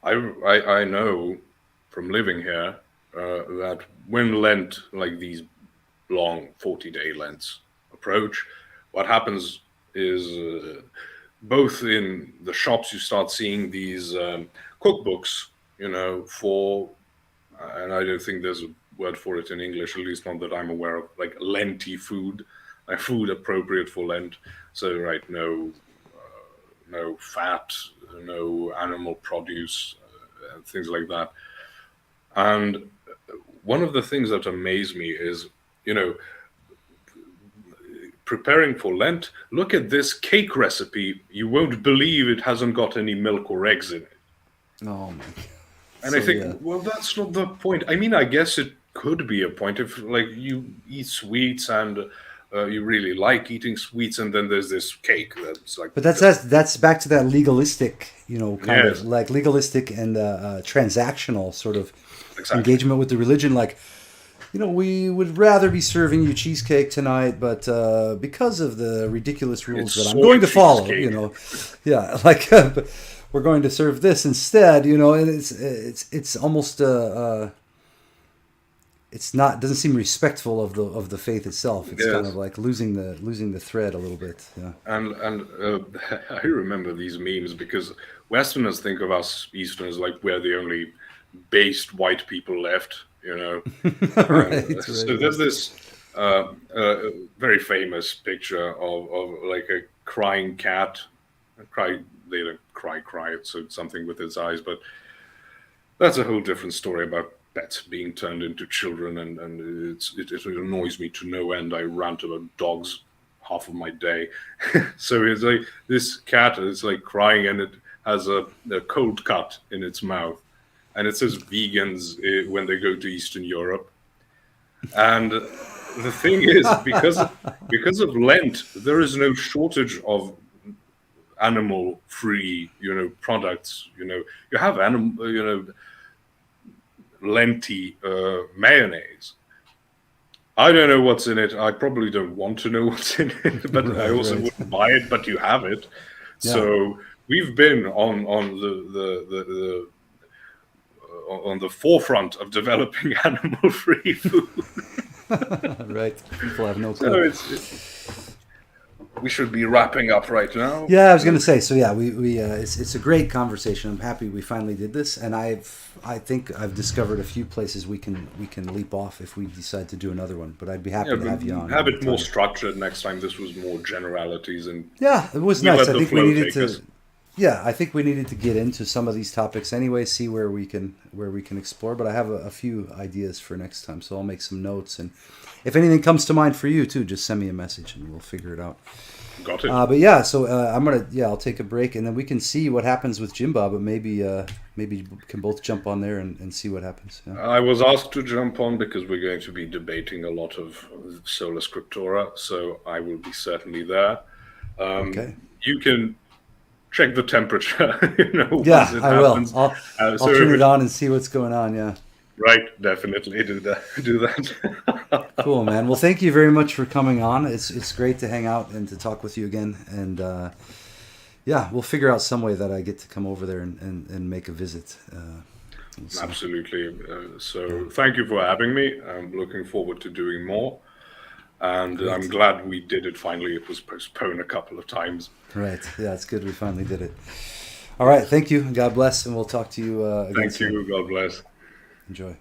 I know from living here that when Lent, like these long 40-day Lents approach, what happens is both in the shops you start seeing these cookbooks, for, and I don't think there's a word for it in English, at least not that I'm aware of, like Lenti food, like food appropriate for Lent. So, right, no fat, no animal produce, things like that. And one of the things that amaze me is, preparing for Lent, look at this cake recipe. You won't believe it hasn't got any milk or eggs in it. Oh my God. And So, I think, yeah. well, that's not the point. I mean, I guess it could be a point if, like, you eat sweets and you really like eating sweets, and then there's this cake that's like. But that's back to that legalistic, kind Yes. of like legalistic and transactional sort of Exactly. engagement with the religion. Like, we would rather be serving you cheesecake tonight, but because of the ridiculous rules It's that I'm soy going to follow, cheesecake. yeah, like we're going to serve this instead. And it's almost it's not doesn't seem respectful of the faith itself. It's kind Yes. of like losing the thread a little bit. Yeah. And I remember these memes because Westerners think of us Easterners like we're the only based white people left, Right. So there's this very famous picture of like a crying cat. They don't cry. It's something with its eyes, but that's a whole different story about pets being turned into children, and it annoys me to no end. I rant about dogs half of my day. So it's like this cat is like crying, and it has a cold cut in its mouth, and it says vegans when they go to Eastern Europe. And the thing is, because of Lent, there is no shortage of animal-free, products. You have Lenti mayonnaise. I don't know what's in it. I probably don't want to know what's in it, but I also wouldn't buy it. But you have it, so we've been on the forefront of developing animal-free food. Right. People have no So clue. we should be wrapping up right now. Yeah, I was going to say. So yeah, we it's a great conversation. I'm happy we finally did this, and I think I've discovered a few places we can leap off if we decide to do another one. But I'd be happy to have you on. Have it more structured next time. This was more generalities, and yeah, it was we nice. let I the think we flow needed take to. us. Yeah, I think we needed to get into some of these topics anyway. See where we can explore. But I have a few ideas for next time, so I'll make some notes. And if anything comes to mind for you too, just send me a message and we'll figure it out. Got it. But yeah, so I'll take a break and then we can see what happens with Jim Bob, but maybe we can both jump on there and see what happens. Yeah. I was asked to jump on because we're going to be debating a lot of Sola Scriptura, so I will be certainly there. Okay. You can check the temperature. Yeah, once it I will. happens. I'll So turn if it on and see what's going on. Yeah. Right, definitely do that. Do that. Cool, man. Well, thank you very much for coming on. It's great to hang out and to talk with you again. And yeah, we'll figure out some way that I get to come over there and make a visit. We'll see. Absolutely. So thank you for having me. I'm looking forward to doing more. And Great. I'm glad we did it finally. It was postponed a couple of times. Right. Yeah, it's good we finally did it. All right. Thank you. God bless. And we'll talk to you again Thank soon. you. God bless. Enjoy.